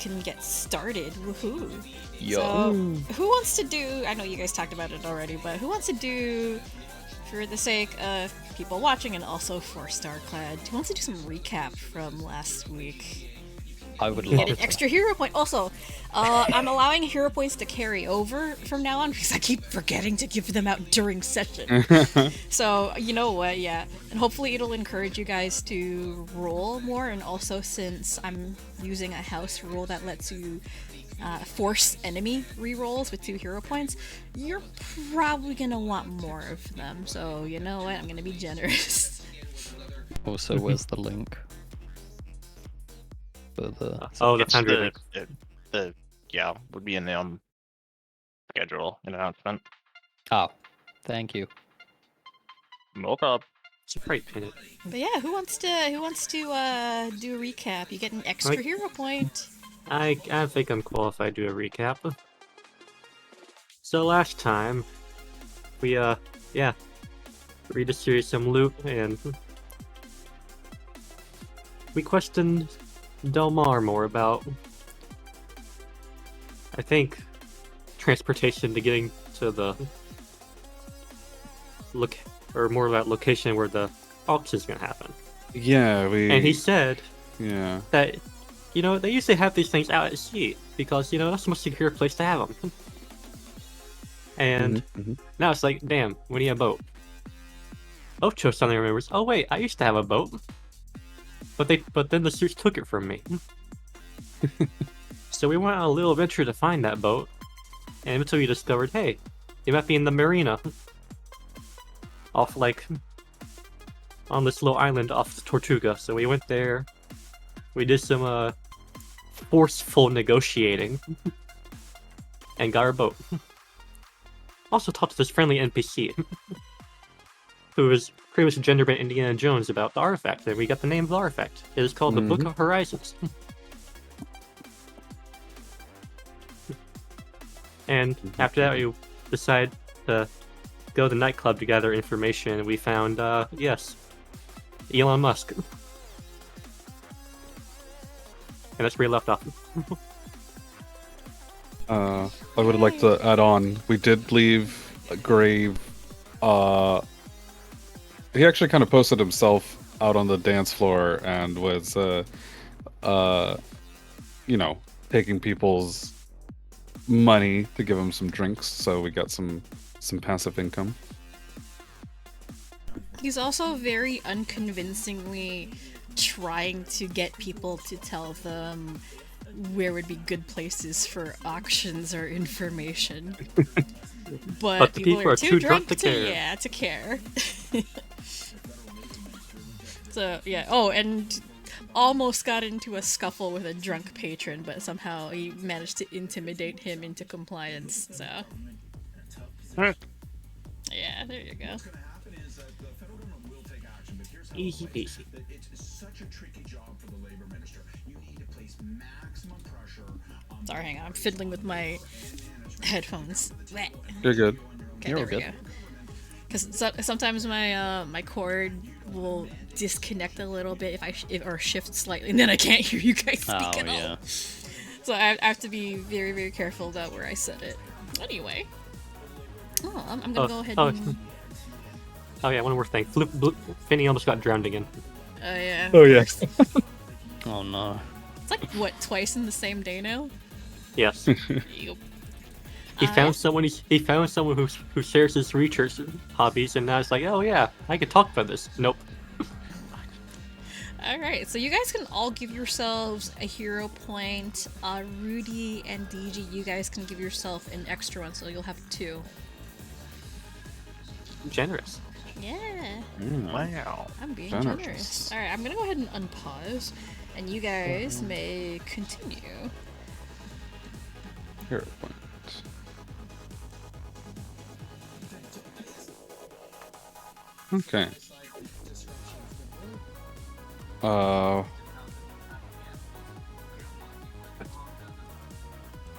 can get started. Woohoo! Yo. So, who wants to do? I know you guys talked about it already, but who wants to do, for the sake of people watching and also for StarClad, who wants to do some recap from last week? I would Get love an to. extra hero point. Also, I'm allowing hero points to carry over from now on because I keep forgetting to give them out during session. So, you know what, yeah. And hopefully it'll encourage you guys to roll more, and also since I'm using a house rule that lets you force enemy rerolls with 2 hero points, you're probably gonna want more of them. So, you know what, I'm gonna be generous. Also, where's the link? For the... Oh, the It's foundry link. yeah, would be in the schedule announcement. Oh, thank you. Welcome. Should probably pin it. But yeah, who wants to do a recap? You get an extra Like- hero point. I think I'm qualified to do a recap. So last time, we redistributed some loot and we questioned Delmar more about, I think, transportation to getting to the more about location where the auction is gonna happen. Yeah, And he said yeah. that, you know, they usually have these things out at sea because, you know, that's a much secure place to have them. And Mhm. now it's like, damn, we need a boat. Ocho suddenly remembers, oh wait, I used to have a boat. But then the suits took it from me. So we went on a little adventure to find that boat. And until we discovered, hey, it might be in the marina. Off, like, on this little island off the Tortuga. So we went there. We did some, forceful negotiating. And got our boat. Also talked to this friendly NPC. Who was pretty much gender bent Indiana Jones about the artifact, and we got the name of the artifact. It is called the Book of Horizons. And after that, we decided to go to the nightclub to gather information, and we found, yes, Elon Musk. And that's where we left off. I would like to add on. We did leave a grave. He actually kind of posted himself out on the dance floor and was, you know, taking people's money to give them some drinks. So we got some passive income. He's also very unconvincingly trying to get people to tell them where would be good places for auctions or information. But the people are too drunk to care. Yeah, to care. So, yeah. Oh, and almost got into a scuffle with a drunk patron, but somehow he managed to intimidate him into compliance, so... Yeah, there you go. Easy peasy. Sorry, hang on. I'm fiddling with my headphones. Bleh. You're good. Okay, You're there we good. go. Because sometimes my my cord will disconnect a little bit if or shift slightly, and then I can't hear you guys speak Oh, at all. yeah. So I have to be very, very careful about where I set it. Anyway. Oh, I'm gonna go ahead and... Oh yeah, one more thing. Finny almost got drowned again. Oh, yeah. Oh yeah. Oh no. It's like, what, twice in the same day now? Yes. Yup. He found someone. He found someone who shares his research hobbies, and now it's like, oh yeah, I could talk about this. Nope. Alright, so you guys can all give yourselves a hero point. Rudy and DG, you guys can give yourself an extra one, so you'll have 2. Generous. Yeah, Wow. I'm being Generous. generous. Alright, I'm gonna go ahead and unpause, and you guys may continue. Hero point. Okay.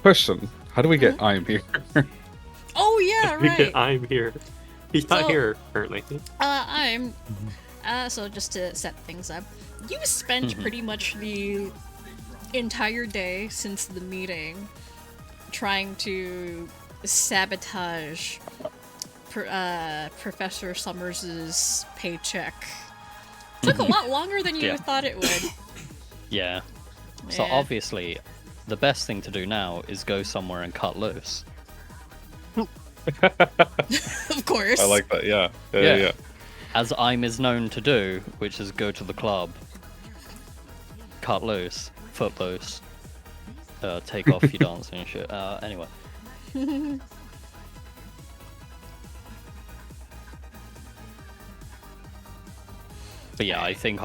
Question. How do we get Eim here? Oh yeah, right! I'm here. He's not So- here currently. So just to set things up, you spent pretty much the entire day since the meeting trying to sabotage Professor Summers's paycheck. Took a lot longer than you Yeah. thought it would. Yeah. So Yeah. obviously, the best thing to do now is go somewhere and cut loose. Of course. I like that. Yeah. Yeah. Yeah. As Eim is known to do, which is go to the club, cut loose, foot loose, take off your dancing and shit. Anyway. But yeah, I think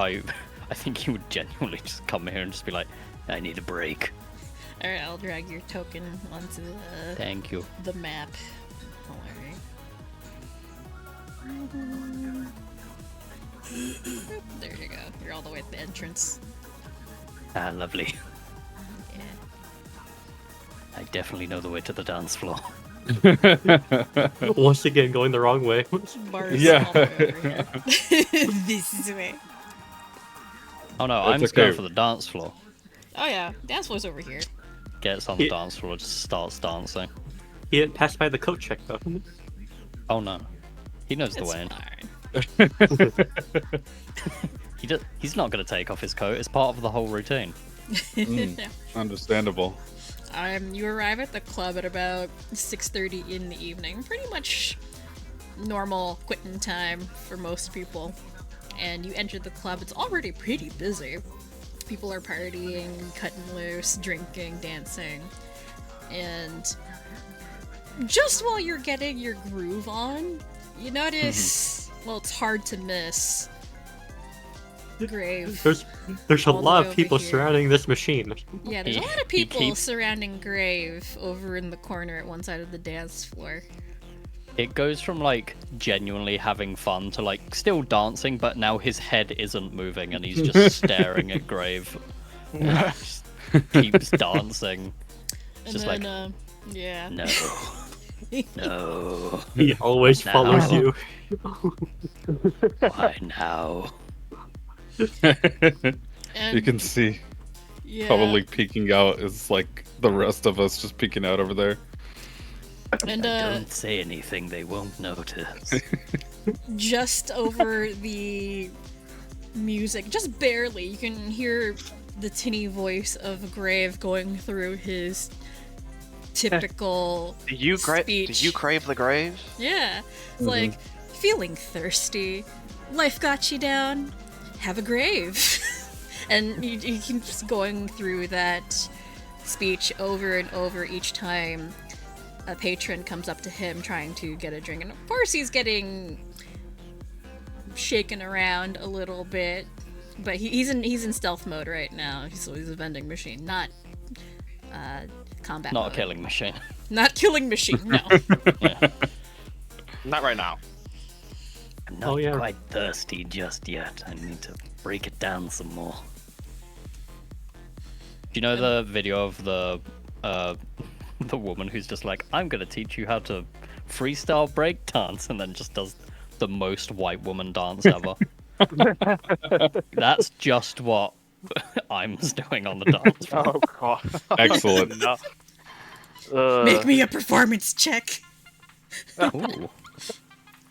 he would genuinely just come here and just be like, I need a break. Alright, I'll drag your token onto Thank you. the map. Alright. There you go. You're all the way at the entrance. Ah, lovely. Yeah. I definitely know the way to the dance floor. Once again, going the wrong way. Bars Yeah. all the way over here. This is the way. Oh no, That's I'm just going okay. for the dance floor. Oh yeah, dance floor's over here. Gets on the Yeah. dance floor, just starts dancing. He didn't pass by the coat check though. Oh no. He knows the It's way in. fine. He's not going to take off his coat. It's part of the whole routine. Understandable. You arrive at the club at about 6:30 in the evening. Pretty much normal quitting time for most people. And you enter the club. It's already pretty busy. People are partying, cutting loose, drinking, dancing. And just while you're getting your groove on, you notice, well, it's hard to miss Grave. There's a All the lot way of people over here. surrounding this machine. Yeah, there's a He- lot of he people keeps- surrounding Grave over in the corner at one side of the dance floor. It goes from like genuinely having fun to like still dancing, but now his head isn't moving and he's just staring at Grave. Just keeps dancing. And Just then, like, yeah. no, no, He always No. follows you. why now? And, You can see yeah, probably peeking out is like the rest of us just peeking out over there. and Don't say anything, they won't notice. just over the music, just barely, you can hear the tinny voice of Grave going through his typical Did you speech. crave the graves? Yeah, it's like, feeling thirsty, life got you down, have a grave. And he keeps going through that speech over and over each time a patron comes up to him trying to get a drink. And of course he's getting shaken around a little bit, but he's in stealth mode right now. So he's a vending machine, not combat Not a mode. killing machine. Not killing machine, no. Yeah. Not right now. I'm not Oh, yeah. quite thirsty just yet. I need to break it down some more. Do you know the video of the woman who's just like, I'm gonna teach you how to freestyle break dance, and then just does the most white woman dance ever? That's just what I'm doing on the dance floor. Oh god. Excellent. No. Make me a performance check. Ooh,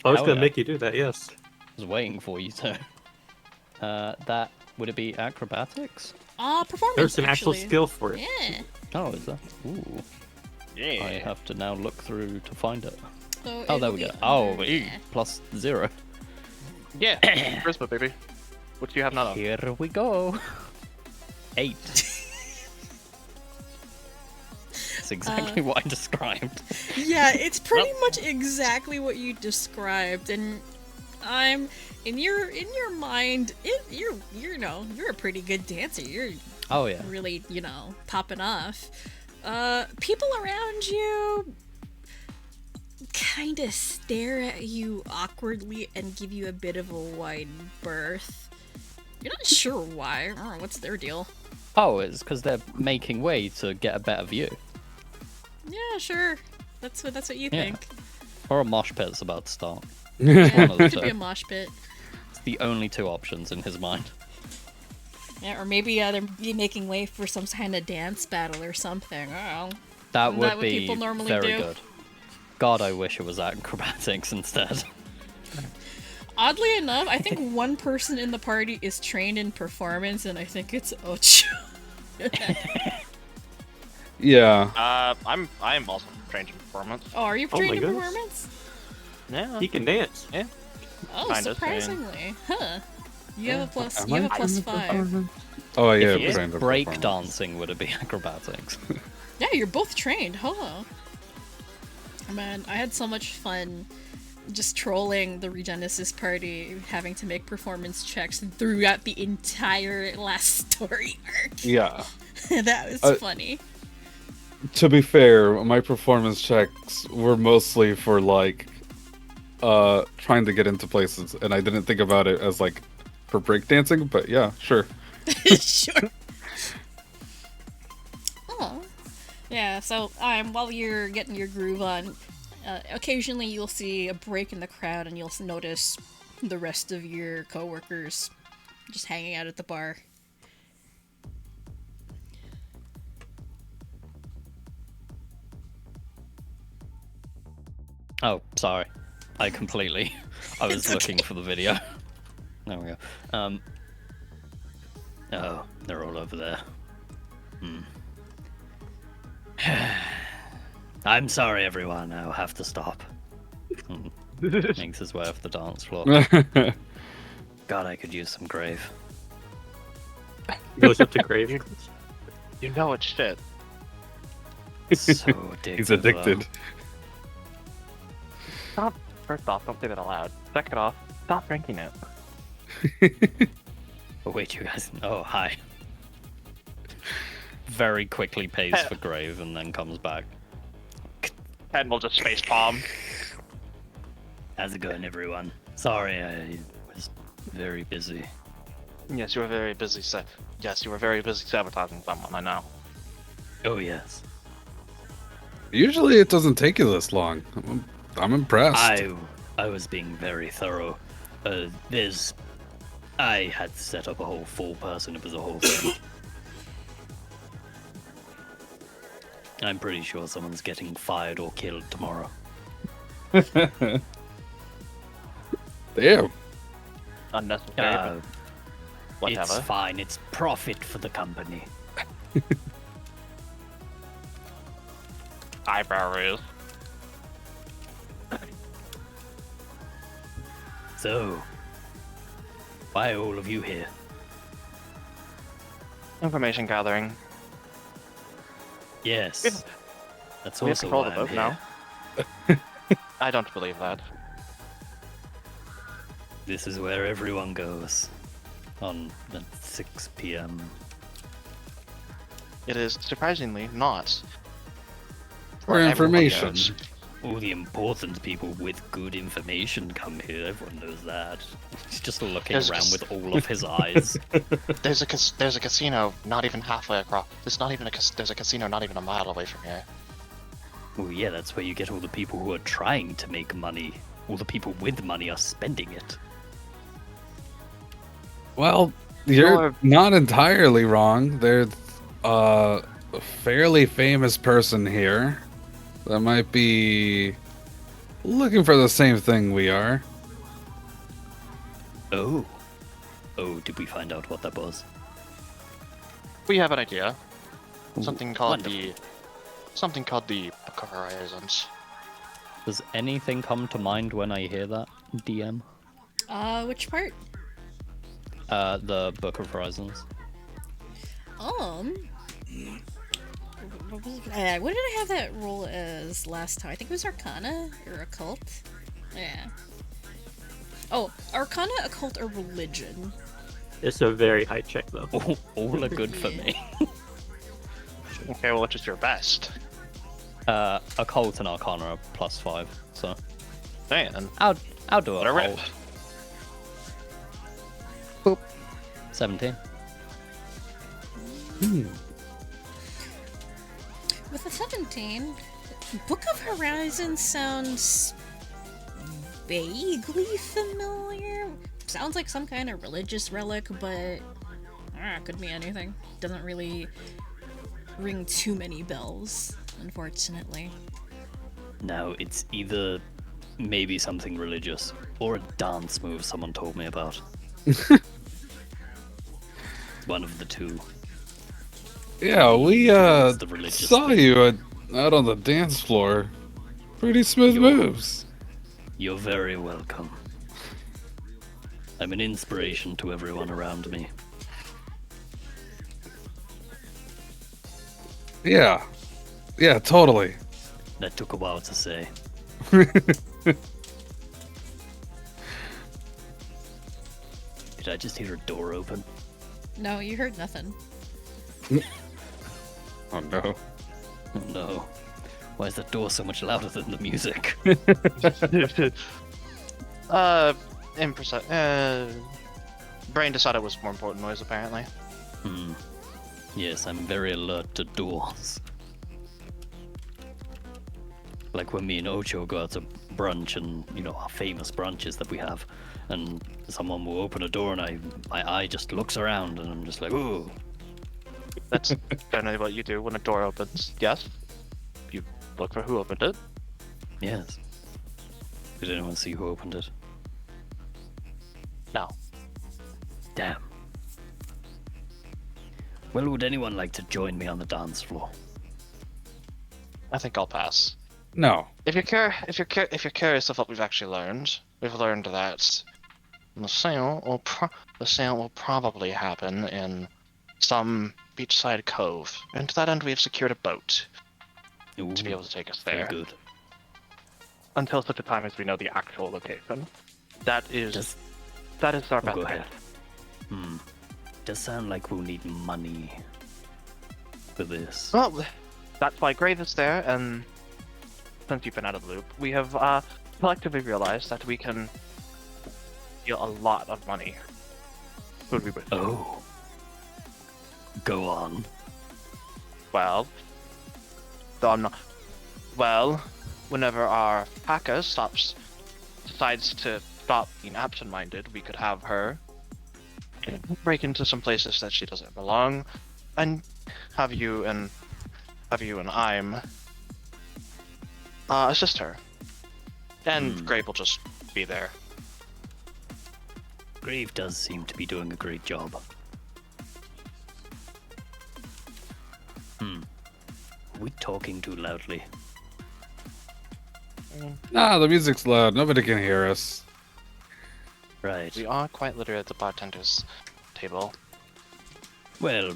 I was Hell gonna yeah. make you do that, yes. I was waiting for you to. That would it be acrobatics? Performance, There's some actual actually. skill for it. Yeah. Oh, is that? Ooh, I Yeah. have to now look through to find it. So Oh, there it'll we be go. Oh, under- E yeah. plus 0. Yeah. Charisma, baby. What do you have none of? Here we go. 8. That's exactly what I described. Yeah, it's pretty much exactly what you described, and I'm in your mind. You're a pretty good dancer. You're Oh yeah. really popping off. People around you kind of stare at you awkwardly and give you a bit of a wide berth. You're not sure why. I don't know, what's their deal? Oh, it's because they're making way to get a better view. Yeah, sure. That's what you Yeah. think. Or a mosh pit's about to start. Yeah, One of the it could be two. a mosh pit. It's the only two options in his mind. Yeah, or maybe they're making way for some kind of dance battle or something. Oh, That Isn't would that what be people normally very do? good. God, I wish it was acrobatics instead. Oddly enough, I think one person in the party is trained in performance, and I think it's Ocho. Yeah. I'm also trained in performance. Oh, are you Oh trained my in goodness. performance? Yeah. He can dance. Oh, Kinda, surprisingly, huh? You have a plus. Am You have I a plus trained in 5. Oh yeah, If it was trained in break performance. dancing, would it be acrobatics? Yeah, you're both trained. Huh? Man, I had so much fun just trolling the Regenesis party, having to make performance checks throughout the entire last story arc. Yeah. That was funny. To be fair, my performance checks were mostly for like trying to get into places, and I didn't think about it as like for breakdancing, but yeah, sure. Sure. Oh. Yeah, so while you're getting your groove on, occasionally you'll see a break in the crowd and you'll notice the rest of your coworkers just hanging out at the bar. Oh, sorry. I was It's looking for the video. There we go. Oh, they're all over there. I'm sorry, everyone. I'll have to stop. Makes his way off the dance floor. God, I could use some grave. He goes up to Grave. You know it's shit. So addicted. He's addicted. Stop. First off, don't say that aloud. Second off, stop drinking it. Oh, wait, you guys. Oh, hi. Very quickly pays for grave and then comes back. And we'll just face palm. How's it going, everyone? Sorry, I was very busy. Yes, you were very busy. Yes, you were very busy sabotaging someone. I know. Oh, yes. Usually it doesn't take you this long. I'm impressed. I was being very thorough. I had to set up a whole full person. It was a whole thing. I'm pretty sure someone's getting fired or killed tomorrow. Damn. Unnecessary. but whatever. It's fine. It's profit for the company. Eyebrow raise. So, why are all of you here? Information gathering. Yes. Yes. That's We have also control why of the I'm boat here. now. I don't believe that. This is where everyone goes. On at 6 p.m. It is surprisingly not. For where everyone information. goes. All the important people with good information come here. Everyone knows that. He's just looking There's around just- with all of his eyes. There's a casino not even halfway across. There's a casino not even a mile away from here. Oh yeah, that's where you get all the people who are trying to make money. All the people with money are spending it. Well, you're You're- not entirely wrong. There's a fairly famous person here that might be looking for the same thing we are. Oh. Oh, did we find out what that was? We have an idea. Something called wonderful. the Book of Horizons. Does anything come to mind when I hear that, DM? Which part? The Book of Horizons. What did I have that role as last time? I think it was Arcana or Occult. Yeah. Oh, Arcana, Occult, or Religion. It's a very high check though. All are good for me. Okay, well, which is your best? Occult and Arcana are +5, so Man, I'll do Let her rip. Occult. Boop. 17. With a 17, Book of Horizons sounds vaguely familiar. Sounds like some kind of religious relic, but Could be anything. Doesn't really ring too many bells, unfortunately. Now, it's either maybe something religious or a dance move someone told me about. One of the two. Yeah, we It's the religious saw thing. you out on the dance floor. Pretty smooth moves. You're very welcome. I'm an inspiration to everyone around me. Yeah. Yeah, totally. That took a while to say. Did I just hear a door open? No, you heard nothing. Oh no. Oh no. Why is that door so much louder than the music? Brain decided it was more important noise, apparently. Yes, I'm very alert to doors. Like when me and Ocho go out to brunch, and our famous brunches that we have, and someone will open a door and my eye just looks around and I'm just like, ooh. That's generally what you do when a door opens. Yes. You look for who opened it. Yes. Did anyone see who opened it? No. Damn. Well, would anyone like to join me on the dance floor? I think I'll pass. No. If you're curious of what we've actually learned, we've learned that the sale will probably happen in some beachside cove, and to that end we have secured a boat Ooh, to be able to take us very there. good. Until such a time as we know the actual location. That is our best go bet. ahead. Does sound like we'll need money for this. Well, that's why Grave is there, and since you've been out of the loop, we have collectively realized that we can steal a lot of money. Would we wish? Oh. Go on. Well, though I'm not. Well, whenever our hacker decides to stop being absent-minded, we could have her break into some places that she doesn't belong, and have you and Eihm assist her. And Grave will just be there. Grave does seem to be doing a great job. Are we talking too loudly? Nah, the music's loud. Nobody can hear us. Right. We are quite literally at the bartender's table. Well,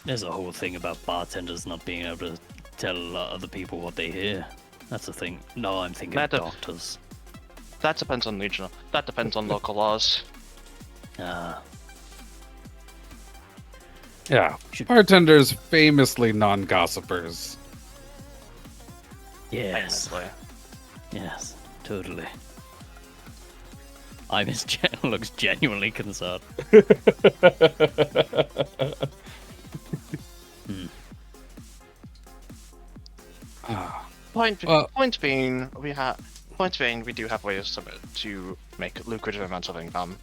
there's a whole thing about bartenders not being able to tell other people what they hear. That's the thing. No, I'm thinking of doctors. That depends on regional. That depends on local laws. Ah, Yeah. Bartenders famously non-gossipers. yes. Famously. Yes, totally. Looks genuinely concerned. Point being, we do have ways to make lucrative amounts of income.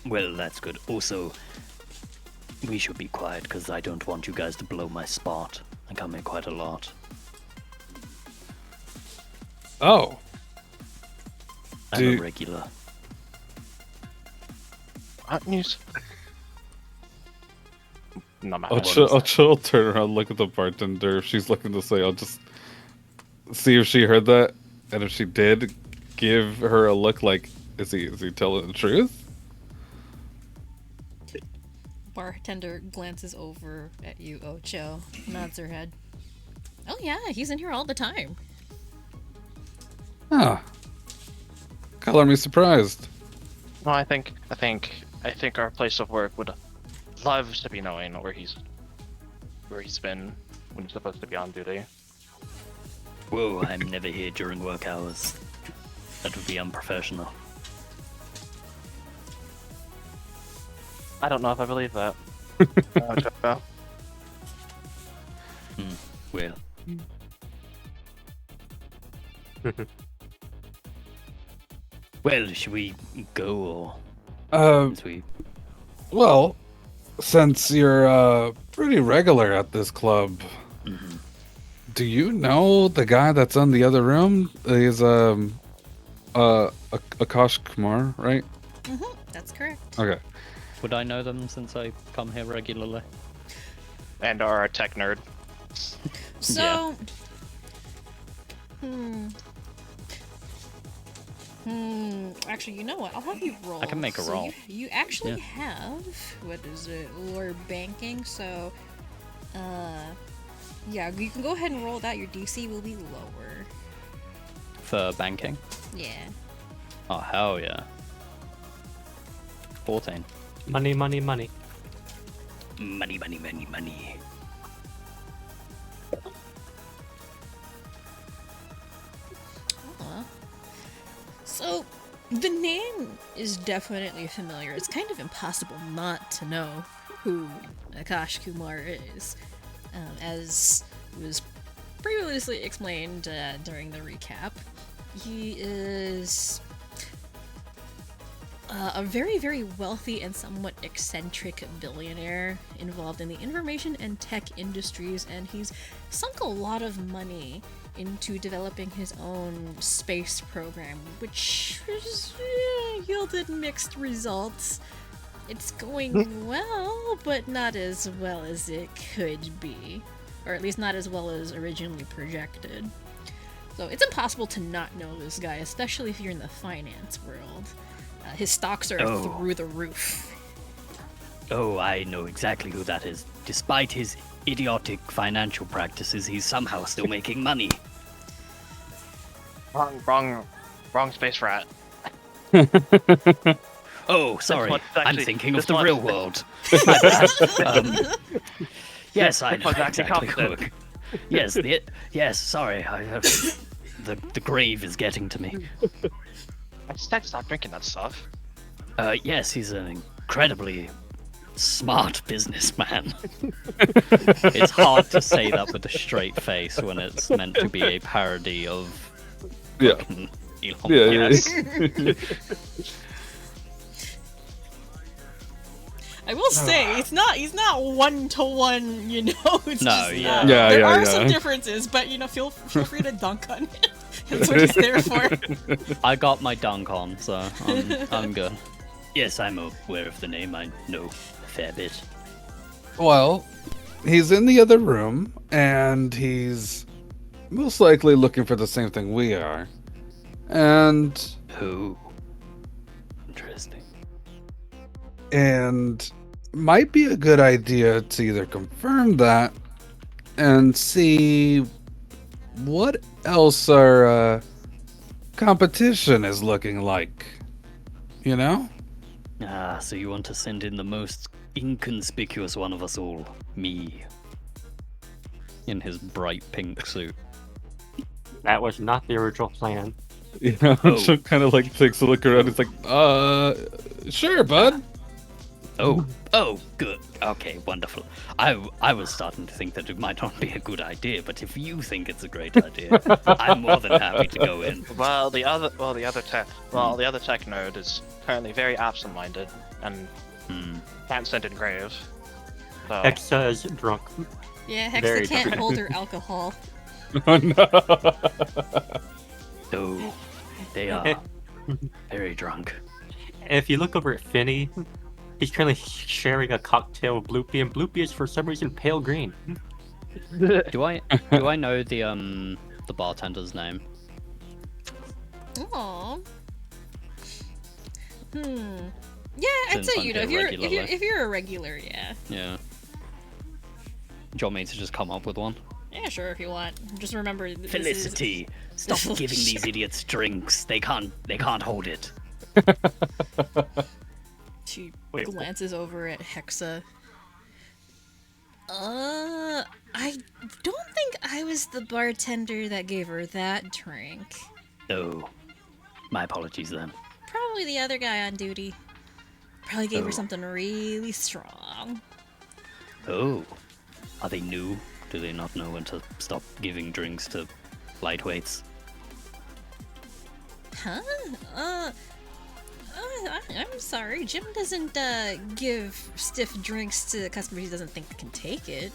Well, that's good. Also, we should be quiet because I don't want you guys to blow my spot. I come here quite a lot. Oh. I'm a regular. News. No matter. Ocho will turn around, look at the bartender. If she's looking to say, I'll just see if she heard that. And if she did, give her a look like, is he telling the truth? Bartender glances over at you, Ocho, nods her head. Oh yeah, he's in here all the time. Ah. Color me surprised. No, I think our place of work would love to be knowing where he's been when he's supposed to be on duty. Whoa, I'm never here during work hours. That would be unprofessional. I don't know if I believe that. Well. Well, should we go or Since we... Well, since you're pretty regular at this club, do you know the guy that's in the other room? He's Akash Kumar, right? That's correct. Okay. Would I know them since I come here regularly? And are a tech nerd. So, actually, you know what? I'll have you roll. I can make a roll. You actually have, what is it, lore banking, so, yeah, you can go ahead and roll that. Your DC will be lower. For banking? Yeah. Oh, hell yeah. 14. Money, money, money. Money, money, money, money. So, the name is definitely familiar. It's kind of impossible not to know who Akash Kumar is, as was previously explained during the recap. He is a very, very wealthy and somewhat eccentric billionaire involved in the information and tech industries, and he's sunk a lot of money into developing his own space program, which has yielded mixed results. It's going well, but not as well as it could be. Or at least not as well as originally projected. So it's impossible to not know this guy, especially if you're in the finance world. His stocks are through the roof. Oh, I know exactly who that is. Despite his idiotic financial practices, he's somehow still making money. Wrong space rat. Oh, sorry. one's I'm actually- thinking of this the one- real world. My bad. Yes, I This know one's actually exactly who. competent. Yes, sorry. The grave is getting to me. I just had to stop drinking that stuff. Yes, he's an incredibly smart businessman. It's hard to say that with a straight face when it's meant to be a parody of Yeah. Elon Yeah, Musk. yeah. I will say, he's not one-to-one, you know? It's No, just, yeah. Yeah, there yeah, are yeah. some differences, but, you know, feel free to dunk on it. That's what he's there for. I got my dunk on, so I'm good. Yes, I'm aware of the name. I know a fair bit. Well, he's in the other room, and he's most likely looking for the same thing we are. And Who? Interesting. might be a good idea to either confirm that and see what else our competition is looking like. You know? Ah, so you want to send in the most inconspicuous one of us all, me. In his bright pink suit. That was not the original plan. You know, Oh. kind of like takes a look around. It's like, sure, bud. Oh, good. Okay, wonderful. I was starting to think that it might not be a good idea, but if you think it's a great idea, I'm more than happy to go in. The other tech nerd is currently very absent-minded and can't send in graves. So Hexa is drunk. Yeah, Very Hexa can't drunk. hold her alcohol. Oh no. Oh, they are very drunk. And if you look over at Finny, he's currently sharing a cocktail with Bloopy, and Bloopy is for some reason pale green. Do I know the bartender's name? Aww. Yeah, I'd Since say I'm you know here if you're a regular, yeah. Yeah. Do you want me to just come up with one? Yeah, sure, if you want. Just remember, this Felicity, stop giving these idiots drinks. They can't hold it. She Wait, glances over at Hexa. I don't think I was the bartender that gave her that drink. Oh, my apologies then. Probably the other guy on duty. Probably gave her Oh. something really strong. Oh, are they new? Do they not know when to stop giving drinks to lightweights? Huh? I'm sorry. Jim doesn't give stiff drinks to customers he doesn't think can take it.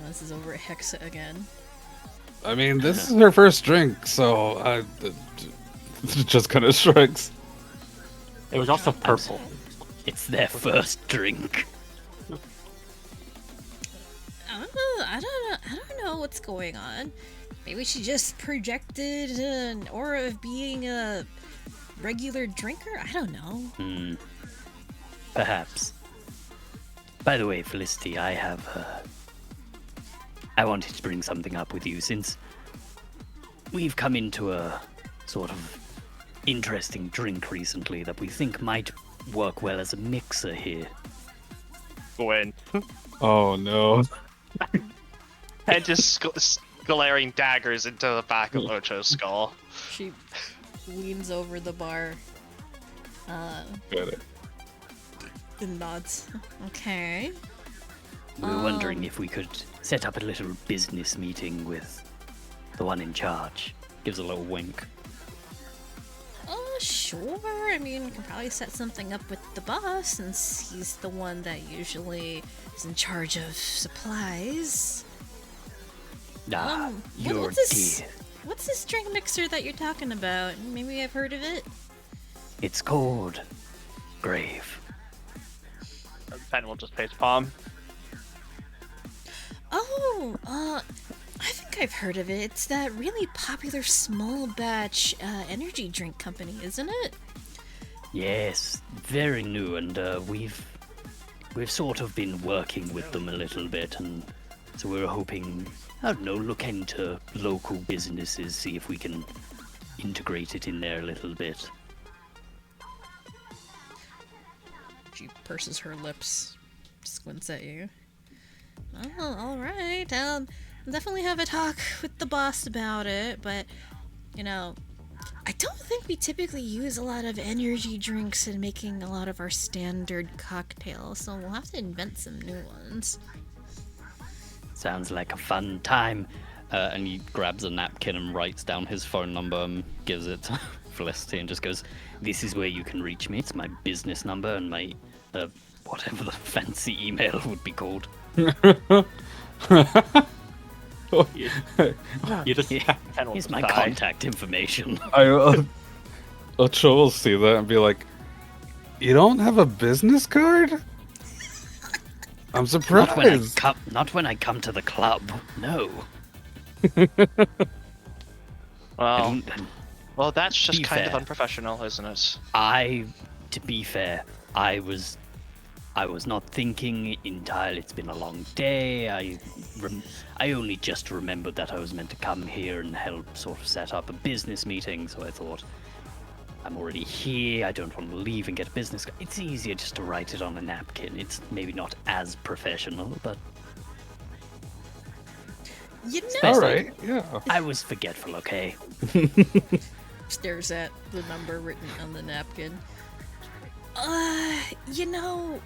This is over at Hexa again. I mean, this is her first drink, so I just kind of shrugs. It was also purple. It's their first drink. I don't know what's going on. Maybe she just projected an aura of being a regular drinker? I don't know. Perhaps. By the way, Felicity, I wanted to bring something up with you since we've come into a sort of interesting drink recently that we think might work well as a mixer here. Gwen. Oh no. And just glaring daggers into the back of Ocho's skull. She leans over the bar Got it. and nods. Okay. We were wondering if we could set up a little business meeting with the one in charge. Gives a little wink. Sure. I mean, we can probably set something up with the boss since he's the one that usually is in charge of supplies. You're what's dear. What's this drink mixer that you're talking about? Maybe I've heard of it. It's called Grave. Ben will just face palm. Oh, I think I've heard of it. It's that really popular small batch energy drink company, isn't it? Yes, very new, and we've sort of been working with them a little bit, and so we're hoping, I don't know, look into local businesses, see if we can integrate it in there a little bit. She purses her lips, squints at you. Oh, alright. I'll definitely have a talk with the boss about it, but, you know, I don't think we typically use a lot of energy drinks in making a lot of our standard cocktails, so we'll have to invent some new ones. Sounds like a fun time. And he grabs a napkin and writes down his phone number and gives it to Felicity and just goes, "This is where you can reach me. It's my business number and my, whatever the fancy email would be called." You just Here's my contact information. Ocho will see that and be like, "You don't have a business card? I'm surprised." Not when I come to the club. No. Well, that's just Be kind of fair. unprofessional, isn't it? To be fair, I was not thinking entirely. It's been a long day. I only just remembered that I was meant to come here and help sort of set up a business meeting, so I thought, I'm already here, I don't want to leave and get a business card. It's easier just to write it on a napkin. It's maybe not as professional, but You know, Alright, yeah. I was forgetful, okay? stares at the number written on the napkin. You know,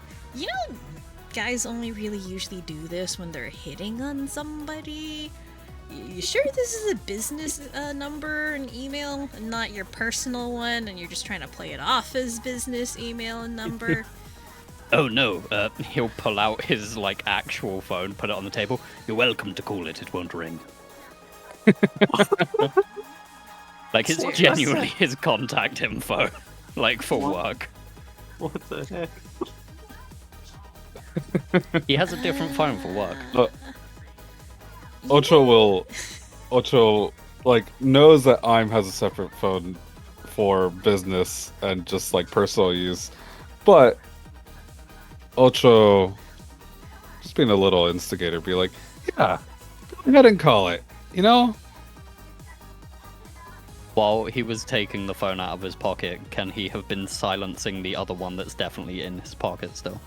guys only really usually do this when they're hitting on somebody. You sure this is a business number and email and not your personal one, and you're just trying to play it off as business email and number? Oh no, he'll pull out his actual phone, put it on the table. You're welcome to call it, it won't ring. It's genuinely his contact info, for work. what the heck? He has a different phone for work. Ocho knows that Eim has a separate phone for business and just personal use, but Ocho, just being a little instigator, be like, yeah, go ahead and call it, While he was taking the phone out of his pocket, can he have been silencing the other one that's definitely in his pocket still?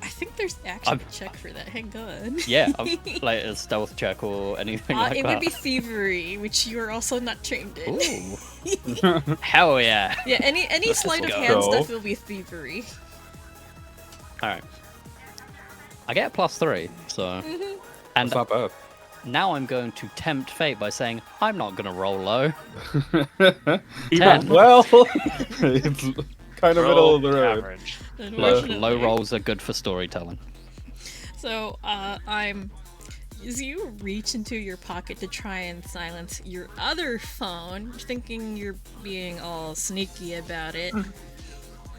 I think there's actually a check for that. Hang on. Yeah, a stealth check or anything like it that. would be thievery, which you are also not trained in. Ooh. Hell yeah. Yeah, any sleight of go. hand stuff will be thievery. Alright. I get a +3, so... And It's not bad. now I'm going to tempt fate by saying I'm not going to roll low. He 10. Well, it's kind of middle of the road. Average. Look, Unfortunately. low rolls are good for storytelling. So, as you reach into your pocket to try and silence your other phone, thinking you're being all sneaky about it,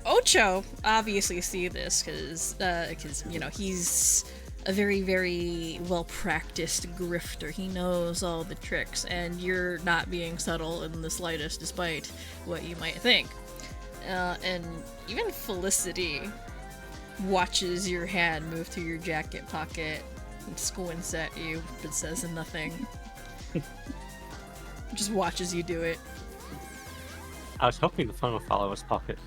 Ocho obviously see this because you know he's a very, very well-practiced grifter. He knows all the tricks, and you're not being subtle in the slightest, despite what you might think. And even Felicity watches your hand move through your jacket pocket and squints at you, but says nothing. Just watches you do it. I was hoping the phone would follow his pocket.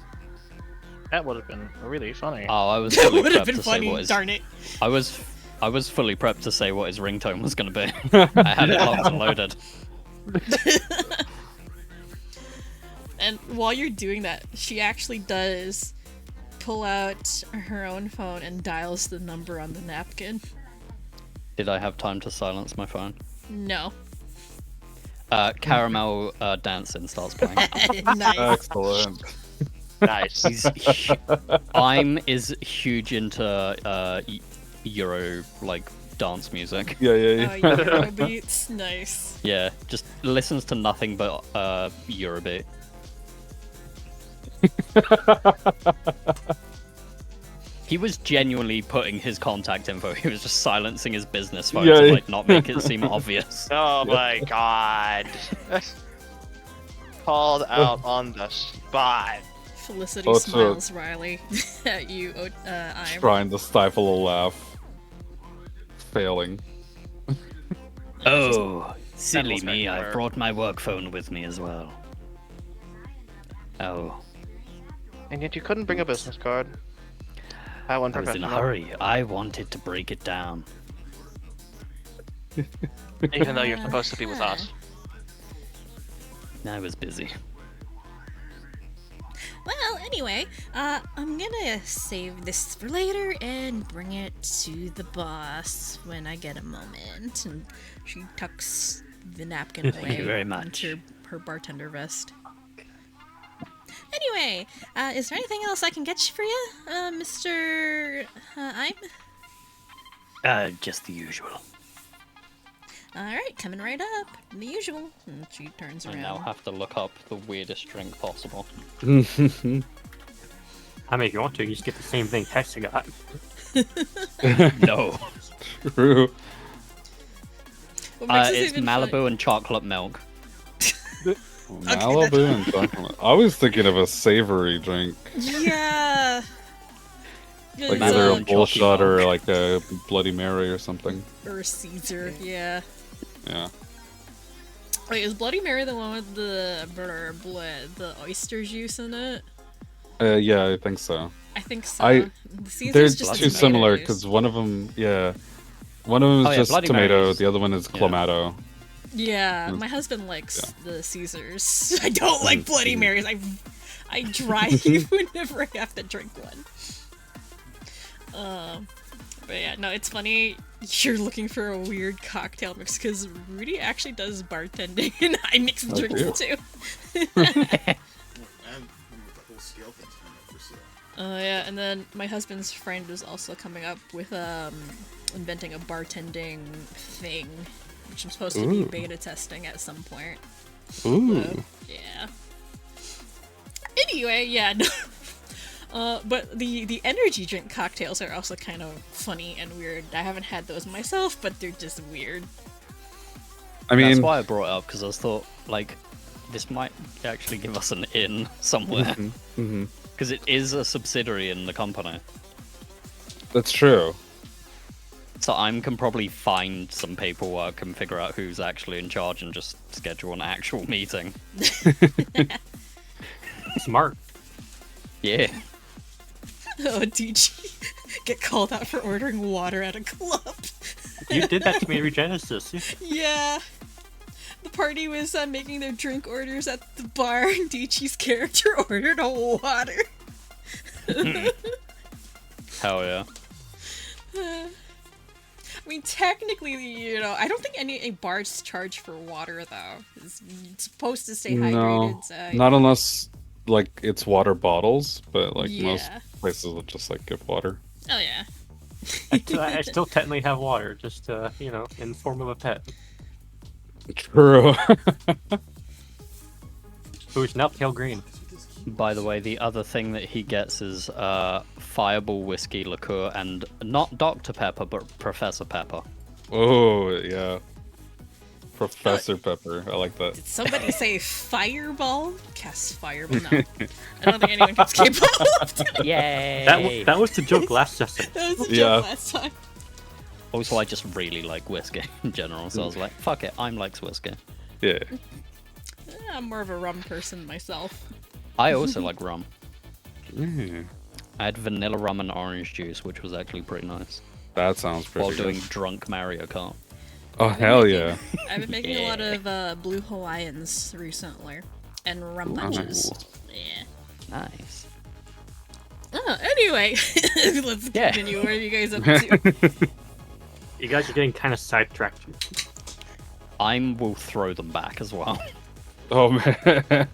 That would have been really funny. Oh, I was That fully would have prepped been to say funny, what his... darn it. I was fully prepped to say what his ringtone was going to be. I had it locked and loaded. And while you're doing that, she actually does pull out her own phone and dials the number on the napkin. Did I have time to silence my phone? No. Caramel dancing starts playing. Nice. Excellent. Nice. Eihm is huge into Euro like dance music. Yeah, yeah, yeah. Eurobeats. Nice. Yeah, just listens to nothing but Eurobeat. He was genuinely putting his contact info. He was just silencing his business phone Yeah, to yeah. like not make it seem obvious. Oh my god. Called out on the spot. Felicity Ocho. smiles wryly at you, I'm. Trying to stifle a laugh. Failing. Oh, silly That me! was I very brought my work phone with me as well. Oh, And yet you couldn't bring a business card. How I was in a unprofessional. hurry. I wanted to break it down. Even though you're supposed to be with us. I was busy. Well, anyway, I'm gonna save this for later and bring it to the boss when I get a moment. And she tucks the napkin away Thank you very much. into her bartender vest. Anyway, is there anything else I can get you for you, Mr. Eim? Just the usual. Alright, coming right up. The usual. And she turns I around. now have to look up the weirdest drink possible. I mean, if you want to, you just get the same thing Hexta got. No. True. What makes this It's even Malibu funny- and chocolate milk. Malibu and chocolate. I was thinking of a savory drink. Yeah. Like It's, either a Chalky bullshot or milk. like a Bloody Mary or something. or Caesar, yeah. Yeah. Wait, is Bloody Mary the one with the oyster juice in it? Yeah, I think so. I think so. I- The Caesar's They're just too tomato similar juice. because one of them, yeah. One of them is Oh, yeah, just Bloody tomato, Mary's- the other one is yeah. clamato. Yeah, Mm. my husband likes Yeah. the Caesars. I don't like Bloody Mm. Marys. I drive whenever I have to drink one. But yeah, no, it's funny. You're looking for a weird cocktail mix because Rudy actually does bartending and I mix I drinks do. too. And with the whole scale thing's coming up for sale. Yeah, and then my husband's friend is also coming up with inventing a bartending thing, which I'm supposed to be Ooh. beta testing at some point. Ooh. So, yeah. Anyway, yeah. No. But the energy drink cocktails are also kind of funny and weird. I haven't had those myself, but they're just weird. I That's mean, why I brought it up, because I thought, like, this might actually give us an in somewhere. hmm Because it is a subsidiary in the company. that's true. So I can probably find some paperwork and figure out who's actually in charge and just schedule an actual meeting. Smart. Yeah. Oh, DG, get called out for ordering water at a club. You did that to me in Regenesis. Yeah. The party was making their drink orders at the bar, and DG's character ordered a water. Hell yeah. I mean, mean, technically, I don't think any bars charge for water though. It's supposed to stay hydrated. No, So not unless like it's water bottles, but like most Yeah. places will just like give water. Oh yeah. I still technically have water, just in form of a pet. True. Who's now pale green. By the way, the other thing that he gets is Fireball whiskey liqueur, and not Dr. Pepper, but Professor Pepper. Oh yeah, Professor Pepper. I like that. Did somebody say fireball? Cast fireball? No. I don't think anyone gets capable of doing Yay! That was the joke last session. that. Was a joke Yeah. last time. Also, I just really like whiskey in general, so I was like, fuck it, I'm likes whiskey. Yeah. I'm more of a rum person myself. I also like rum. Mm, I had vanilla rum and orange juice, which was actually pretty nice. that sounds pretty While good. doing drunk Mario Kart. Oh hell yeah. I've been making a lot of blue Hawaiians recently. And rum punches. Yeah. Nice. Oh, anyway. Let's Yeah. continue. What are you guys up to? You guys are getting kind of sidetracked. I will throw them back as well. Oh man.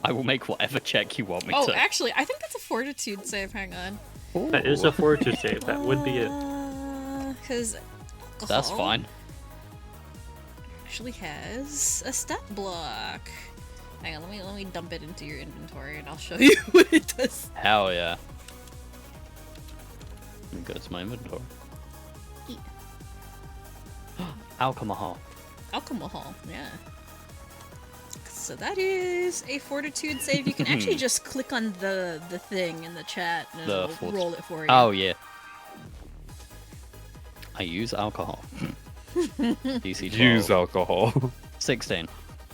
I will make whatever check you want me Oh, to. actually, I think that's a fortitude save. Hang on. That is a fortitude save. That would be it. Because That's fine. actually has a stat block. Hang on, let me dump it into your inventory and I'll show you what it does. Hell yeah. Let me go to my inventory. Yeah. Alcohol. Alcohol, yeah. So that is a fortitude save. You can actually just click on the thing in the chat and The it'll roll it for you. Oh yeah. I use alcohol. DC 12. Use alcohol. 16.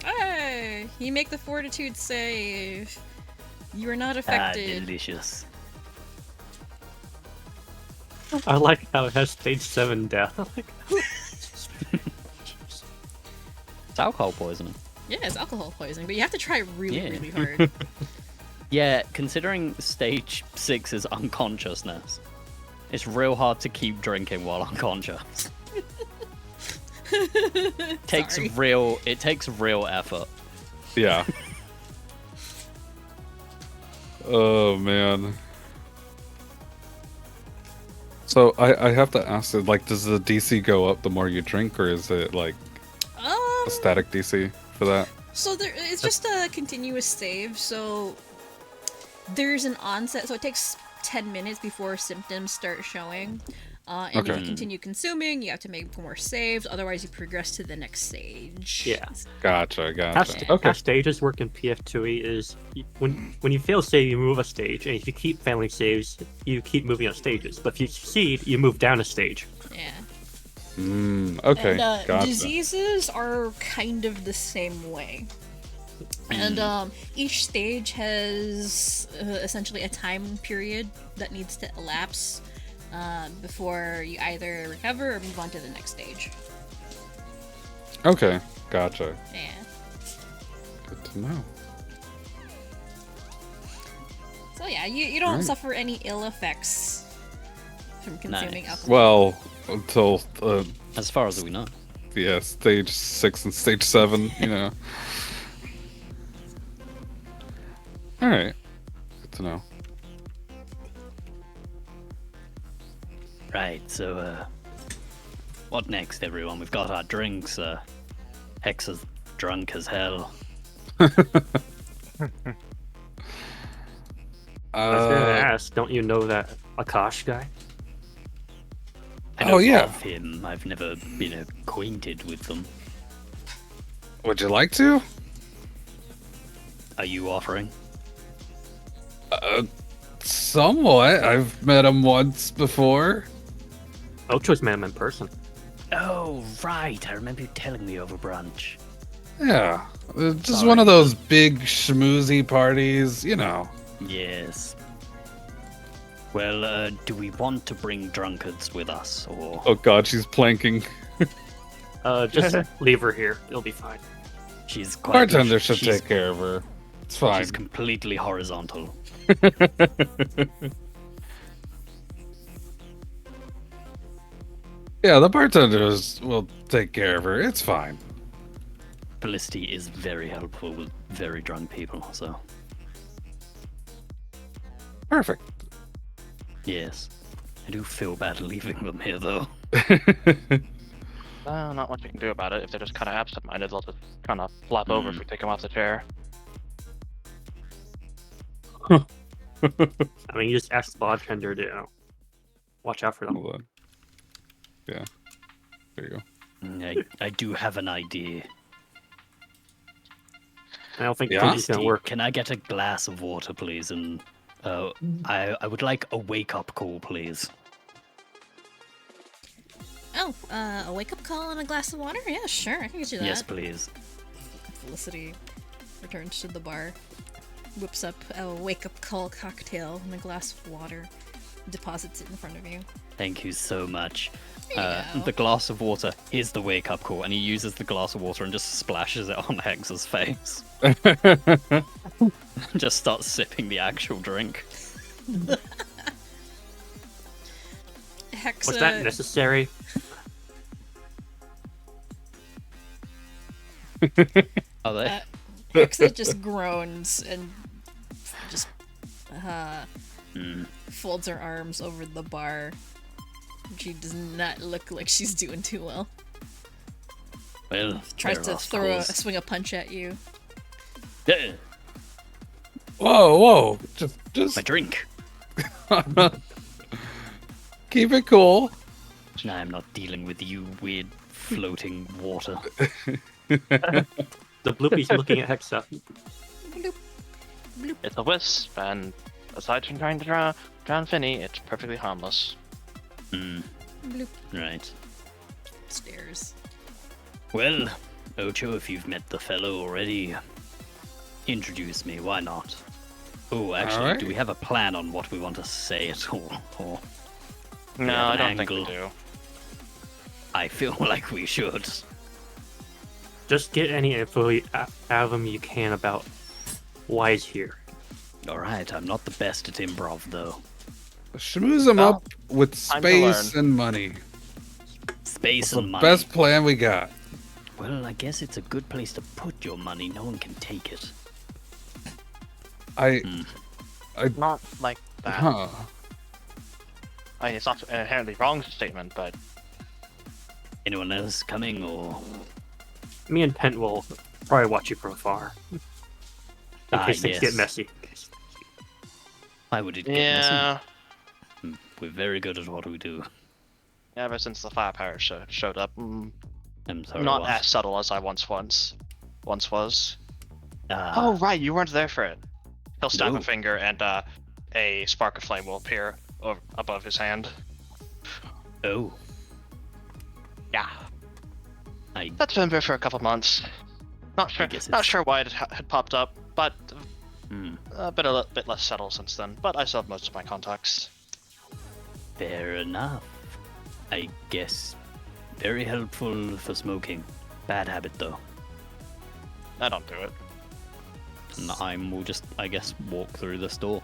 Hey, you make the fortitude save. You are not affected. Delicious. I like how it has stage 7 death. It's alcohol poisoning. Yeah, it's alcohol poisoning, but you have to try really, Yeah. really hard. Yeah, considering stage 6 is unconsciousness, it's real hard to keep drinking while unconscious. It takes Sorry. real effort. Yeah. Oh man. So I have to ask it, like, does the DC go up the more you drink, or is it like a static DC for that? So it's just a continuous save. So there's an onset. So it takes 10 minutes before symptoms start showing. And if Okay. you continue consuming, you have to make more saves. Otherwise, you progress to the next stage. Yeah. Gotcha. How Okay. stages work in PF2E is when you fail save, you move a stage, and if you keep failing saves, you keep moving up stages. But if you succeed, you move down a stage. Yeah. Okay. And Gotcha. diseases are kind of the same way. And each stage has essentially a time period that needs to elapse before you either recover or move on to the next stage. Okay. Gotcha. Yeah. Good to know. So yeah, you don't suffer any ill effects from consuming Nice. alcohol. Well, until As far as we know. yeah, stage 6 and stage 7, you know. All right. Good to know. Right, so, what next, everyone? We've got our drinks, Hex is drunk as hell. I was gonna ask, don't you know that Akash guy? I know Oh, yeah. of him, I've never been acquainted with them. Would you like to? Are you offering? Somewhat. I've met him once before. Ocho's met him in person. Oh, right, I remember you telling me over brunch. Yeah. Just Sorry. one of those big schmoozy parties, you know. Yes. Well, do we want to bring drunkards with us, or... Oh god, she's planking. Just leave her here. It'll be fine. She's quite... Bartender should she's- take care of her. It's fine. She's completely horizontal. Yeah, the bartenders will take care of her. It's fine. Felicity is very helpful with very drunk people, so Perfect. yes. I do feel bad leaving them here, though. Not much we can do about it. If they're just kind of absent-minded, they'll just kind of flop over if we take them off the chair. I mean, you just ask the bartender to watch out for them. Hold on. Yeah. There you go. I do have an idea. I don't think Yeah? he's gonna Steve, work. can I get a glass of water, please? And I would like a wake-up call, please. Oh, a wake-up call and a glass of water? Yeah, sure, I can get you that. Yes, please. Felicity returns to the bar, whips up a wake-up call cocktail and a glass of water, deposits it in front of you. Thank you so much. There you go. The glass of water is the wake-up call, and he uses the glass of water and just splashes it on Hex's face. Just starts sipping the actual drink. Hexa, Was that necessary? Are they? Hexa just groans and just folds her arms over the bar. She does not look like she's doing too well. Well, Tries they're to throw rascals. swing a punch at you. Yeah, Whoa. Just my drink. keep it cool. I'm not dealing with you weird floating water. The Bloopy's looking at Hexa. Bloop. Bloop. It's a wisp, and aside from trying to drown Finny, it's perfectly harmless. Hmm. Bloop. Right. Stairs. Well, Ocho, if you've met the fellow already, introduce me. Why not? Oh, actually, Alright. do we have a plan on what we want to say at all? Or No, have I an don't think we angle. do. I feel like we should. Just get any info out of him you can about why he's here. Alright, I'm not the best at improv, though. Schmooze them Well, up with time to space learn. and money. Space The and money. best plan we got. Well, I guess it's a good place to put your money. No one can take it. I Not like that. huh. I mean, it's not an inherently wrong statement, but Anyone else coming, or... Me and Pent will probably watch you from afar. In case things get yes. messy. Why would it get messy? yeah, We're very good at what we do. ever since the firepower showed up, I'm sorry, not what? as subtle as I once was. Ah, Oh right, you weren't there for it. He'll snap No. a finger, and a spark of flame will appear above his hand. oh. Yeah, I that's been there for a couple months. Not sure, guess not it's- sure why it had popped up, but hmm, a bit less subtle since then. But I still have most of my contacts. fair enough. I guess very helpful for smoking. Bad habit, though. I don't do it. And I will just, I guess, walk through this door.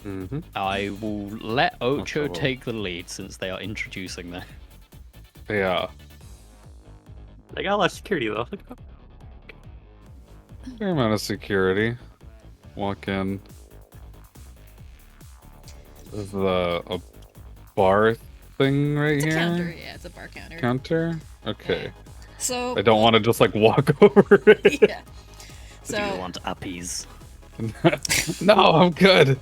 Mm-hmm. I will let Ocho well. take the lead since they are introducing me. Yeah. They got a lot of security though. Fair amount of security. Walk in. Is a bar thing right It's a here? counter, yeah, it's a bar counter. Counter? Okay. So, I don't want to just like walk over it. yeah. Do you So, want uppies? No, I'm good.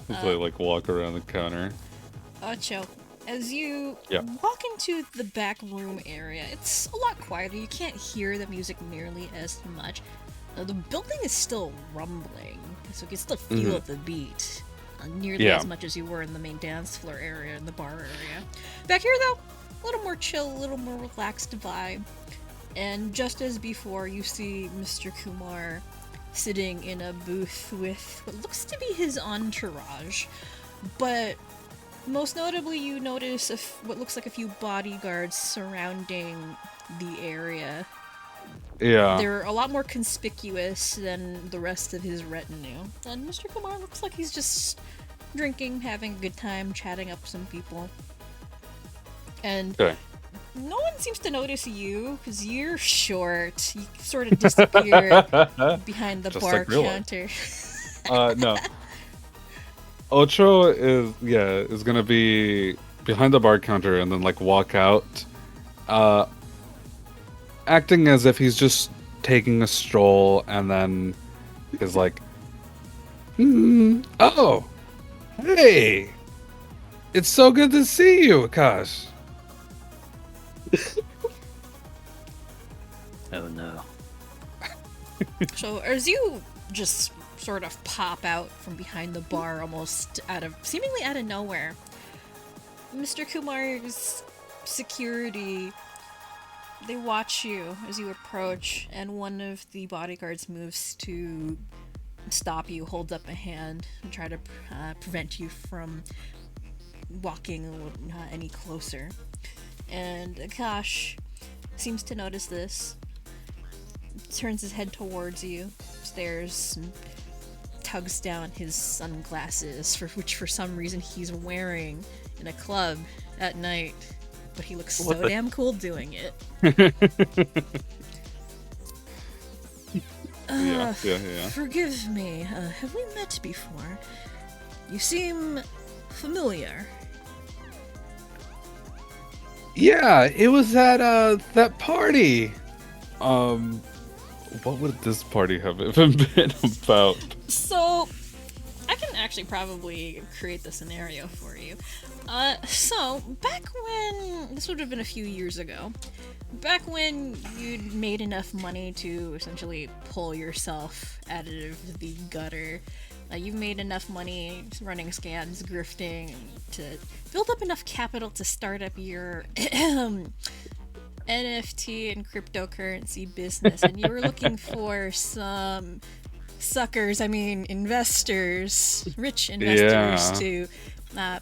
Just like walk around the counter. Ocho, as you Yeah. walk into the back room area, it's a lot quieter. You can't hear the music nearly as much. The building is still rumbling, so you can still feel the beat. Nearly Yeah. as much as you were in the main dance floor area and the bar area. Back here, though, a little more chill, a little more relaxed vibe. And just as before, you see Mr. Kumar sitting in a booth with what looks to be his entourage. But most notably, you notice what looks like a few bodyguards surrounding the area. Yeah. They're a lot more conspicuous than the rest of his retinue. And Mr. Kumar looks like he's just drinking, having a good time, chatting up some people. And Okay. no one seems to notice you because you're short. You sort of disappear behind the Just bar like real life. counter. No. Ocho is gonna be behind the bar counter and then like walk out, acting as if he's just taking a stroll, and then is like, oh, hey, it's so good to see you, Akash. Oh no. So as you just sort of pop out from behind the bar, almost seemingly out of nowhere, Mr. Kumar's security, they watch you as you approach, and one of the bodyguards moves to stop you, holds up a hand, and try to prevent you from walking any closer. And Akash seems to notice this, turns his head towards you, stares, and tugs down his sunglasses, which for some reason he's wearing in a club at night, but he looks so damn cool doing it. Yeah. Forgive me, have we met before? You seem familiar. Yeah, it was at that party. What would this party have even been about? So, I can actually probably create the scenario for you. So, back when, this would have been a few years ago, back when you'd made enough money to essentially pull yourself out of the gutter, you've made enough money running scams, grifting, to build up enough capital to start up your NFT and cryptocurrency business, and you were looking for some investors, rich investors to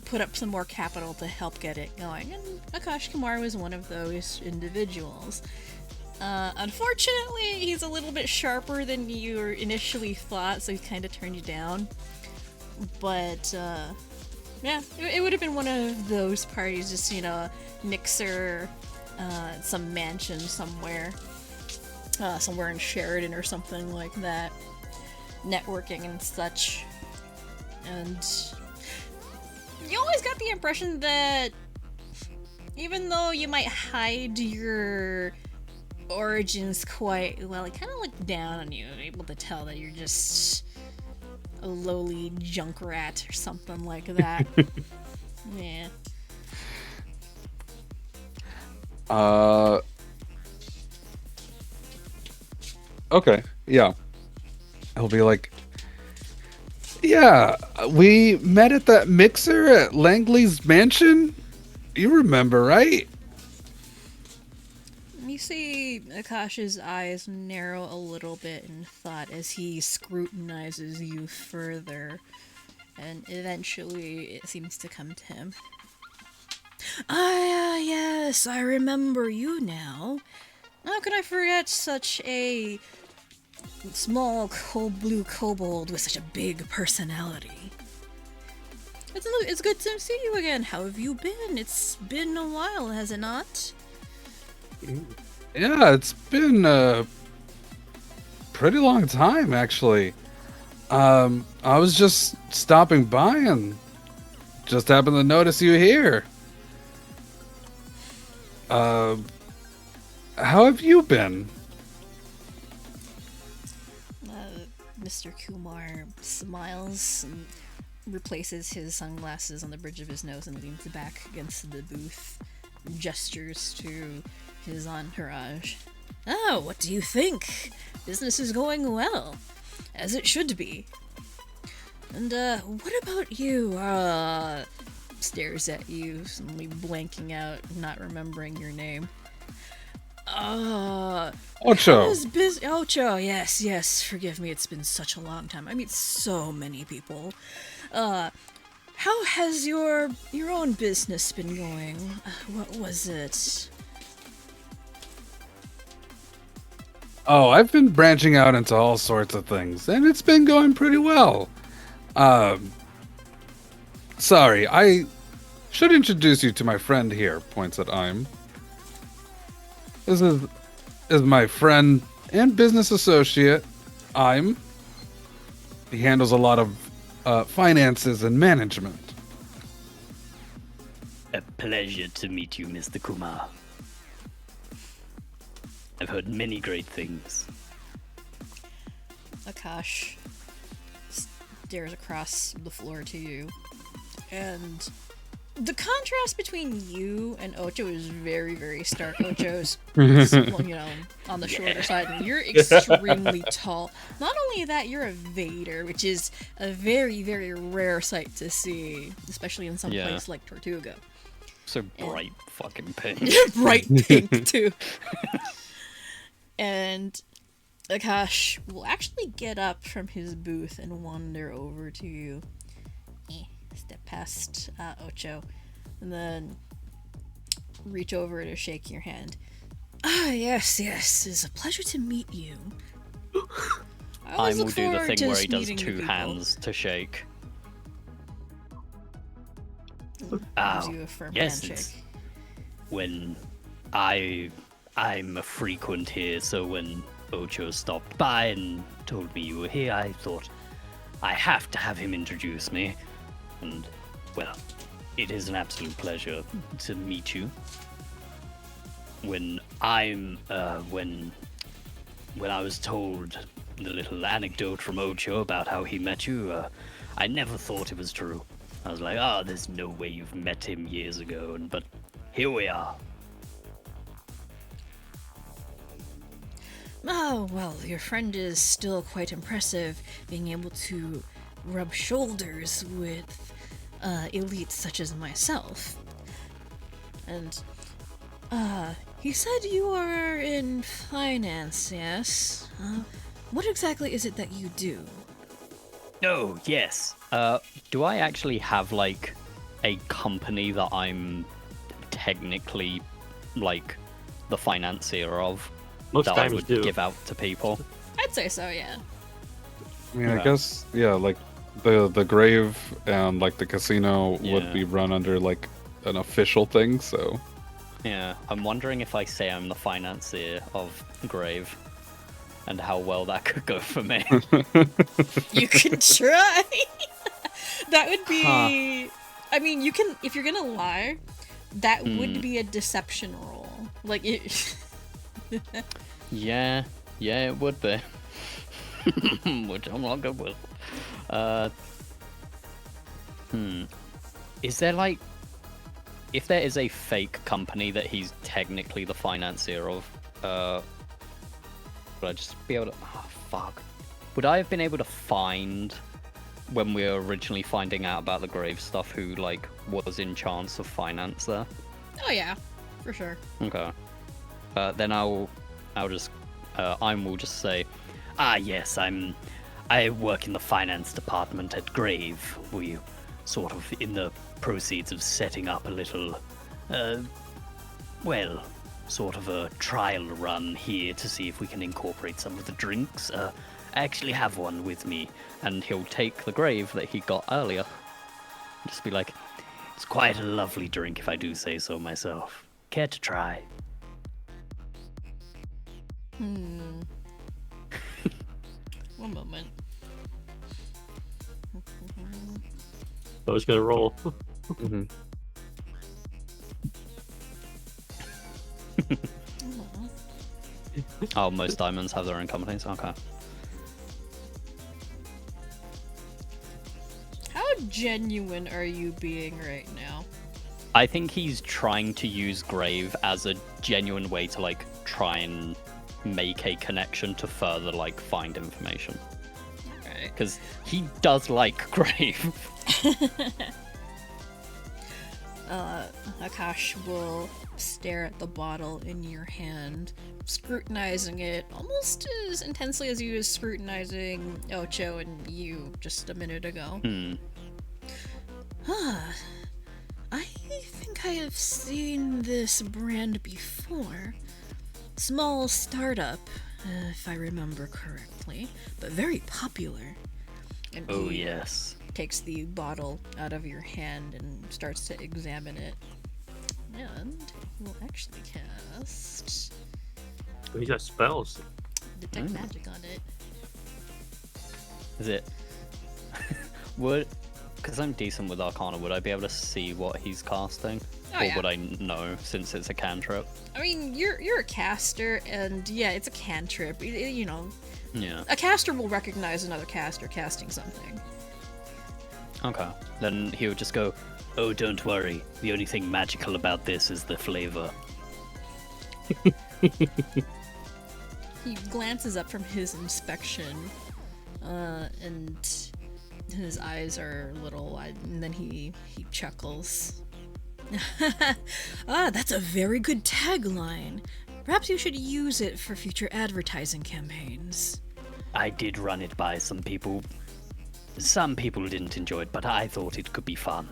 put up some more capital to help get it going. And Akash Kumar was one of those individuals. Unfortunately, he's a little bit sharper than you initially thought, so he kind of turned you down. But, yeah, it would have been one of those parties, just, mixer, some mansion somewhere in Sheridan or something like that, networking and such. And you always got the impression that even though you might hide your origins quite well, he kind of looked down on you, able to tell that you're just a lowly junk rat or something like that. Yeah. Okay, yeah. I'll be like, yeah, we met at that mixer at Langley's mansion? You remember, right? You see Akash's eyes narrow a little bit in thought as he scrutinizes you further, and eventually it seems to come to him. Yes, I remember you now. How could I forget such a small blue kobold with such a big personality? It's good to see you again. How have you been? It's been a while, has it not? Yeah, it's been a pretty long time, actually. I was just stopping by and just happened to notice you here. How have you been? Mr. Kumar smiles and replaces his sunglasses on the bridge of his nose and leans back against the booth, gestures to his entourage. Oh, what do you think? Business is going well, as it should be. And, what about you? Stares at you, suddenly blanking out, not remembering your name. Ocho. Ocho, yes, forgive me, it's been such a long time. I meet so many people. How has your own business been going? What was it? Oh, I've been branching out into all sorts of things, and it's been going pretty well. Sorry, I should introduce you to my friend here, points at Eim. This is my friend and business associate, Eim. He handles a lot of finances and management. A pleasure to meet you, Mr. Kumar. I've heard many great things. Akash stares across the floor to you, and the contrast between you and Ocho is very, very stark. Ocho's, on the shorter side, and you're extremely tall. Not only that, you're a Vader, which is a very, very rare sight to see, especially in some place like Tortuga. So bright fucking pink. Bright pink, too. And Akash will actually get up from his booth and wander over to you. Step past Ocho, and then reach over to shake your hand. Ah, yes, it's a pleasure to meet you. I will do the thing where he does two hands to shake. Gives you a firm handshake. When I'm a frequent here, so when Ocho stopped by and told me you were here, I thought I have to have him introduce me. And, well, it is an absolute pleasure to meet you. When I was told the little anecdote from Ocho about how he met you, I never thought it was true. I was like, there's no way you've met him years ago, but here we are. Oh, well, your friend is still quite impressive, being able to rub shoulders with elites such as myself. And, he said you are in finance, yes? What exactly is it that you do? Oh, yes. Do I actually have, like, a company that I'm technically, like, the financier of? Most that times I would do. give out to people? I'd say so, yeah. I mean, I Right. guess, yeah, like, the grave and, like, the casino Yeah. would be run under, like, an official thing, so... Yeah, I'm wondering if I say I'm the financier of Grave, and how well that could go for me. You can try. That would be. I mean, you can if you're gonna lie. That would be a deception roll. Like it. Yeah, it would be. Which I'm not good with. Is there like, if there is a fake company that he's technically the financier of, would I just be able to? Oh, fuck. Would I have been able to find, when we were originally finding out about the grave stuff, who like was in chance of finance there? Oh yeah, for sure. Okay. Then I will just say, yes, I work in the finance department at Grave. We sort of in the proceeds of setting up a little, sort of a trial run here to see if we can incorporate some of the drinks. I actually have one with me, and he'll take the Grave that he got earlier. Just be like, it's quite a lovely drink if I do say so myself. Care to try? One moment. I was gonna roll. Oh, most diamonds have their own companies? Okay. How genuine are you being right now? I think he's trying to use Grave as a genuine way to, like, try and make a connection to further, like, find information. Right. Because he does like Grave. Akash will stare at the bottle in your hand, scrutinizing it almost as intensely as he was scrutinizing Ocho and you just a minute ago. I think I have seen this brand before. Small startup, if I remember correctly, but very popular. And Oh, yes. takes the bottle out of your hand and starts to examine it. And we'll actually cast He's got spells. Detect Magic on it. Is it? Would, because I'm decent with Arcana, would I be able to see what he's casting? Oh, Or yeah. would I know since it's a cantrip? I mean, you're a caster, and yeah, it's a cantrip. You know, Yeah. a caster will recognize another caster casting something. Okay. Then he would just go, "Oh, don't worry. The only thing magical about this is the flavor." He glances up from his inspection, and his eyes are a little wide, and then he chuckles. Ah, that's a very good tagline. Perhaps you should use it for future advertising campaigns. I did run it by some people. Some people didn't enjoy it, but I thought it could be fun.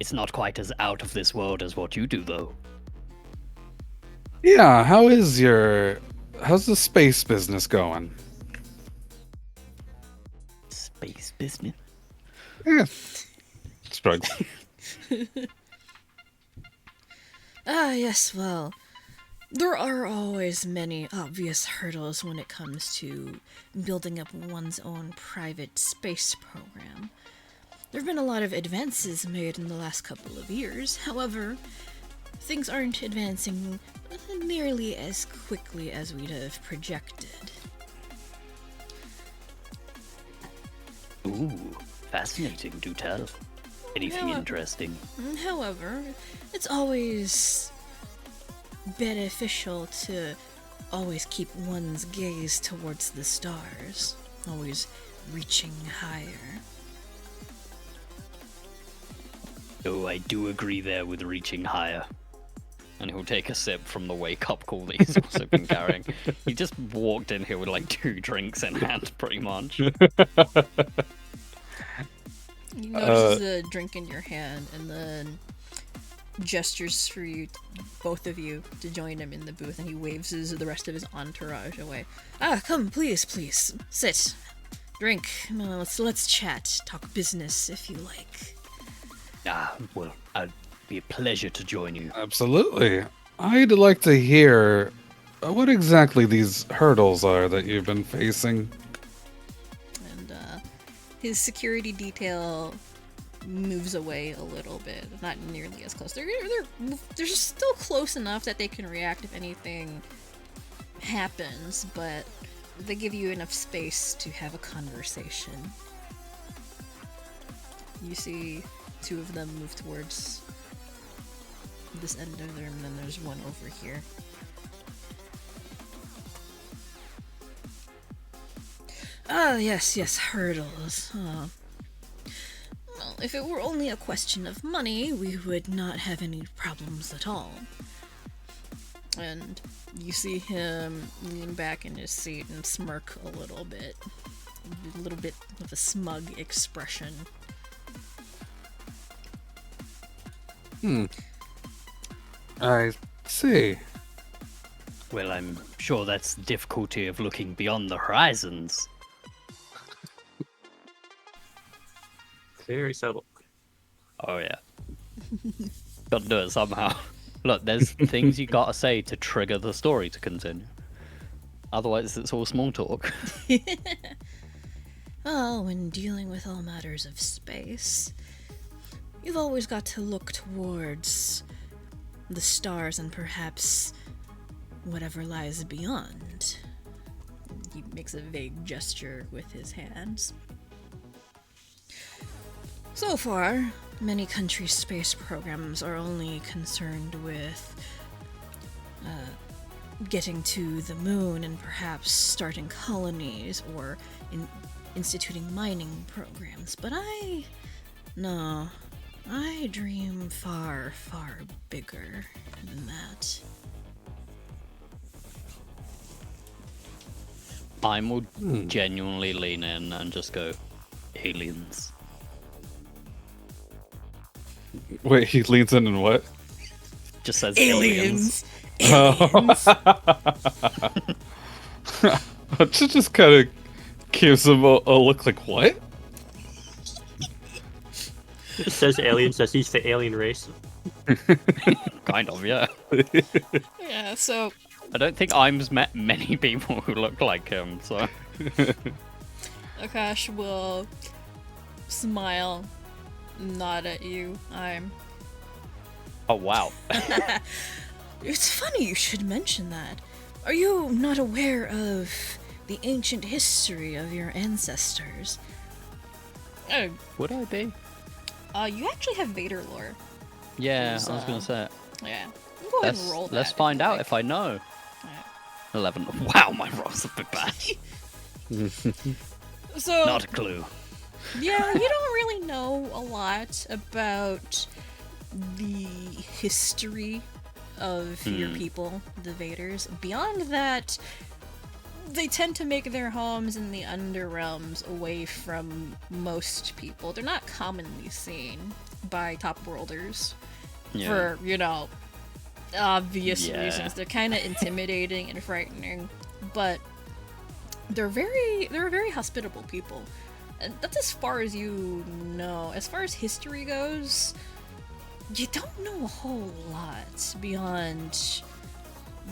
It's not quite as out of this world as what you do, though. Yeah, how's the space business going? Space business? Yeah. Struggling. Ah, yes, well, there are always many obvious hurdles when it comes to building up one's own private space program. There have been a lot of advances made in the last couple of years. However, things aren't advancing nearly as quickly as we'd have projected. Ooh, fascinating, do tell. Anything Yeah. interesting? However, it's always beneficial to always keep one's gaze towards the stars, always reaching higher. Oh, I do agree there with reaching higher. And he'll take a sip from the wake-up call that he's also been carrying. He just walked in here with like 2 drinks in hand, pretty much. You notice the drink in your hand, and then gestures for you, both of you, to join him in the booth, and he waves the rest of his entourage away. Ah, come, please, sit, drink. No, let's chat, talk business if you like. Ah, well, it'd be a pleasure to join you. Absolutely. I'd like to hear what exactly these hurdles are that you've been facing. And his security detail moves away a little bit, not nearly as close. They're still close enough that they can react if anything happens, but they give you enough space to have a conversation. You see 2 of them move towards this end of the room, and then there's one over here. Ah, yes, hurdles. Well, if it were only a question of money, we would not have any problems at all. And you see him lean back in his seat and smirk a little bit of a smug expression. I see. Well, I'm sure that's the difficulty of looking beyond the horizons. Very subtle. Oh, yeah. Gotta do it somehow. Look, there's things you gotta say to trigger the story to continue. Otherwise, it's all small talk. Well, when dealing with all matters of space, you've always got to look towards the stars and perhaps whatever lies beyond. He makes a vague gesture with his hands. So far, many countries' space programs are only concerned with getting to the moon and perhaps starting colonies or instituting mining programs. But I dream far, far bigger than that. I will genuinely lean in and just go, aliens. Wait, he leans in and what? Just says aliens. Just kind of Gives him a look like, what? It says alien, says he's the alien race. Kind of, yeah. Yeah, so I don't think Eim's met many people who look like him, so. Akash will smile, nod at you. Oh, wow. It's funny you should mention that. Are you not aware of the ancient history of your ancestors? Oh, Would I be? you actually have Vader lore. Yeah, Who's, I was gonna say. Yeah. You go ahead and roll that. Let's find out if I know. 11. Wow, my roll's a bit bad. So, Not a clue. yeah, you don't really know a lot about the history of your people, the Vaders. Beyond that, they tend to make their homes in the Underrealms away from most people. They're not commonly seen by top worlders for, obvious Yeah. reasons. They're kind of intimidating and frightening, but they're a very hospitable people. And that's as far as you know. As far as history goes, you don't know a whole lot beyond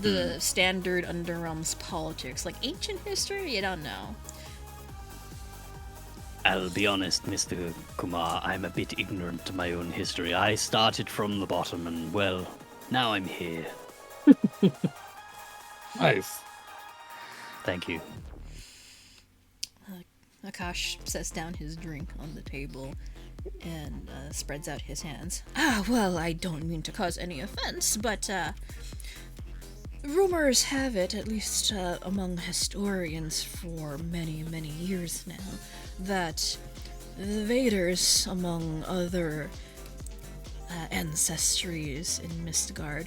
the standard Underrealms politics. Like ancient history, you don't know. I'll be honest, Mr. Kumar, I'm a bit ignorant to my own history. I started from the bottom and, well, now I'm here. Nice. Thank you. Akash sets down his drink on the table and spreads out his hands. Ah, well, I don't mean to cause any offense, but rumors have it, at least among historians for many, many years now, that the Vaders, among other ancestries in Mistgard,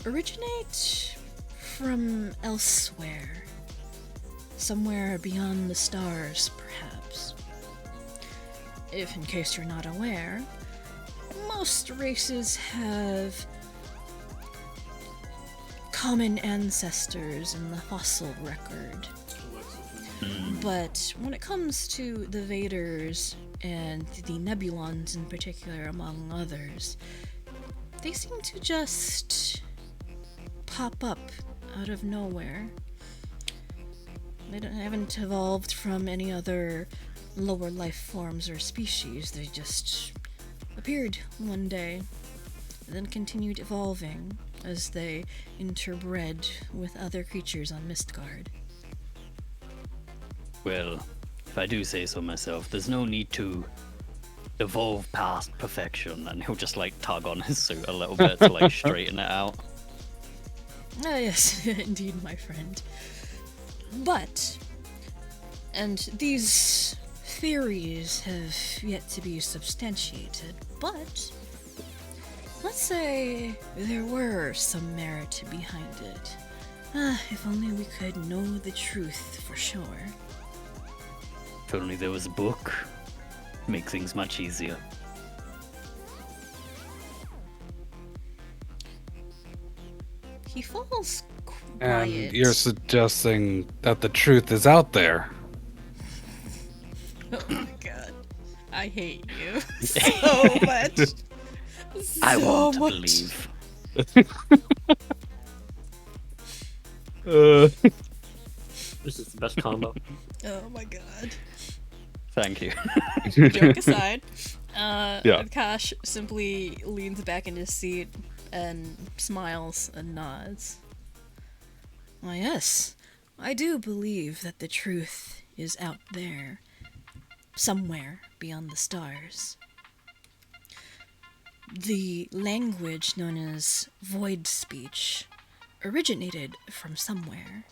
originate from elsewhere. Somewhere beyond the stars, perhaps. If, in case you're not aware, most races have common ancestors in the fossil record. But when it comes to the Vaders and the Nebulons in particular, among others, they seem to just pop up out of nowhere. They haven't evolved from any other lower life forms or species. They just appeared one day and then continued evolving as they interbred with other creatures on Mistgard. Well, if I do say so myself, there's no need to evolve past perfection, and he'll just like tug on his suit a little bit to like straighten it out. Ah, yes, indeed, my friend. But, and these theories have yet to be substantiated, but let's say there were some merit behind it. If only we could know the truth for sure. If only there was a book, make things much easier. He falls quiet. And you're suggesting that the truth is out there. Oh my god. I hate you so much. I So want to much. believe. This is the best combo. Oh my god. Thank you. Joke aside, Yeah. Akash simply leans back in his seat and smiles and nods. Why, yes, I do believe that the truth is out there, somewhere beyond the stars. The language known as void speech originated from somewhere.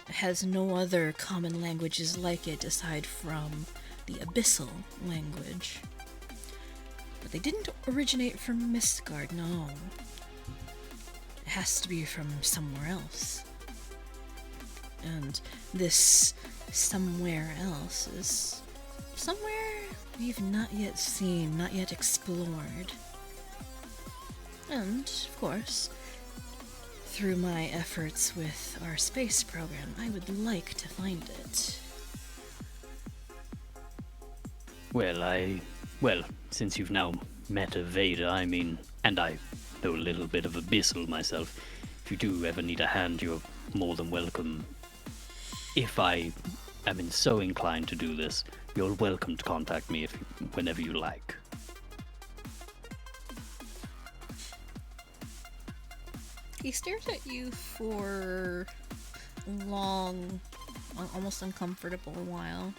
It has no other common languages like it aside from the abyssal language. But they didn't originate from Mistgard, no. It has to be from somewhere else. And this somewhere else is somewhere we've not yet seen, not yet explored. And, of course, through my efforts with our space program, I would like to find it. Well, since you've now met a Vader, I mean, and I know a little bit of Abyssal myself, if you do ever need a hand, you're more than welcome. If I am so inclined to do this, you're welcome to contact me whenever you like. He stares at you for a long, almost uncomfortable while,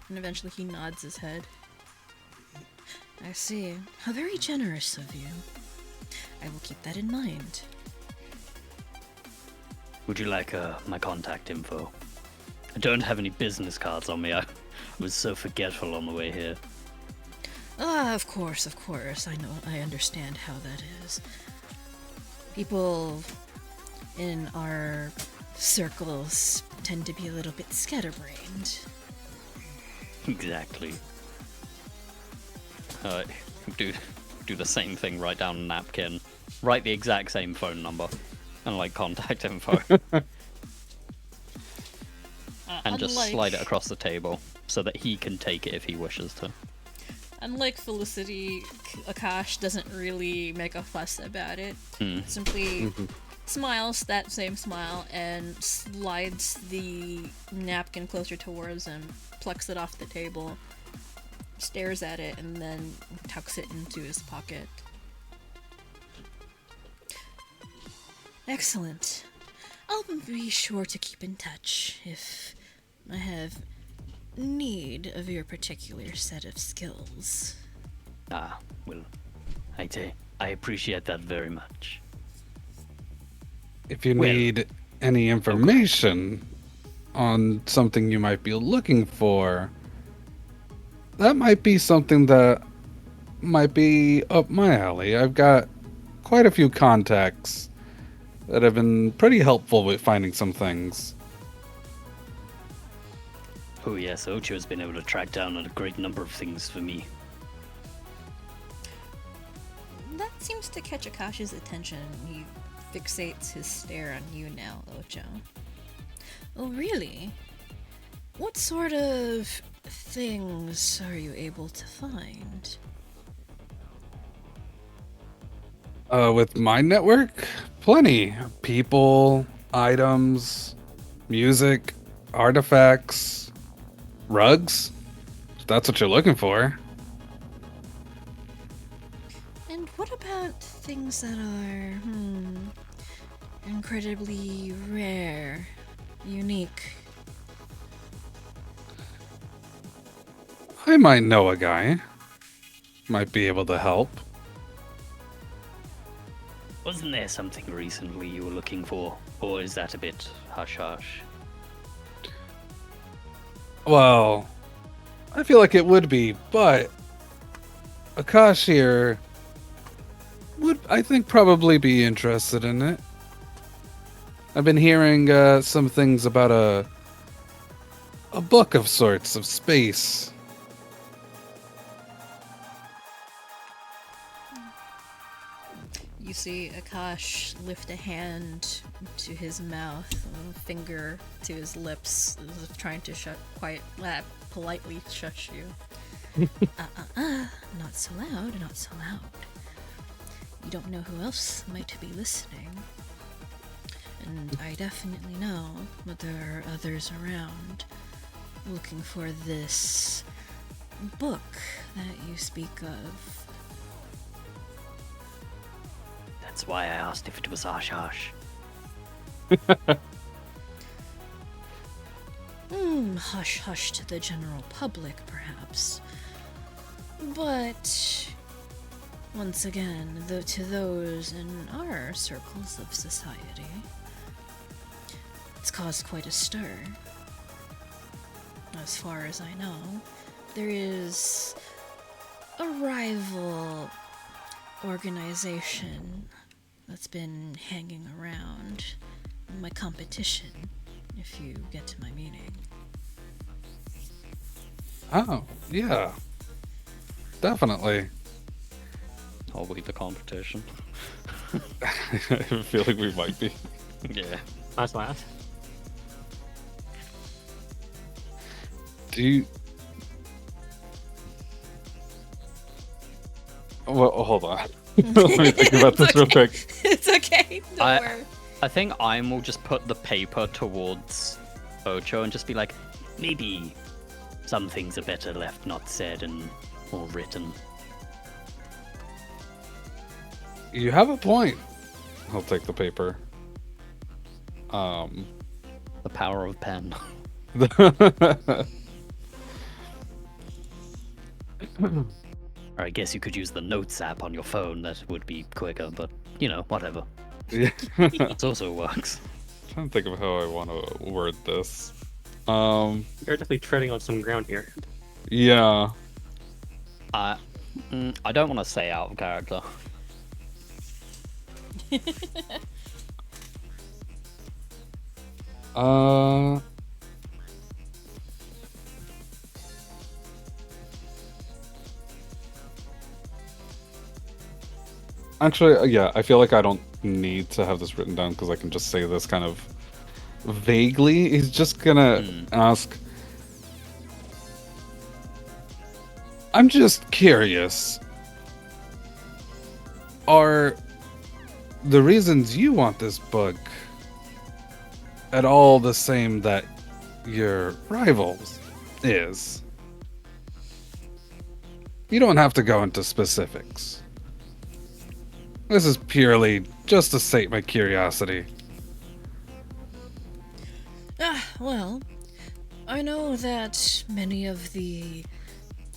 and eventually he nods his head. I see. How very generous of you. I will keep that in mind. Would you like my contact info? I don't have any business cards on me. I was so forgetful on the way here. Ah, of course. I understand how that is. People in our circles tend to be a little bit scatterbrained. Exactly. Do the same thing, write down a napkin, write the exact same phone number, and like contact info. And just slide it across the table so that he can take it if he wishes to. Unlike Felicity, Akash doesn't really make a fuss about it. Simply smiles that same smile and slides the napkin closer towards him, plucks it off the table, stares at it, and then tucks it into his pocket. Excellent. I'll be sure to keep in touch if I have need of your particular set of skills. Well, I appreciate that very much. If you need any information on something you might be looking for, that might be something that might be up my alley. I've got quite a few contacts that have been pretty helpful with finding some things. Oh yes, Ocho has been able to track down a great number of things for me. That seems to catch Akash's attention. He fixates his stare on you now, Ocho. Oh, really? What sort of things are you able to find? With my network, plenty. People, items, music, artifacts, rugs, if that's what you're looking for. And what about things that are, incredibly rare, unique? I might know a guy. Might be able to help. Wasn't there something recently you were looking for? Or is that a bit hush-hush? Well, I feel like it would be, but Akash here would, I think, probably be interested in it. I've been hearing some things about a book of sorts of space. You see Akash lift a hand to his mouth, a finger to his lips, as if trying to politely shush you. Not so loud, not so loud. You don't know who else might be listening. And I definitely know that there are others around looking for this book that you speak of. That's why I asked if it was hush-hush. Hush-hush to the general public, perhaps. But once again, to those in our circles of society, it's caused quite a stir. As far as I know, there is a rival organization that's been hanging around, my competition, if you get to my meaning. Oh, yeah. Definitely. Are we the competition? I feel like we might be. Yeah. Nice laugh. Do Well, hold on. Let me think about this real quick. It's okay. Don't worry. I think Eim will just put the paper towards Ocho and just be like, maybe some things are better left not said and or written. You have a point. I'll take the paper. The power of pen. Or I guess you could use the Notes app on your phone. That would be quicker, but you know, whatever. Yeah. It also works. I'm trying to think of how I want to word this. You're definitely treading on some ground here. Yeah. I don't want to say out of character. Actually, yeah, I feel like I don't need to have this written down because I can just say this kind of vaguely. He's just gonna ask. I'm just curious. Are the reasons you want this book at all the same that your rivals is? You don't have to go into specifics. This is purely just to sate my curiosity. Well, I know that many of the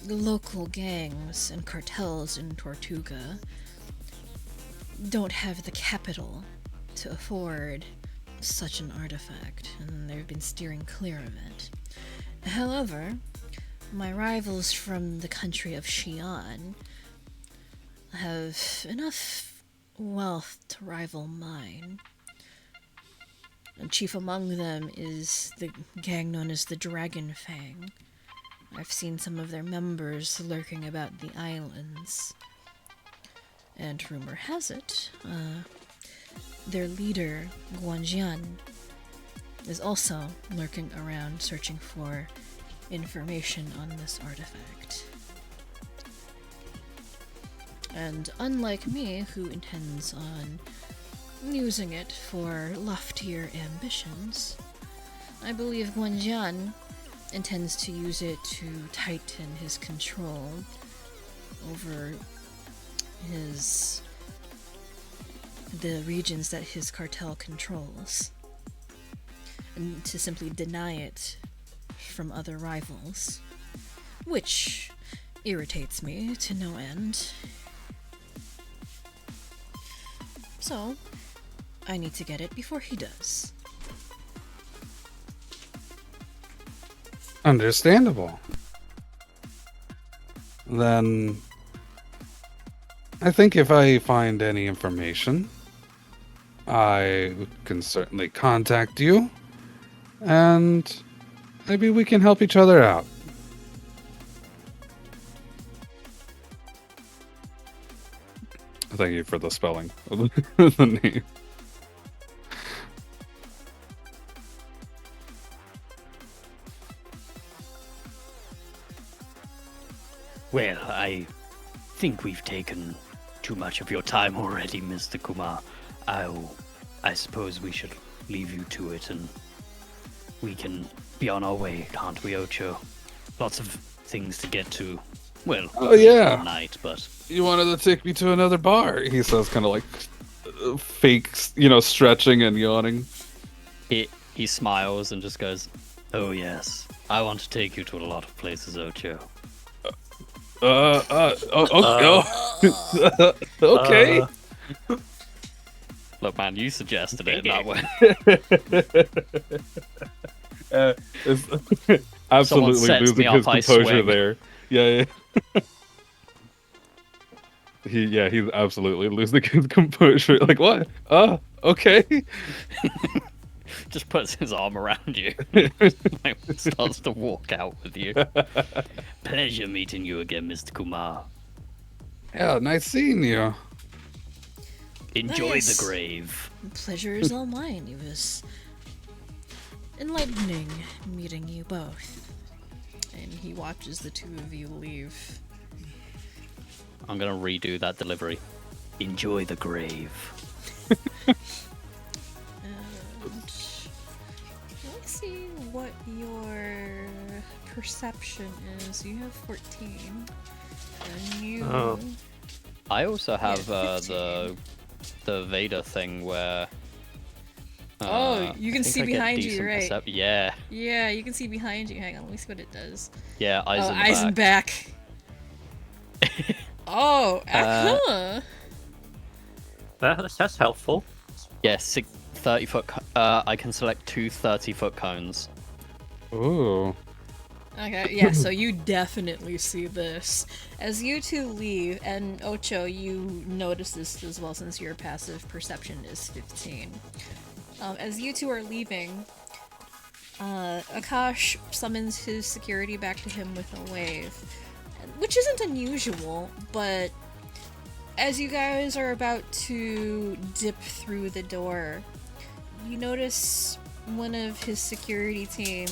local gangs and cartels in Tortuga don't have the capital to afford such an artifact, and they've been steering clear of it. However, my rivals from the country of Xi'an have enough wealth to rival mine. And chief among them is the gang known as the Dragon Fang. I've seen some of their members lurking about the islands. And rumor has it, their leader, Guanjian, is also lurking around searching for information on this artifact. And unlike me, who intends on using it for loftier ambitions, I believe Guanjian intends to use it to tighten his control over the regions that his cartel controls, and to simply deny it from other rivals, which irritates me to no end. So, I need to get it before he does. Understandable. Then, I think if I find any information, I can certainly contact you, and maybe we can help each other out. Thank you for the spelling of the name. Well, I think we've taken too much of your time already, Mr. Kumar. I suppose we should leave you to it and we can be on our way, can't we, Ocho? Lots of things to get to. Well, Oh, yeah. tonight, but You wanted to take me to another bar, he says, kind of like fake, stretching and yawning. he smiles and just goes, "Oh yes, I want to take you to a lot of places, Ocho." Okay. Look, man, you suggested it that way. Absolutely sets losing me his off, I composure swing. there. Yeah. He's absolutely losing his composure. Like, what? Oh, okay. Just puts his arm around you. Like, starts to walk out with you. Pleasure meeting you again, Mr. Kumar. Yeah, nice seeing you. Enjoy Yes. the grave. Pleasure is all mine. It was enlightening meeting you both. And he watches the two of you leave. I'm gonna redo that delivery. Enjoy the grave. And let me see what your perception is. You have 14. And you. Oh. I also have 15. the Vader thing where. Oh, you I can think see I get behind you, decent right? Yeah, Yeah, you can see behind you. Hang on, let me see what it does. yeah. Eyes Oh, in the eyes and back. Oh, huh. That's helpful. Yeah, 30 foot. I can select two 30-foot cones. Ooh. Okay, yeah, so you definitely see this. As you two leave, and Ocho, you notice this as well since your passive perception is 15. As you two are leaving, Akash summons his security back to him with a wave. Which isn't unusual, but as you guys are about to dip through the door, you notice one of his security team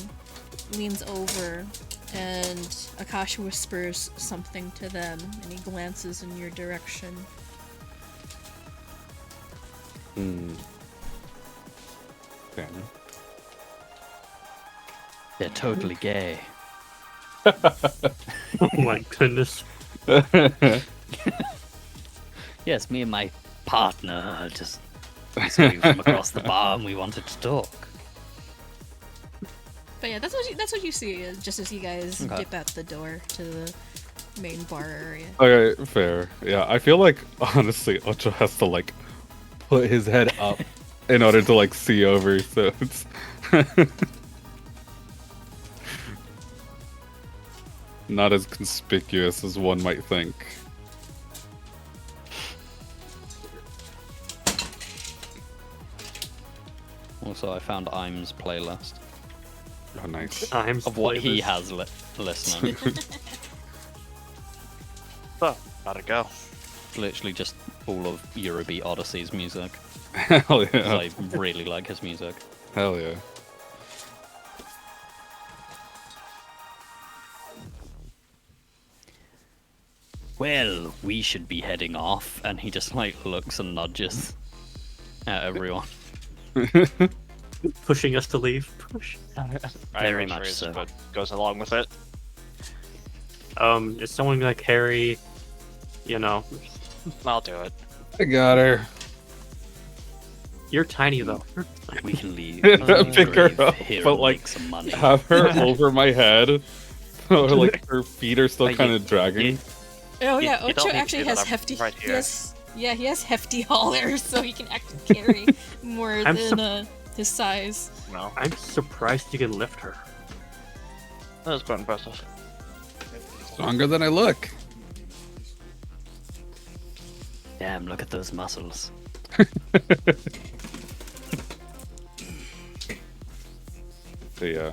leans over and Akash whispers something to them and he glances in your direction. Okay. They're totally gay. Oh my goodness. Yes, me and my partner just saw you from across the bar and we wanted to talk. But yeah, that's what you see just as you guys Okay. dip out the door to the main bar area. Okay, fair. Yeah, I feel like honestly, Ocho has to like put his head up in order to like see over. So it's not as conspicuous as one might think. Also, I found Eim's playlist Oh, nice. I'm of what he playlist. has listening. Oh, gotta go. Literally just all of Eurobeat Odyssey's music. Hell 'Cause yeah! I really like his music. Hell yeah! Well, we should be heading off, and he just like looks and nudges at everyone. Pushing us to leave. Push. Very Iron much Freeze, so. But goes along with it. Is someone gonna carry, you know, I'll do it. I got her. you're tiny though. We can leave. Pick her grave up, here but and like make some money. have her over my head, or like her feet are still Like, kind of dragging. Oh You- yeah, you don't Ocho need to actually do that, has I'm hefty. right He here. has, yeah, he has hefty haulers, so he can actually carry more I'm than his size. No, I'm surprised you can lift her. that was quite impressive. Stronger than I look. Damn, look at those muscles. So, yeah.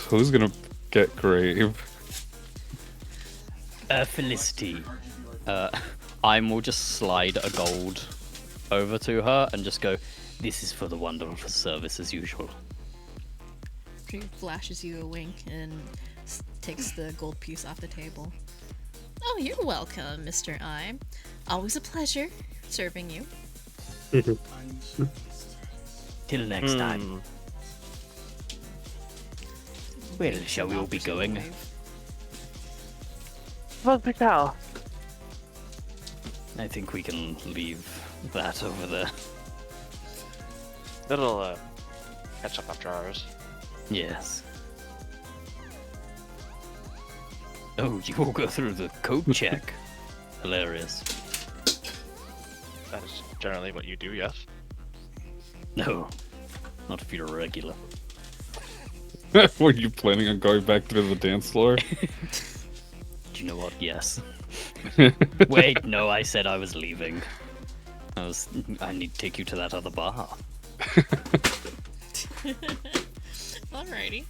Who's gonna get grave? Felicity. Eim will just slide a gold over to her and just go, "This is for the wonderful service as usual." She flashes you a wink and takes the gold piece off the table. Oh, you're welcome, Mr. Eim. Always a pleasure serving you. Till next time. Well, shall we all be going? Well, now. I think we can leave that over there. It'll catch up after ours. Yes. Oh, you all go through the code check. Hilarious. That is generally what you do, yes. No, not if you're a regular. Were you planning on going back to the dance floor? Do you know what? Yes. Wait, no, I said I was leaving. I need to take you to that other bar. Alrighty.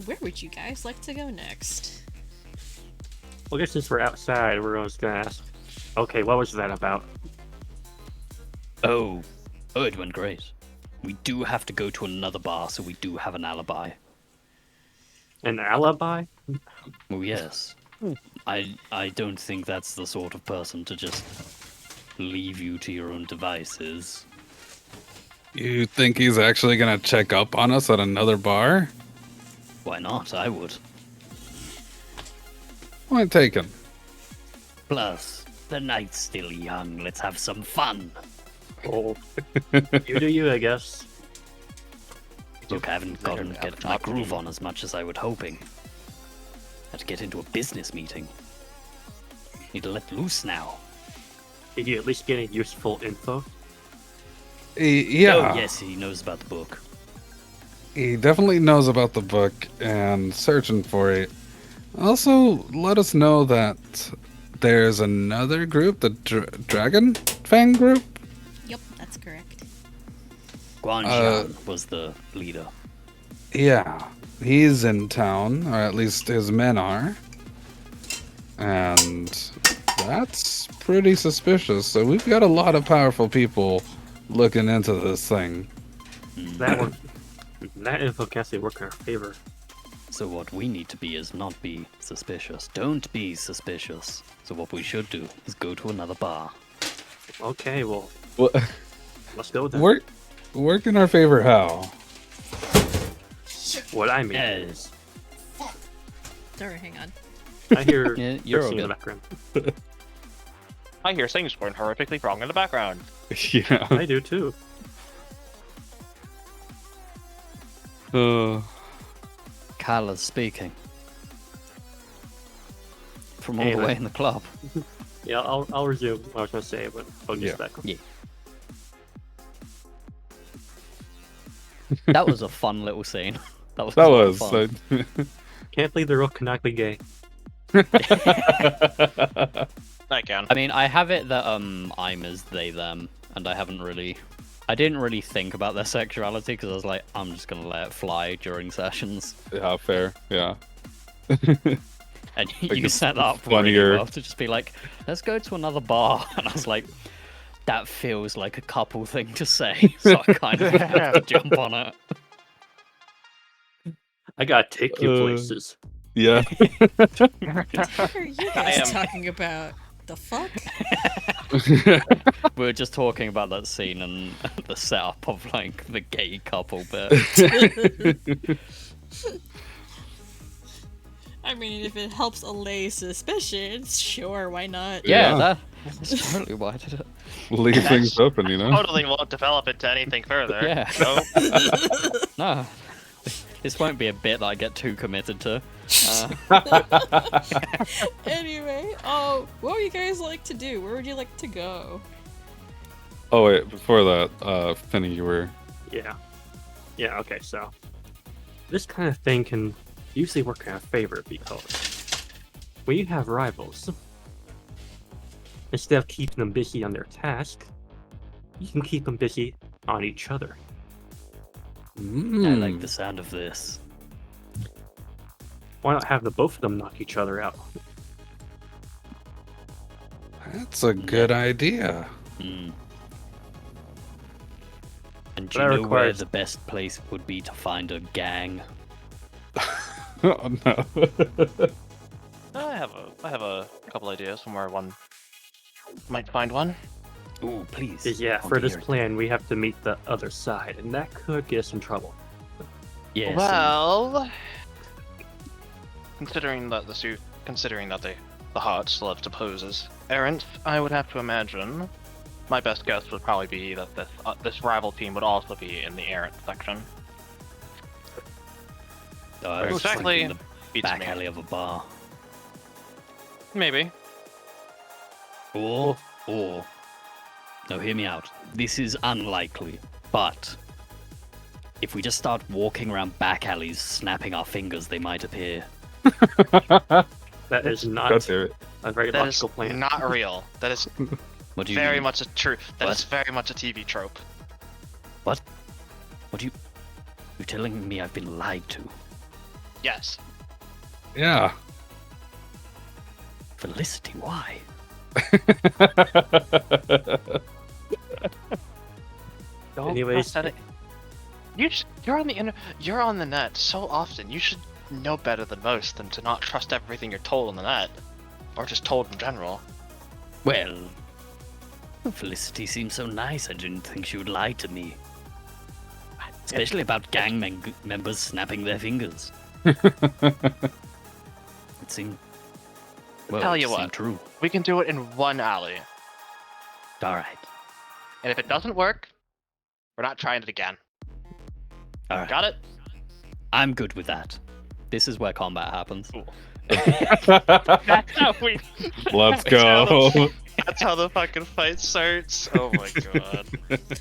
Where would you guys like to go next? Well, I guess since we're outside, we're just gonna ask. Okay, what was that about? Oh, it went great. We do have to go to another bar, so we do have an alibi. An alibi? Oh, yes. I don't think that's the sort of person to just leave you to your own devices. You think he's actually gonna check up on us at another bar? Why not? I would. Point taken. Plus, the night's still young. Let's have some fun. Oh, you do you, I guess. Look, I haven't gotten to get my groove on as much as I was hoping. Had to get into a business meeting. Need to let loose now. Did you at least get any useful info? Yeah. Oh, yes, he knows about the book. He definitely knows about the book and searching for it. Also, let us know that there's another group, the Dragon Fang group. Yep, that's correct. Guanzhan was the leader. Yeah, he's in town, or at least his men are. And that's pretty suspicious. So we've got a lot of powerful people looking into this thing. That info can't say work in our favor. So what we need to be is not be suspicious. Don't be suspicious. So what we should do is go to another bar. Okay, well, Well, let's go then. work in our favor how? What I mean Yes. is, Sorry, hang on. I hear Yeah, you're Trixie in the okay. background. I hear things going horrifically wrong in the background. Yeah. I do too. Kyla's speaking. From all Hey, the man. way in the club. Yeah, I'll resume what I was gonna say, but I'll Yeah. just back. Yeah. That was a fun little scene. That was. That a lot of was. fun. Can't believe they're all canonically gay. I can. I mean, I have it that I'm is they them, and I didn't really think about their sexuality because I was like, I'm just gonna let it fly during sessions. Yeah, fair. Yeah. And Like, you it's set up funnier. really well to just be like, let's go to another bar, and I was like, that feels like a couple thing to say, so I kind of had to jump on it. I gotta take you Uh, places. Yeah. What are you guys am- talking about? The fuck? We were just talking about that scene and the setup of like the gay couple bit. I mean, if it helps allay suspicions, sure, why not? Yeah, that's totally why I did it. Leave things open, you know? Totally won't develop into anything further. Yeah. So, No, this won't be a bit that I get too committed to. Anyway, what would you guys like to do? Where would you like to go? Oh, wait, before that, Finny, you were. Yeah. Yeah, okay, so. This kind of thing can usually work in our favor because when you have rivals, instead of keeping them busy on their task, you can keep them busy on each other. I Mm. like the sound of this. Why not have the both of them knock each other out? That's a good idea. Mm. And But do you that know where requires- the best place would be to find a gang? Oh, no. I have a couple ideas on where one might find one. Ooh, please. Yeah, I want for to this hear it. plan, we have to meet the other side, and that could get us in trouble. Yes. Well, considering that the heart still have to pose as errant, I would have to imagine. My best guess would probably be that this rival team would also be in the errant section. I was Exactly. thinking the Beats back me. alley of a bar. Maybe. Or. No, hear me out. This is unlikely, but if we just start walking around back alleys snapping our fingers, they might appear. That is God not damn it. a very That is logical plan. not real. That is What do you very mean? much a true. That is What? very much a TV trope. What? What do you... You're telling me I've been lied to? Yes. Yeah. Felicity, why? Anyways, You're on the net so often. You should know better than most than to not trust everything you're told on the net, or just told in general. Well, Felicity seemed so nice. I didn't think she would lie to me. Especially about gang members snapping their fingers. It seemed. Well, Tell it you seemed what. true. We can do it in one alley, All right. and if it doesn't work, we're not trying it again. All right. Got it? I'm good with that. This is where combat happens. That's how we. Let's go. That's how the fucking fight starts. Oh my god.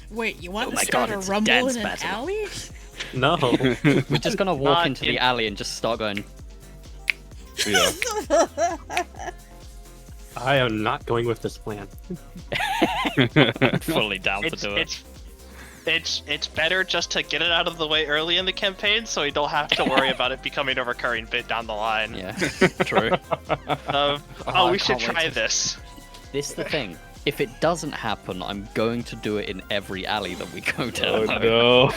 Wait, you want Oh to my start God, a it's a rumble dance in an battle. alley? No. We're just gonna walk Not into in- the alley and just start going. Yeah. I am not going with this plan. Fully down to do it. It's better just to get it out of the way early in the campaign, so we don't have to worry about it becoming a recurring bit down the line. Yeah, true. Oh, I we should can't wait try to- this. This is the thing. If it doesn't happen, I'm going to do it in every alley that we go down. Oh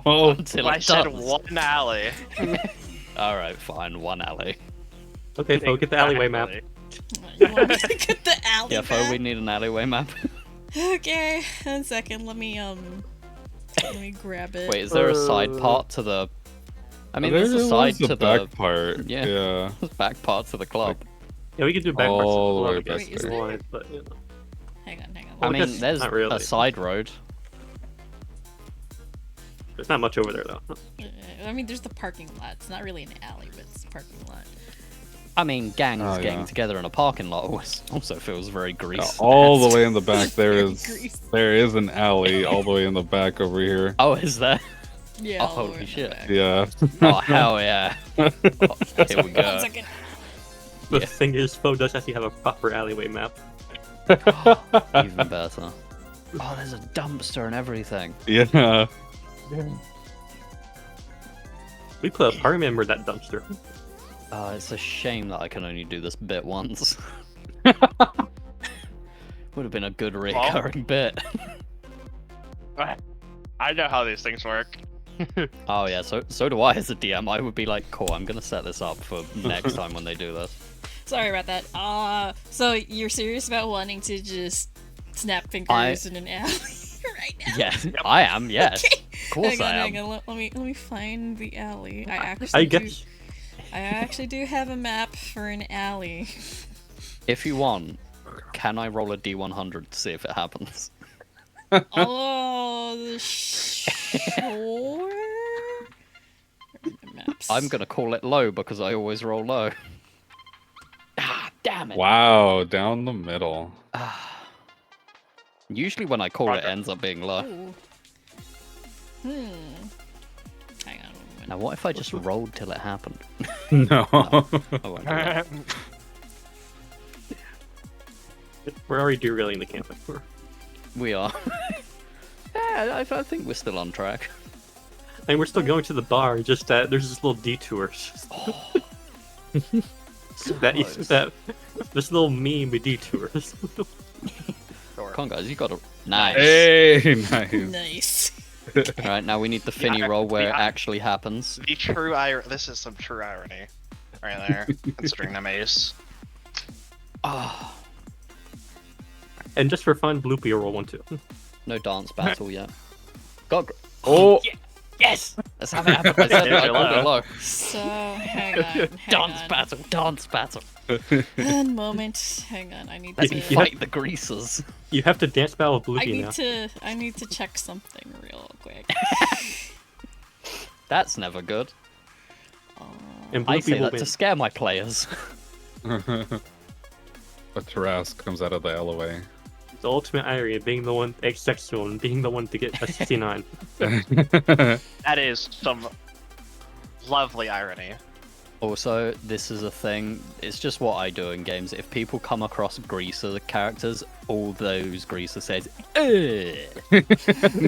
no. Until I it said does. one alley. All right, fine. One alley. Okay, Phoe, get the alleyway map. You want me to get the alley Yeah, Phoe, we back? need an alleyway map. Okay, 1 second. Let me grab it. Wait, is there a side part to the? I mean, There there's a side was to back the part. yeah. Yeah. back part to the club. Yeah, we could do back parts All the way if back you there. wanted, but you know. Hang on. I Well, I mean, guess there's not really. a side road. There's not much over there though. I mean, there's the parking lot. It's not really an alley, but it's a parking lot. I mean, gangs Oh, getting yeah. together in a parking lot also feels very grease. All the way in the back Very there is an alley all the way in the back over here. Oh, is there? Yeah. Oh, all the way holy in the shit. back. Yeah. Oh, hell yeah. Oh, here we 1 go. second. The Yeah. thing is, Phoe does actually have a proper alleyway map. Even better. Oh, there's a dumpster and everything. Yeah. We put a party member in that dumpster. Oh, it's a shame that I can only do this bit once. Would have been a good recurring bit. I know how these things work. Oh yeah, so do I as a DM. I would be like, cool, I'm gonna set this up for next time when they do this. Sorry about that. So you're serious about wanting to just snap fingers in an alley right now? Yes, I am. Yes, Okay. of course Hang on, I am. hang on. Let me find the alley. I guess. I actually do have a map for an alley. If you want, can I roll a D100 to see if it happens? Oh, sure. Maps. I'm gonna call it low because I always roll low. Ah, damn it. Wow, down the middle. Usually when I call it, Roger. ends up being low. Ooh. Hang on. Now what if I just rolled till it happened? No. I won't do that. We're already derailing the camping. We are. Yeah, I think we're still on track. And we're still going to the bar, just that there's this little detour. that close. that this little meme with detours. Come on, guys, you got to. Nice. Hey, nice. Nice. All right, now we need the Finny roll where it actually happens. The true irony. This is some true irony, right there. Considering them ace. Oh, And just for fun, Bloopy will roll one too. no dance battle yet. God. Oh, Yes! Let's have it happen. I said it, I called it low. So, hang on. Dance battle, dance battle. One moment. Hang on. I need Let's to. fight the greasers. You have to dance battle with I Bloopy need now. to. I need to check something real quick. That's never good. And I Bloopy say will that win. to scare my players. a Tarrasque comes out of the alleyway. The ultimate irony of being the one asexual and being the one to get a 69. That is some lovely irony. Also, this is a thing. It's just what I do in games. If people come across greaser characters, all those greaser says, "Ugh,"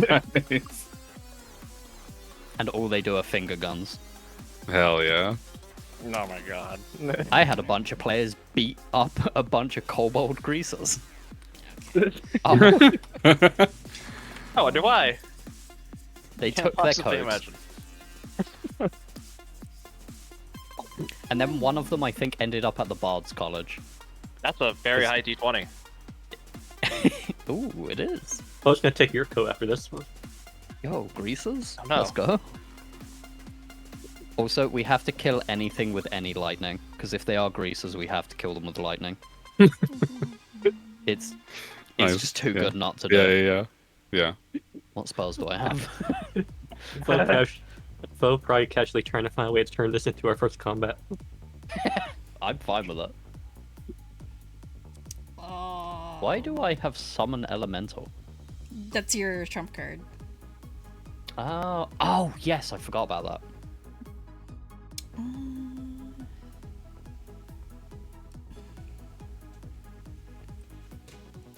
Nice. and all they do are finger guns. Hell yeah. Oh my god. I had a bunch of players beat up a bunch of kobold greasers. Oh, Oh, do I? they Can't took their possibly codes. imagine. And then one of them, I think, ended up at the Bard's College. That's a very high D20. Ooh, it is. I was gonna take your coat after this one. Yo, greasers. no. Let's go. Also, we have to kill anything with any lightning, because if they are greasers, we have to kill them with lightning. It's Nice, just too yeah. good not to do. Yeah. What spells do I have? Phoe probably casually trying to find a way to turn this into our first combat. I'm fine with it. Oh, Why do I have summon elemental? That's your trump card. Oh yes, I forgot about that.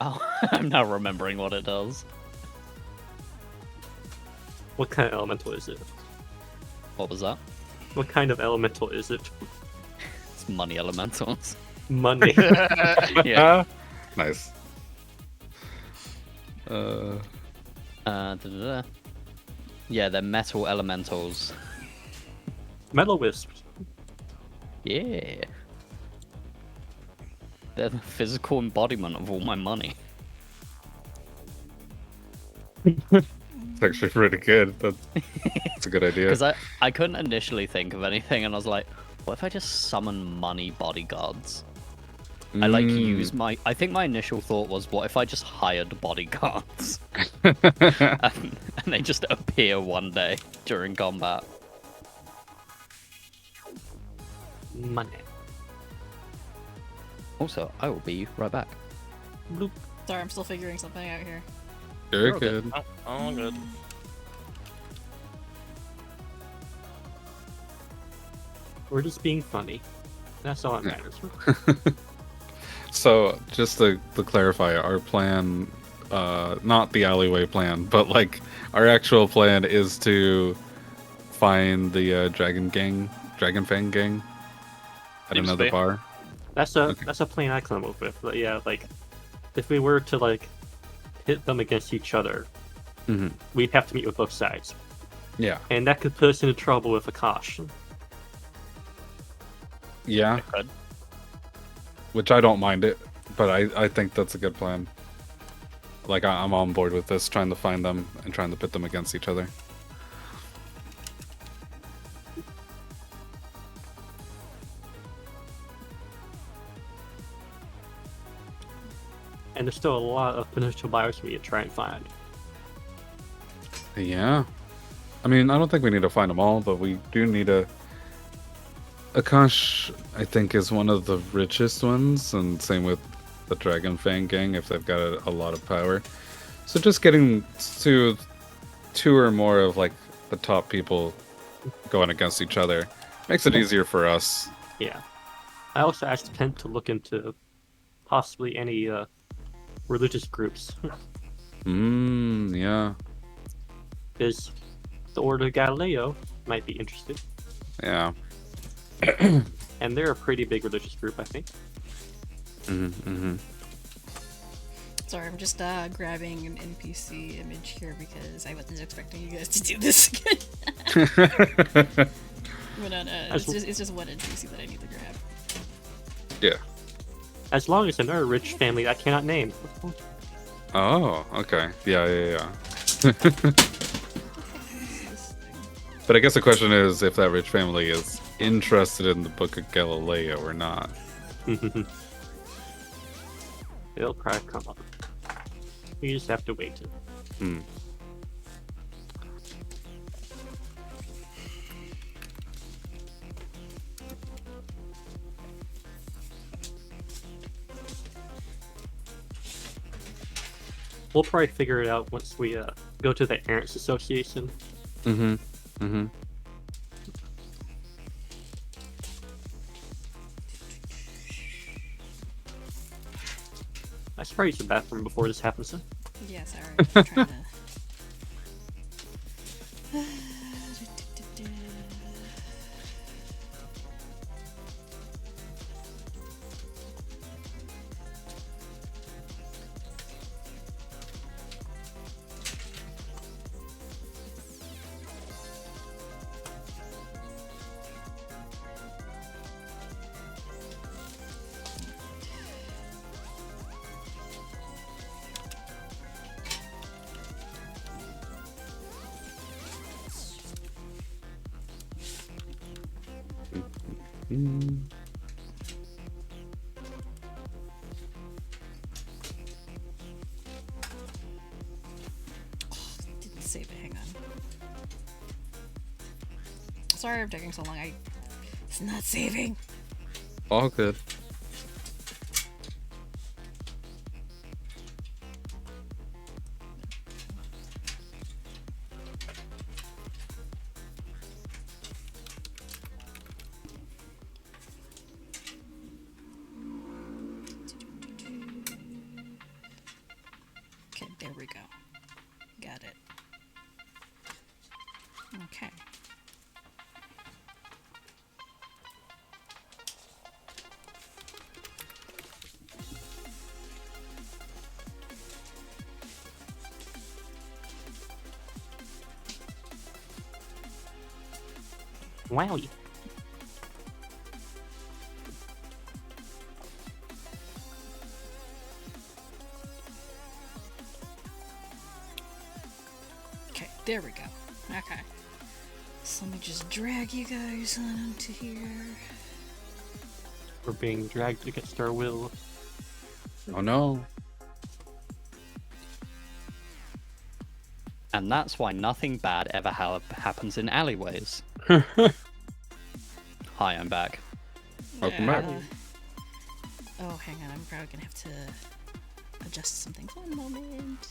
Oh, I'm now remembering what it does. What kind of elemental is it? What was that? What kind of elemental is it? It's money elementals. Money. Yeah. Nice. Da-da-da. Yeah, they're metal elementals. Metal wisps. Yeah. They're the physical embodiment of all my money. It's actually pretty good. That's a good idea. Because I couldn't initially think of anything, and I was like, what if I just summon money bodyguards? I like use my. I think my initial thought was, what if I just hired bodyguards? and they just appear one day during combat. Money. Also, I will be right back. Bloop. Sorry, I'm still figuring something out here. Very Okay. good. Oh, good. We're just being funny. That's all that matters. So, just to clarify, our plan, not the alleyway plan, but like our actual plan is to find the Dragon Fang gang at Seems to another be. bar. That's a plan I come up with. But yeah, like if we were to like hit them against each other, Mhm. we'd have to meet with both sides, Yeah. and that could put us in trouble with Akash. Yeah. Good. Which I don't mind it, but I think that's a good plan. Like, I'm on board with this, trying to find them and trying to pit them against each other. And there's still a lot of potential buyers we need to try and find. Yeah. I mean, I don't think we need to find them all, but we do need a... Akash, I think, is one of the richest ones, and same with the Dragon Fang gang, if they've got a lot of power. So just getting to two or more of, like, the top people going against each other makes it easier for us. Yeah. I also asked Pent to look into possibly any religious groups. Yeah. Because the Order of Galileo might be interested. Yeah. And they're a pretty big religious group, I think. Sorry, I'm just grabbing an NPC image here because I wasn't expecting you guys to do this again. But no, it's just one NPC that I need to grab. Yeah. As long as another rich family I cannot name. Oh, okay. Yeah. But I guess the question is if that rich family is interested in the Book of Galileo or not. It'll probably come up. You just have to wait. Hmm. We'll probably figure it out once we go to the Errants Association. I should probably use the bathroom before this happens. Yeah, sorry. I'm trying to... Didn't save it. Hang on. Sorry I'm taking so long. It's not saving. All good. Okay, there we go. Got it. Okay. Wowie. Okay, there we go. Okay. So let me just drag you guys onto here. We're being dragged against our will. Oh no. And that's why nothing bad ever happens in alleyways. Hi, I'm back. Welcome back. Oh, hang on. I'm probably gonna have to adjust something. One moment.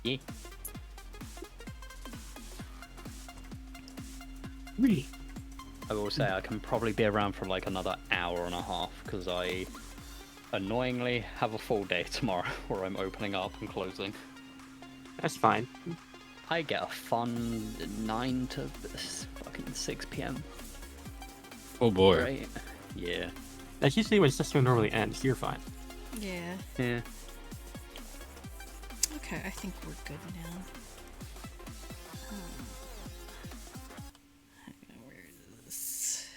Yeah. Really? I will say I can probably be around for like another hour and a half because I annoyingly have a full day tomorrow where I'm opening up and closing. That's fine. I get a fun 9 to fucking 6 p.m. Oh boy. Right? Yeah. That's usually when Sister normally ends. You're fine. Yeah. Yeah. Okay, I think we're good now. I'm gonna wear this.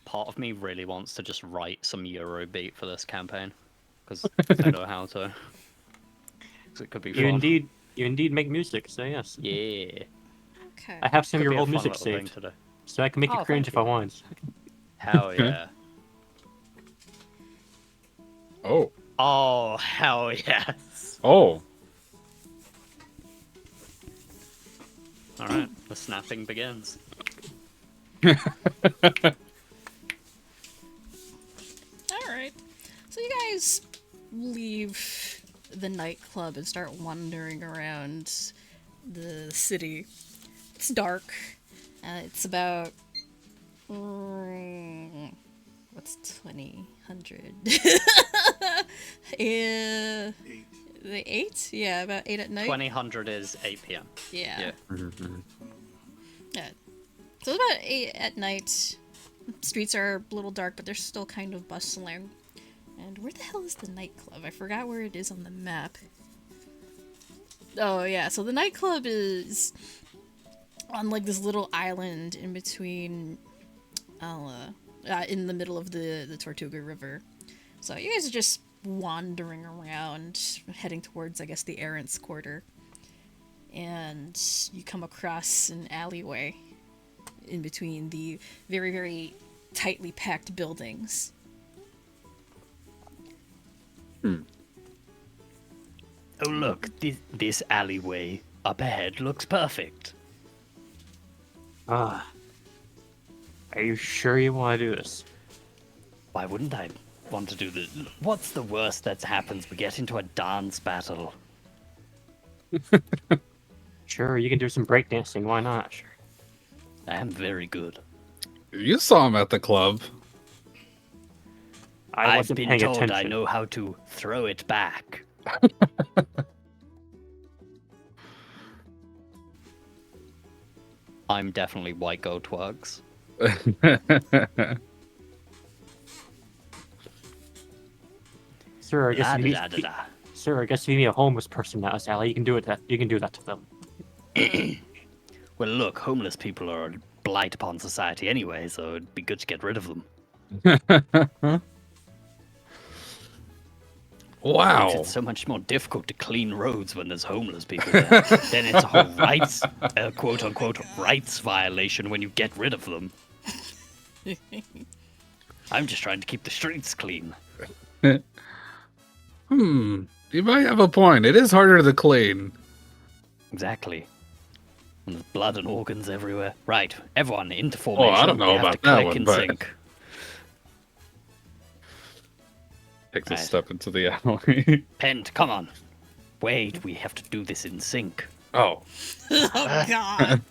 Part of me really wants to just write some Eurobeat for this campaign because I don't know how to. 'Cause it could be fun. You indeed make music, so yes. Yeah. Okay. I have some Could of be your a old fun music little thing saved, to do. so I can make Oh, it cringe thank if I you. want. Hell yeah. Oh. Oh, hell yes. Oh. Alright, the snapping begins. Alright. So you guys leave the nightclub and start wandering around the city. It's dark. It's about... what's 2000? Eight. The 8? Yeah, about 8 at night. 2000 is 8 p.m. Yeah. Yeah. Yeah. So it's about 8 at night. Streets are a little dark, but they're still kind of bustling. And where the hell is the nightclub? I forgot where it is on the map. Oh, yeah. So the nightclub is on, like, this little island in between... in the middle of the Tortuga River. So you guys are just wandering around, heading towards, I guess, the Errant's Quarter. And you come across an alleyway in between the very, very tightly packed buildings. Oh, look, this alleyway up ahead looks perfect. Ah. Are you sure you want to do this? Why wouldn't I want to do this? What's the worst that happens? We get into a dance battle. Sure, you can do some breakdancing. Why not? Sure. I am very good. You saw him at the club. I I've wasn't been paying told attention. I know how to throw it back. I'm definitely white girl twerks. Sir, I guess La if you da da da. Sir, I guess if you meet a homeless person now, Sally, you can do it. You can do that to them. Well, look, homeless people are a blight upon society anyway, so it'd be good to get rid of them. Wow. Makes it so much more difficult to clean roads when there's homeless people there. Then it's a whole rights, quote-unquote, rights violation when you get rid of them. I'm just trying to keep the streets clean. You might have a point. It is harder to clean. Exactly. And there's blood and organs everywhere. Right, everyone into Oh, formation. I don't know They have about to that click one, and but sync. takes a Right. step into the alley. Pent, come on. Wait, we have to do this in sync. Oh. Oh god.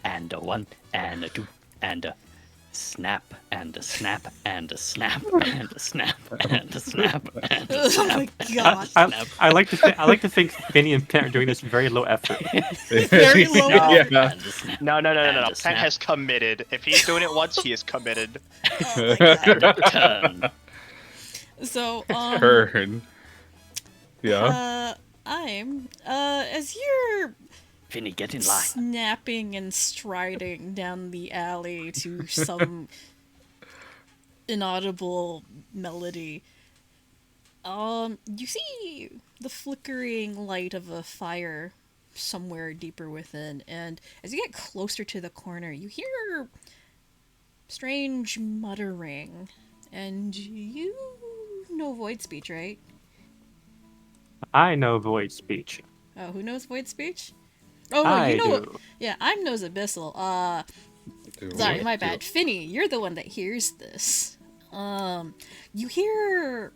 And a one, and a two, and a snap, and a snap, and a snap, and a snap, and a snap, and a Oh snap. my god. I like to think Finny and Pent are doing this very low effort. Very low. Yeah. And a snap. No. And a Pent snap. has committed. If he's doing it once, he is committed. And a turn. So, Turn. Yeah. as you're Finny, get in line. snapping and striding down the alley to some inaudible melody, you see the flickering light of a fire somewhere deeper within, and as you get closer to the corner, you hear strange muttering, and you know void speech, right? I know void speech. Oh, who knows void speech? Oh no, I you know. do. Yeah, I'm knows abyssal. Sorry, my bad. Finny, you're the one that hears this. You hear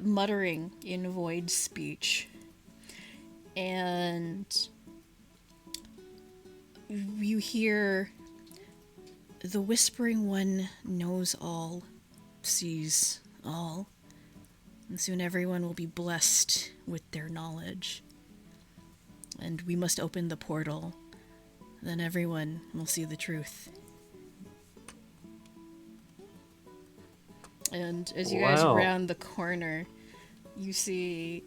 muttering in void speech, and you hear the whispering one knows all, sees all, and soon everyone will be blessed with their knowledge. And we must open the portal, then everyone will see the truth. And as you guys Wow. round the corner, you see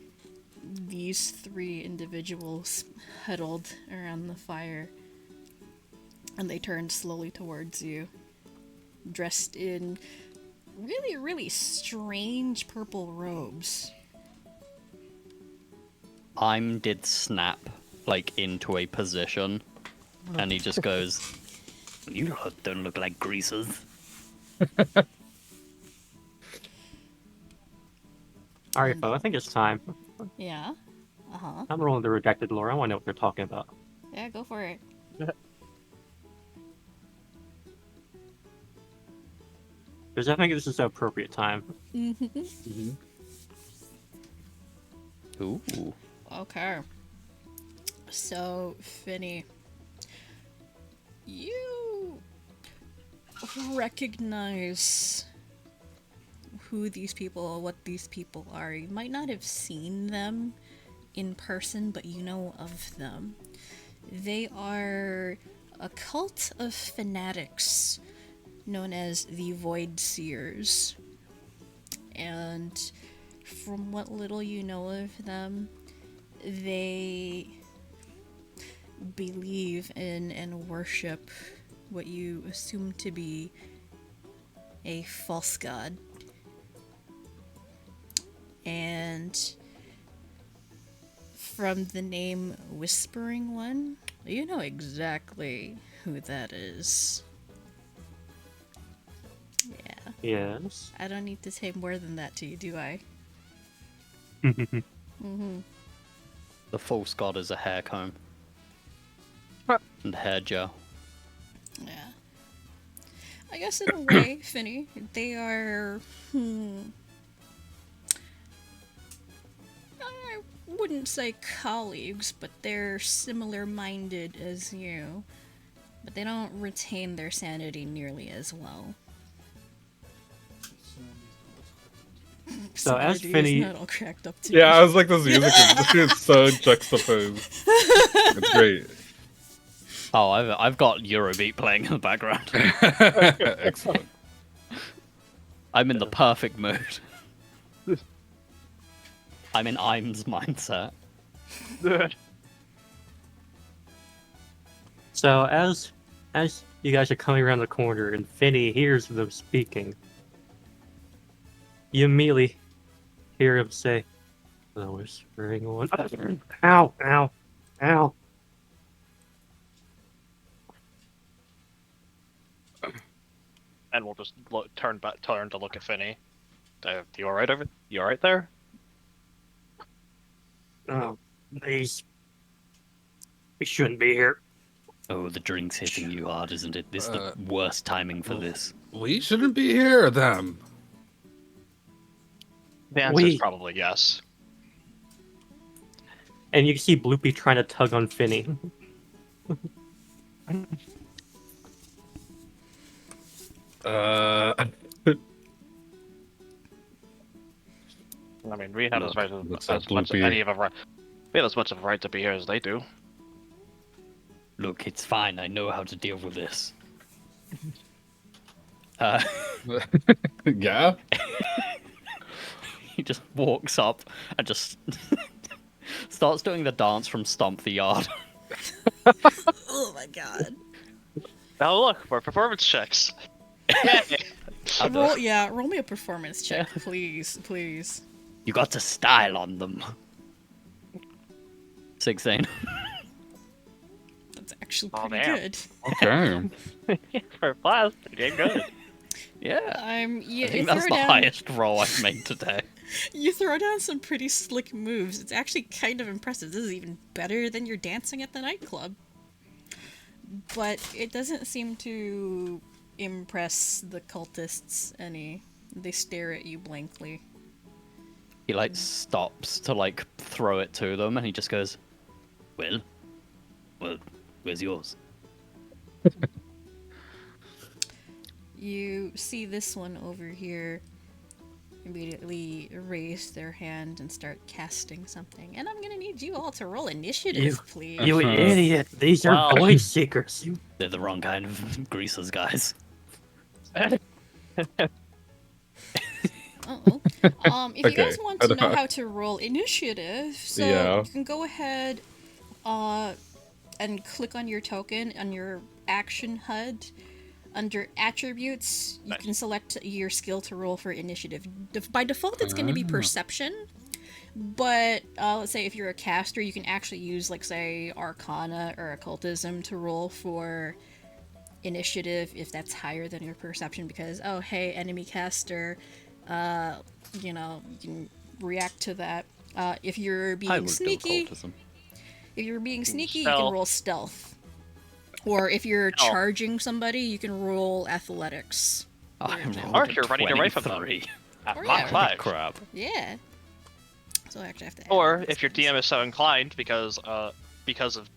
these three individuals huddled around the fire. And they turn slowly towards you, dressed in really, really strange purple robes. Eim did snap, like, into a position, and he just goes, "You lot don't look like greasers." Alright, Phoe, I think it's time. Yeah. Uh-huh. I'm rolling the redacted lore. I want to know what they're talking about. Yeah, go for it. Because I think this is the appropriate time. Ooh. Okay. So, Finny, you recognize who these people, what these people are. You might not have seen them in person, but you know of them. They are a cult of fanatics known as the Void Seers. And from what little you know of them, they believe in and worship what you assume to be a false god. And from the name Whispering One, you know exactly who that is. Yeah. Yes. I don't need to say more than that to you, do I? The false god is a hair comb. And hair gel. Yeah. I guess in a way, Finny, they are, I wouldn't say colleagues, but they're similar-minded as you. But they don't retain their sanity nearly as well. So as Sanity is Finny- not all cracked up to Yeah, I was like, this music is so juxtaposed. It's great. Oh, I've got Eurobeat playing in the background. Excellent. I'm in the perfect mood. I'm in Eim's mindset. So as you guys are coming around the corner and Finny hears them speaking, You immediately hear him say, "The whispering one." Ow! Ow! Ow! And we'll just turn to look at Finny. You alright over? You alright there? Oh, please. We shouldn't be here. Oh, the drink's hitting you hard, isn't it? This is the worst timing for this. We shouldn't be here, them. The answer is probably yes. And you can see Bloopy trying to tug on Finny. I mean, we have as much of any of a right. We have as much of a right to be here as they do. Look, it's fine. I know how to deal with this. Yeah. He just walks up and just starts doing the dance from Stomp the Yard. Oh my god. Now look for performance checks. Roll me a performance check, please, please. You got to style on them. 16. That's actually Oh, pretty damn. good. Okay. For a blast, you did good. Yeah. You I think that's throw the down, highest roll I've made today. You throw down some pretty slick moves. It's actually kind of impressive. This is even better than your dancing at the nightclub. But it doesn't seem to impress the cultists any. They stare at you blankly. He like stops to like throw it to them, and he just goes, "Well, where's yours?" You see this one over here immediately raise their hand and start casting something. And I'm gonna need you all to roll initiative, please. You idiot! These are void seekers. They're the wrong kind of greasers, guys. Uh-oh. If you guys Okay, want to know how to roll initiative, so Yeah. you can go ahead and click on your token on your action HUD. Under attributes, you can select your skill to roll for initiative. By default, it's going to be perception. But let's say if you're a caster, you can actually use, like, say, Arcana or Occultism to roll for initiative if that's higher than your perception. Because, oh, hey, enemy caster, you know, you can react to that. If you're being sneaky, you can roll stealth. Or if you're charging somebody, you can roll athletics. Or if you're running away from them. At Mach 5. Crap. Yeah. So I actually have to add Or if your DM is so inclined, because of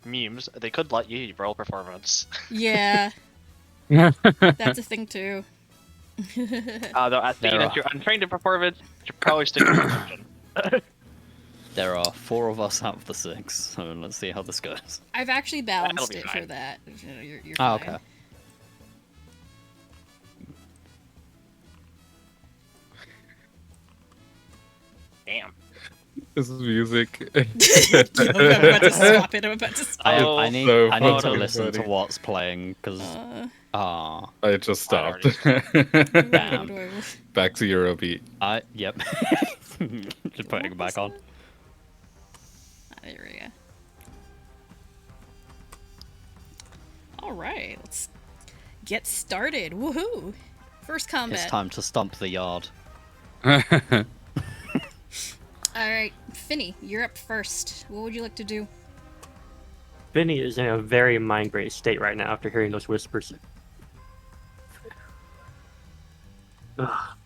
memes, they could let you roll performance. Yeah. That's a thing too. Though if you're untrained in performance, you're probably sticking with perception. There are 4 of us out of the 6, so let's see how this goes. I've actually balanced That'll it be for fine. that. You're Oh, fine. okay. Damn. This is music. I'm about to stop it. I'm about to stop. I need so to funny, listen to buddy. what's playing, because... I just stopped. Damn. Back to Eurobeat. Yep. Just putting it back on. There we go. Alright, let's get started. Woohoo! First combat. It's time to stomp the yard. Alright, Finny, you're up first. What would you like to do? Finny is in a very mind-gray state right now after hearing those whispers. Ugh.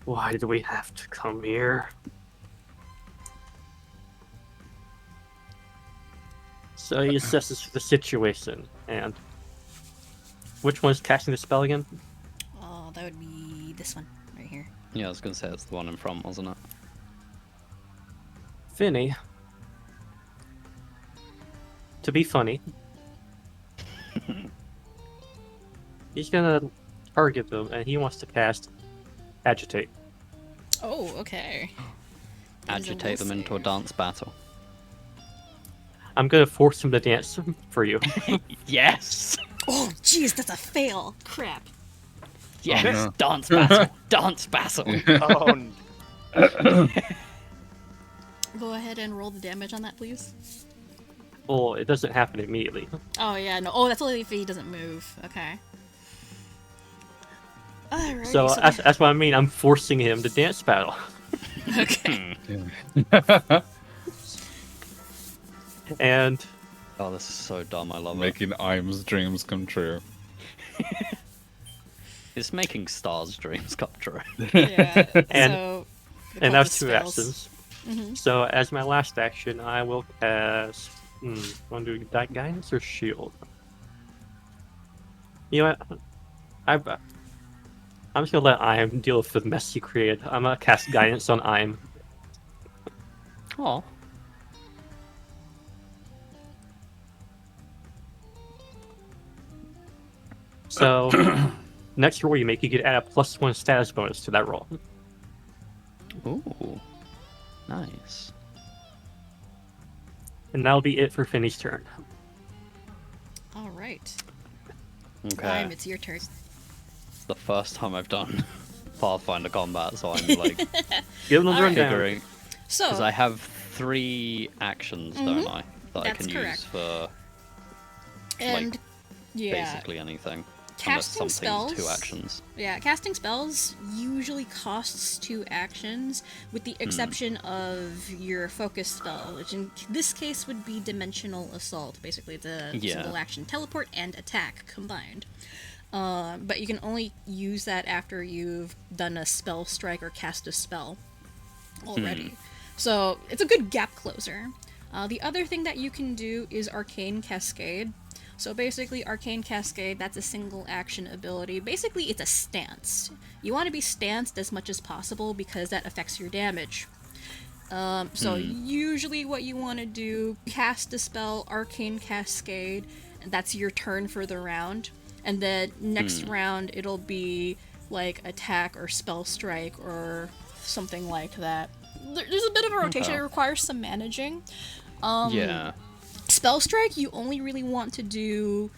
Why did we have to come here? So he assesses the situation, and... Which one's casting the spell again? Oh, that would be this one, right here. Yeah, I was gonna say it's the one in front, wasn't it? Finny. To be funny. He's gonna target them, and he wants to cast Agitate. Oh, okay. That is a Agitate them into a save. dance battle. I'm gonna force him to dance for you. Yes! Oh, jeez, that's a fail. Crap. Yes, no. dance battle, dance battle. Oh, Go ahead and roll the damage on that, please. Well, it doesn't happen immediately. Oh yeah, no. Oh, that's only if he doesn't move. Okay. Alrighty. So that's what I mean. I'm forcing him to dance battle. okay. And Oh, this is so dumb. I love it. Making Eim's dreams come true. It's making stars' dreams come true. Yeah. And- so. and that's that's two actions. So as my last action, I will cast. Want to do guidance or shield? You know what? I'm just gonna let Eim deal with the mess he created. I'm gonna cast guidance on Eim. Oh, So next roll you make, you get add a +1 status bonus to that roll. ooh, nice. And that'll be it for Finny's turn. All right. Okay, Time. It's your turn. it's the first time I've done Pathfinder combat, so I'm like Give him the Alright. rundown. figuring because So. I have 3 actions, don't I? That I That's can correct. use for and like, yeah. basically anything. Casting Unless something's 2 spells. actions. Yeah, casting spells usually costs 2 actions, with the exception of your focus spell, which in this case would be Dimensional Assault. Basically, it's a Yeah. single action teleport and attack combined. But you can only use that after you've done a spell strike or cast a spell already. So it's a good gap closer. The other thing that you can do is Arcane Cascade. So basically, Arcane Cascade, that's a single action ability. Basically, it's a stance. You want to be stanced as much as possible because that affects your damage. So usually what you want to do, cast a spell, Arcane Cascade, and that's your turn for the round. And then next round, it'll be like attack or spell strike or something like that. There's a bit of a rotation. Okay. It requires some managing. Yeah. Spellstrike, you only really want to do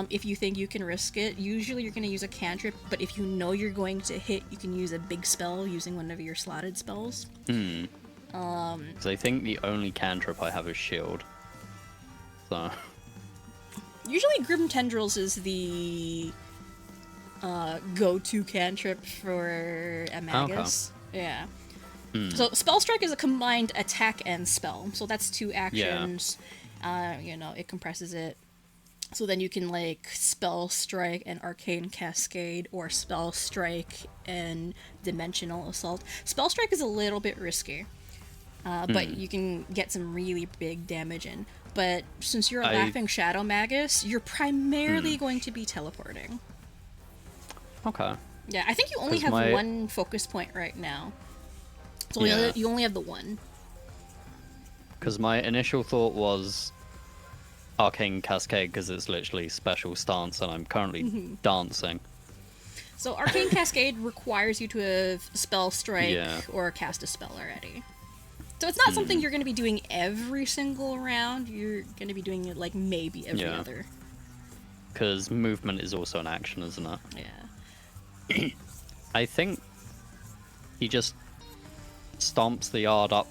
if you think you can risk it. Usually you're going to use a cantrip, but if you know you're going to hit, you can use a big spell using one of your slotted spells. Because I think the only cantrip I have is shield. So Usually Grim Tendrils is the go-to cantrip for a magus. Yeah. So Spellstrike is a combined attack and spell, so that's 2 actions. It compresses it. So then you can like Spell Strike and Arcane Cascade, or Spell Strike and Dimensional Assault. Spell Strike is a little bit risky, but you can get some really big damage in. But since you're a Laughing Shadow Magus, you're primarily going to be teleporting. okay. Yeah, I think you only 'Cause have my- 1 focus point right now. So Yeah. you only have the 1. Because my initial thought was Arcane Cascade because it's literally special stance and I'm currently dancing. So Arcane Cascade requires you to have Spell Strike Yeah. or cast a spell already. So it's not something you're going to be doing every single round. You're going to be doing it like maybe every Yeah. other. Because movement is also an action, isn't it? Yeah. I think he just stomps the yard up,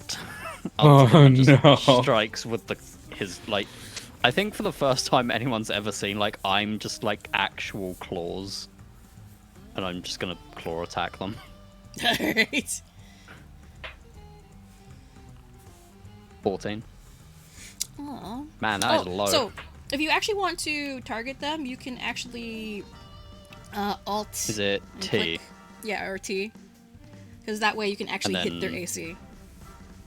Oh, to them and just no. strikes with his like. I think for the first time anyone's ever seen, like, I'm just like actual claws, and I'm just gonna claw attack them. Alright. 14. Aw. Man, that is low. So if you actually want to target them, you can actually Alt. Is it and T? click. Yeah, or T. Because that way you can actually hit their then- AC.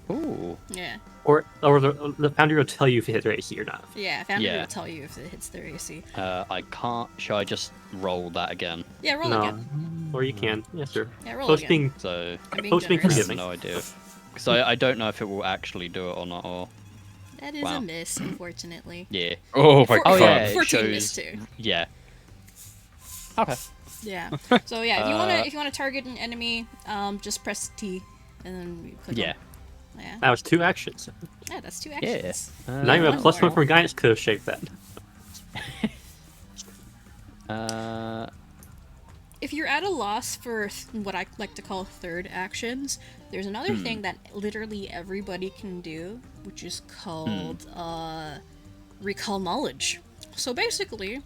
Ooh. Yeah. Or the Foundry will tell you if you hit their AC or not. Yeah, Foundry Yeah. will tell you if it hits their AC. I can't. Shall I just roll that again? Yeah, roll No. again. Or you can. Yes, sir. Yeah, roll Post again. being So I'm being Post being generous. I have forgiving. no idea. Because I don't know if it will actually do it or not. Or That is Wow. a miss, unfortunately. yeah. Oh my Oh god. yeah, it 14 shows. missed too. Yeah. Okay. Yeah. So yeah, if you wanna target an enemy, just press T, and then you click. Yeah. On. Yeah. that was 2 actions. Yeah, that's 2 Yeah. actions. Not even a one +1 more. from guidance could have shaped that. if you're at a loss for what I like to call third actions, there's another thing that literally everybody can do, which is called recall knowledge. So basically,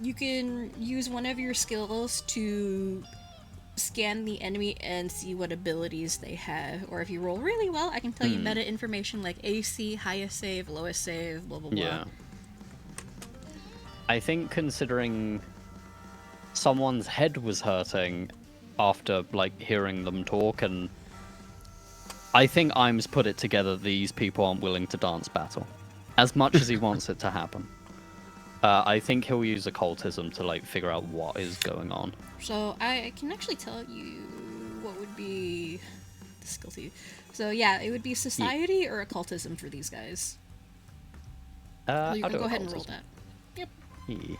you can use one of your skills to scan the enemy and see what abilities they have. Or if you roll really well, I can tell you meta information like AC, highest save, lowest save, blah blah blah. Yeah. I think considering someone's head was hurting after like hearing them talk, and I think Eim's put it together these people aren't willing to dance battle as much as he wants it to happen. I think he'll use occultism to like figure out what is going on. So I can actually tell you what would be the skill to you. So yeah, it would be society or occultism for these guys. You I'll can do go ahead and roll occultism. that. Yep. Yeah.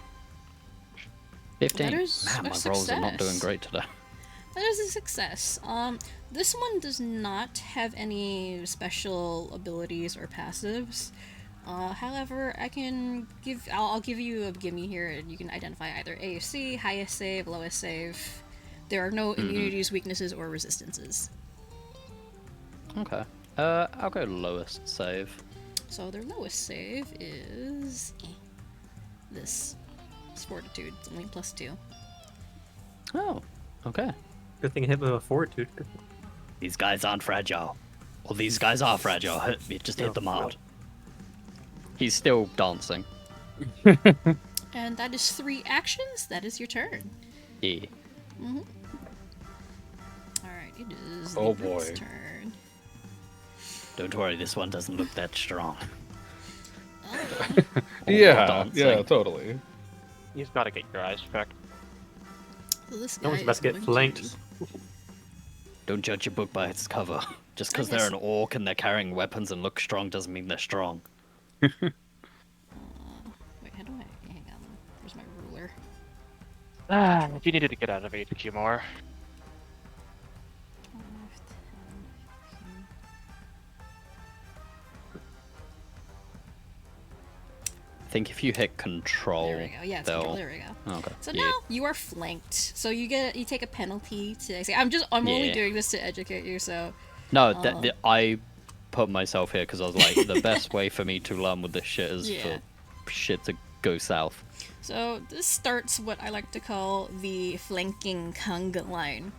15. That is Man, a my rolls are not doing success. great today. That is a success. This one does not have any special abilities or passives. However, I'll give you a gimme here, and you can identify either AC, highest save, lowest save. There are no immunities, weaknesses, or resistances. Okay. I'll go lowest save. So their lowest save is this. It's fortitude. It's only +2. Oh, okay. Good thing I hit with a fortitude. These guys aren't fragile. Well, these guys are fragile. You just hit them hard. He's still dancing. And that is 3 actions. That is your turn. Yeah. Alright, it is Oh, the Brute's boy. turn. Don't worry, this one doesn't look that strong. Yeah, dancing. yeah, totally. You've got to get your eyes checked. So this guy No one's about is to get going flanked. Don't judge your book by its cover. Just because they're an orc and they're carrying weapons and look strong doesn't mean they're strong. Wait, how do I... Hang on. Where's my ruler? If you needed to get out of HQ more. 5, 10, 15. I think if you hit control, There we go. Yeah, it's they'll... control. There we go. Okay. So yeah. now you are flanked. So you take a penalty to. I'm only Yeah. doing this to educate you. So No, I put myself here because I was like, the best way for me to learn with this shit is Yeah. for shit to go south. So this starts what I like to call the flanking conga line.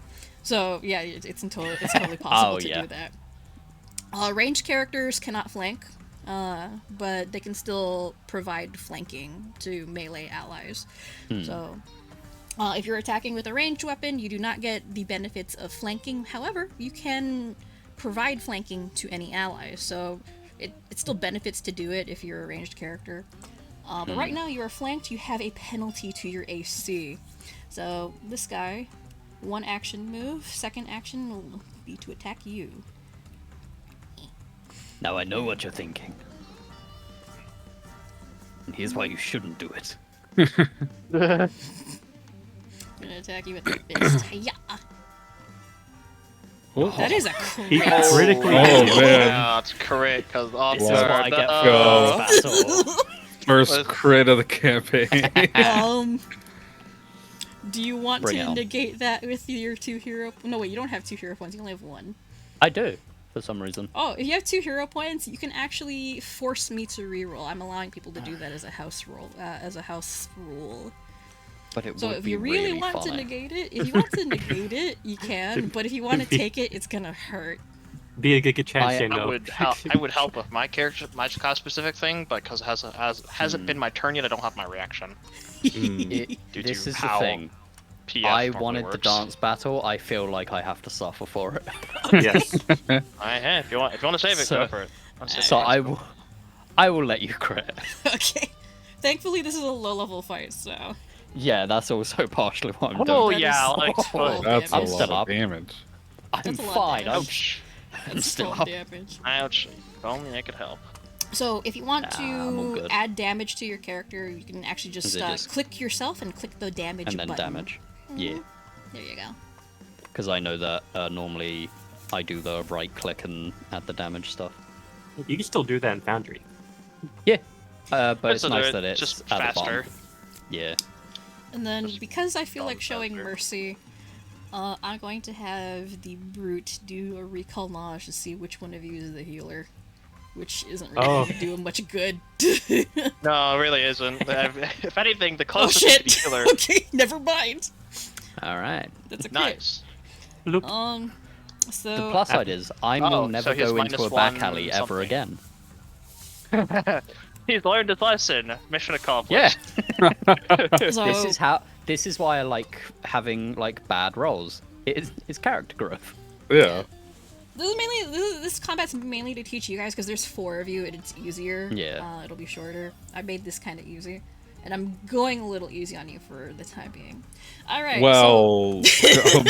So yeah, it's totally possible to yeah. do that. Ranged characters cannot flank, but they can still provide flanking to melee allies. So if you're attacking with a ranged weapon, you do not get the benefits of flanking. However, you can provide flanking to any allies. So it still benefits to do it if you're a ranged character. But right now you are flanked, you have a penalty to your AC. So this guy, 1 action move, 2nd action will be to attack you. Now I know what you're thinking. And here's why you shouldn't do it. I'm gonna attack you with the fist. Yeah. That is a He crit. critically Oh, failed. man. Yeah, it's correct, because This is what I get for Go. battle. First crit of the campaign. Do you want Bring it to on. negate that with your 2 hero? No, wait, you don't have 2 hero points. You only have 1. I do, for some reason. Oh, if you have 2 hero points, you can actually force me to reroll. I'm allowing people to do that as a house rule. But it So would if be you really want funny. to negate it, you can. But if you want to take it, it's gonna hurt. Be a good chance, I- you I know. would help with my character, my class specific thing, but because it hasn't been my turn yet, I don't have my reaction. Due This to is the how thing. PF I normally wanted the works. dance battle. I feel like I have to suffer for it. Yes. If you want to save it, So- go for it. I'm saving So it. I will let you crit. Okay. Thankfully, this is a low-level fight, so. Yeah, that's also partially what I'm Oh doing. That yeah, is- like Oh, That's a I'm damage. still lot up. of damage. I'm That's a lot of fine. I'm, ouch, I'm still Full up. damage. ouch. If only I could help. So if you want I'm all to good. add damage to your character, you can actually Is just, it just- click yourself and click the damage And then button. damage. Yeah, There you go. because I know that normally I do the right click and add the damage stuff. You can still do that in Foundry. Yeah, but it's So nice they're that it's just at the faster. bottom. Yeah. And then, because I feel like Dog showing faster. mercy, I'm going to have the brute do a recall knowledge to see which one of you is the healer. Which isn't really Oh. going to do him much good. No, it really isn't. If anything, the Oh closest shit! to the healer. Okay, never mind. All right. That's a crit. Nice. Loop. So The plus side is I will Oh, never so he's go into a minus back one alley ever something. again. He's learned his lesson. Mission Yeah. accomplished. So, This is why I like having like bad rolls. It's character growth. Yeah. this combat's mainly to teach you guys because there's 4 of you and it's easier. Yeah. It'll be shorter. I made this kind of easy, and I'm going a little easy on you for the time being. All right. Well,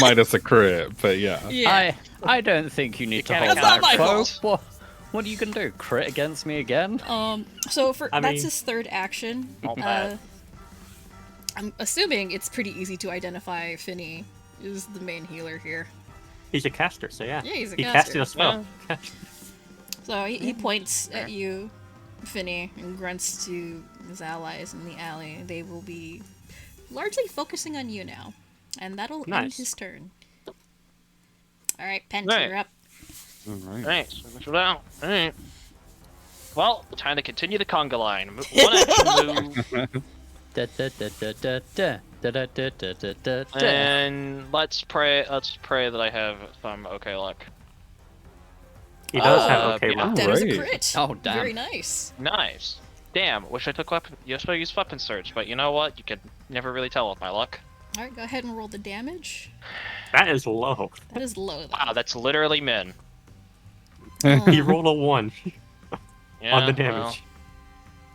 minus a crit, but yeah. So, yeah. I don't think you need to can't hold That's not back, my Phoe. fault. What are you gonna do? Crit against me again? So I that's mean- his 3rd action. Not bad. I'm assuming it's pretty easy to identify Finny is the main healer here. He's a caster, so yeah. Yeah, he's a he caster. casted a spell. So he points at you, Finny, and grunts to his allies in the alley. They will be largely focusing on you now, and that'll end Nice. his turn. All right, Pent, Right. you're up. All right. Thanks. Alright. Well, time to continue the conga line. One action move, Da, da, da, da, da, da, da, da, da, da, da, da, da. and let's pray that I have some okay luck. He does have Uh, okay yeah. luck. That is a Right. crit. Oh, damn. Very nice. Nice. Damn, wish I took weapon. Yes, I used weapon search, but you know what? You could never really tell with my luck. All right, go ahead and roll the damage. That is low. That is low. Though. Wow, that's literally min. He rolled a 1 Yeah, on the damage.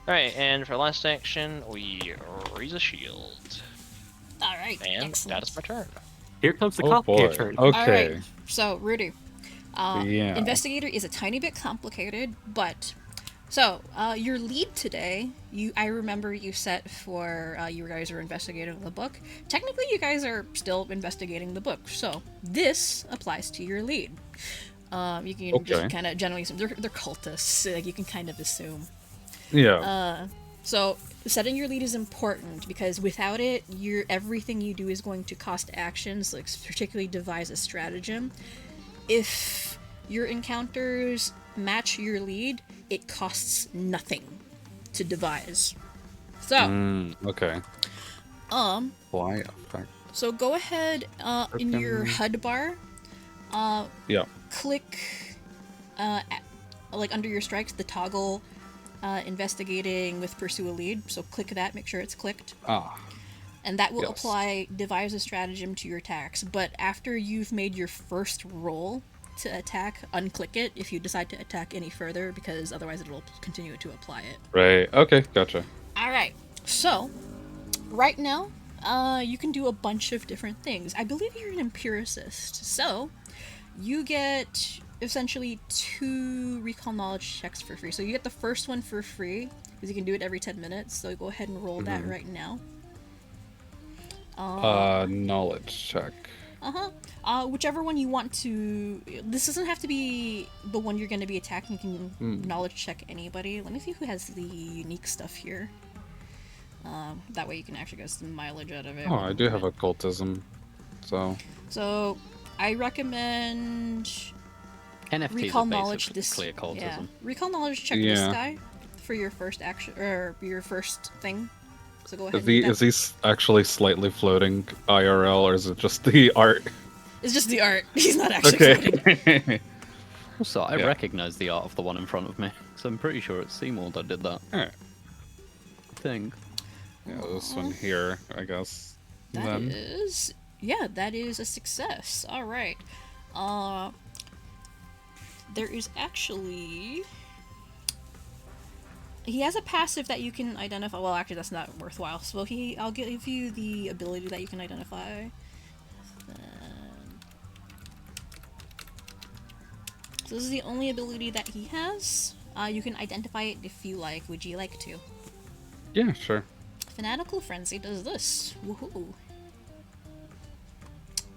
Alright, and for last action, we raise a shield. All right, And excellent. that is my turn. Here comes the Oh complicated boy. turn. Okay. All right. So, Rudy, Yeah. Investigator is a tiny bit complicated, but so your lead today, I remember you set for you guys are investigating the book. Technically, you guys are still investigating the book, so this applies to your lead. You can just Okay. kind of generally assume they're cultists, so like you can kind of assume. Yeah. So setting your lead is important because without it, everything you do is going to cost actions, like particularly devise a stratagem. If your encounters match your lead, it costs nothing to devise. So, Okay. um, Fly effect. so go ahead in your HUD bar, Yeah. click like under your strikes, the toggle investigating with pursue a lead. So click that, make sure it's clicked. Ah. And that will Yes. apply devise a stratagem to your attacks. But after you've made your first roll to attack, unclick it if you decide to attack any further, because otherwise it will continue to apply it. Right. Okay. Gotcha. Alright, so right now, you can do a bunch of different things. I believe you're an empiricist, so you get essentially 2 recall knowledge checks for free. So you get the first one for free, because you can do it every 10 minutes, so go ahead and roll that right now. Knowledge check. Whichever one you want to. This doesn't have to be the one you're going to be attacking. You can knowledge check anybody. Let me see who has the unique stuff here. That way you can actually get some mileage out of it. Oh, I do have occultism. So. I recommend NFTs recall are knowledge basically this. occultism. Yeah, recall knowledge check this Yeah. guy for your first action or your first thing. So go ahead. Is and do he that. is he actually slightly floating IRL, or is it just the art? It's just the art. He's not actually floating. Okay. Also, I Yeah. recognize the art of the one in front of me, so I'm pretty sure it's Seymour that did that Alright. thing. Yeah, this one here, I guess. That is, that is a success. All right. There is actually. He has a passive that you can identify. Well, actually, that's not worthwhile. So I'll give you the ability that you can identify. So this is the only ability that he has. You can identify it if you like. Would you like to? Yeah, sure. Fanatical Frenzy does this. Woohoo.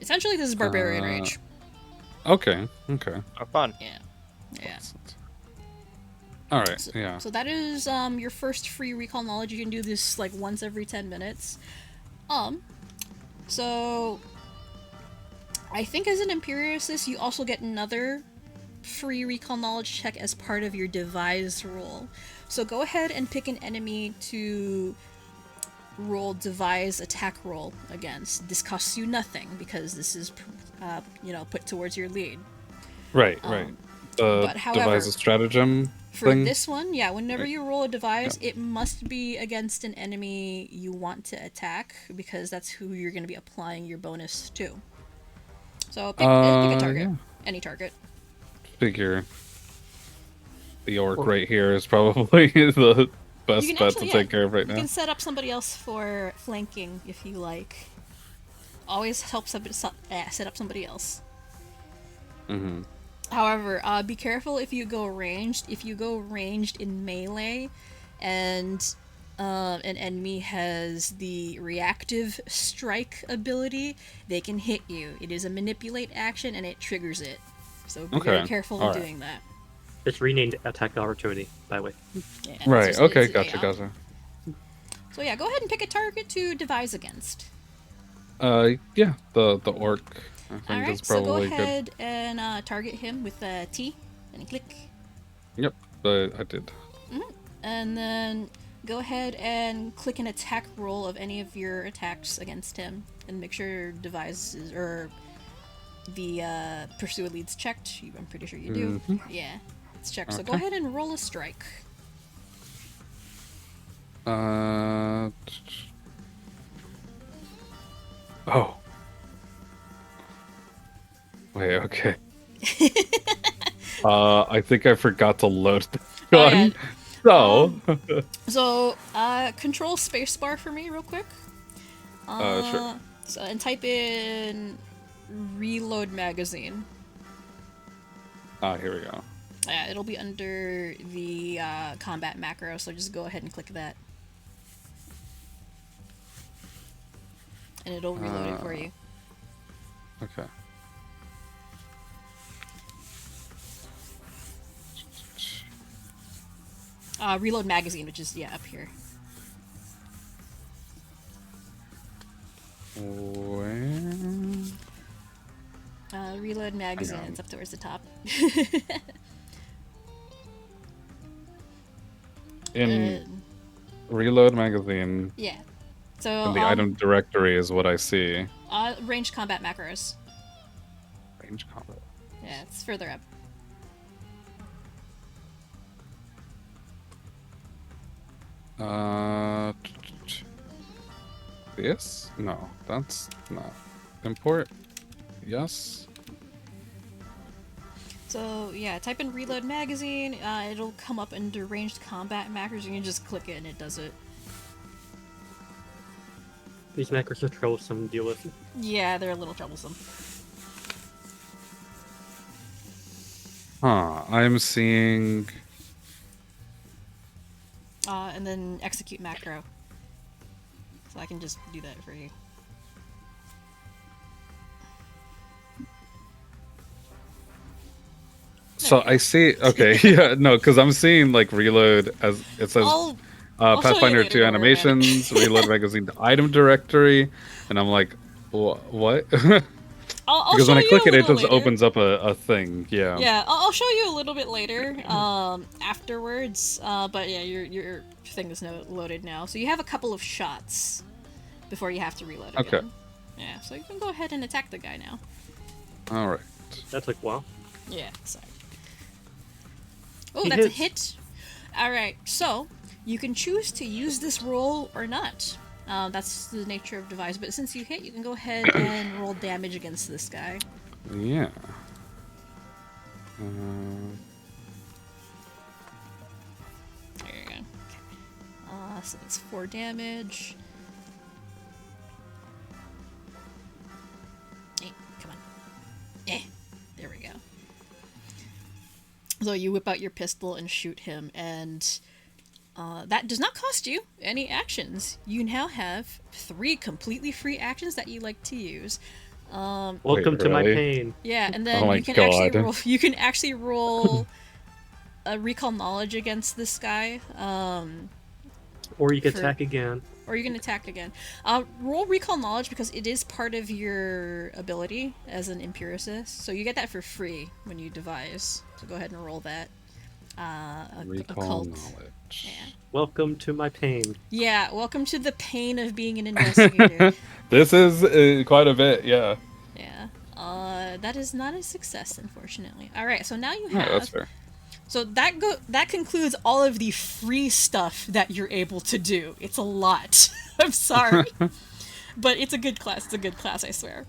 Essentially, this is Barbarian Rage. Okay. Okay. Oh, fun. Yeah. Yeah. Alright, So, yeah. so that is your first free recall knowledge. You can do this like once every 10 minutes. So I think as an Empiricist, you also get another free recall knowledge check as part of your devise roll. So go ahead and pick an enemy to roll devise attack roll against. This costs you nothing because this is, put towards your lead. Right. but however, Devise a stratagem For thing. this one, yeah, whenever you roll a devise, it must be against an enemy you want to attack because that's who you're going to be applying your bonus to. So pick a target, yeah. any target. Figure the orc right here is probably the best You can bet actually, to take care of right You now. can set up somebody else for flanking if you like. Always helps set up somebody else. Mm-hmm. However, be careful if you go ranged. If you go ranged in melee, and an enemy has the reactive strike ability, they can hit you. It is a manipulate action, and it triggers it. So be very careful in doing that. It's renamed Attack Opportunity, by the way. Yeah, Right. Okay. Gotcha. So yeah, go ahead and pick a target to devise against. Yeah. The orc. I think Alright, is so go probably ahead and target him with a T, and click. Yep. I did. And then go ahead and click an attack roll of any of your attacks against him, and make sure devices or the pursue leads checked. I'm pretty sure you do. Yeah, it's checked. So go ahead and roll a strike. Oh. Wait. Okay. I think I forgot to load the gun. So. So, control spacebar for me real quick. Sure. So, and type in reload magazine. Here we go. Yeah, it'll be under the combat macro, so just go ahead and click that. And it'll reload it for you. Okay. Reload magazine, which is, up here. Where? Reload magazine, it's up towards the top. In reload magazine. Yeah. So In the item directory is what I see. Ranged combat macros. Range combat. Yeah, it's further up. This? No, that's not. Import? Yes. So yeah, type in reload magazine. It'll come up under ranged combat macros. You can just click it and it does it. These macros are troublesome to deal with. Yeah, they're a little troublesome. I'm seeing. And then execute macro. So I can just do that for you. So I see. Okay, yeah, no, because I'm seeing like reload as it says. I'll show you Pathfinder later 2 where we're at. animations, reload magazine to item directory, and I'm like, what? I'll Because show when I you click a it, it little just later. opens up a thing. Yeah. Yeah, I'll show you a little bit later, afterwards. But yeah, your thing is loaded now. So you have a couple of shots before you have to reload again. Okay. Yeah, so you can go ahead and attack the guy now. All right. That took a while. Yeah, sorry. Oh, He that's hits. a hit. Alright, so you can choose to use this roll or not. That's the nature of devise, but since you hit, you can go ahead and roll damage against this guy. Yeah. There you go. So that's 4 damage. Come on. There we go. So you whip out your pistol and shoot him, and that does not cost you any actions. You now have 3 completely free actions that you like to use. Welcome to my really? pain. Yeah, and then Oh my you can actually God. roll. You can actually roll a recall knowledge against this guy. Or you can For- attack again. Or you can attack again. Roll Recall Knowledge because it is part of your ability as an empiricist. So you get that for free when you devise. So go ahead and roll that. Recall Occult. knowledge. Yeah. Welcome to my pain. Yeah, welcome to the pain of being an investigator. This is quite a bit, yeah. Yeah. That is not a success, unfortunately. All right, so now you No, have. that's fair. So that concludes all of the free stuff that you're able to do. It's a lot. I'm sorry, but it's a good class. It's a good class, I swear.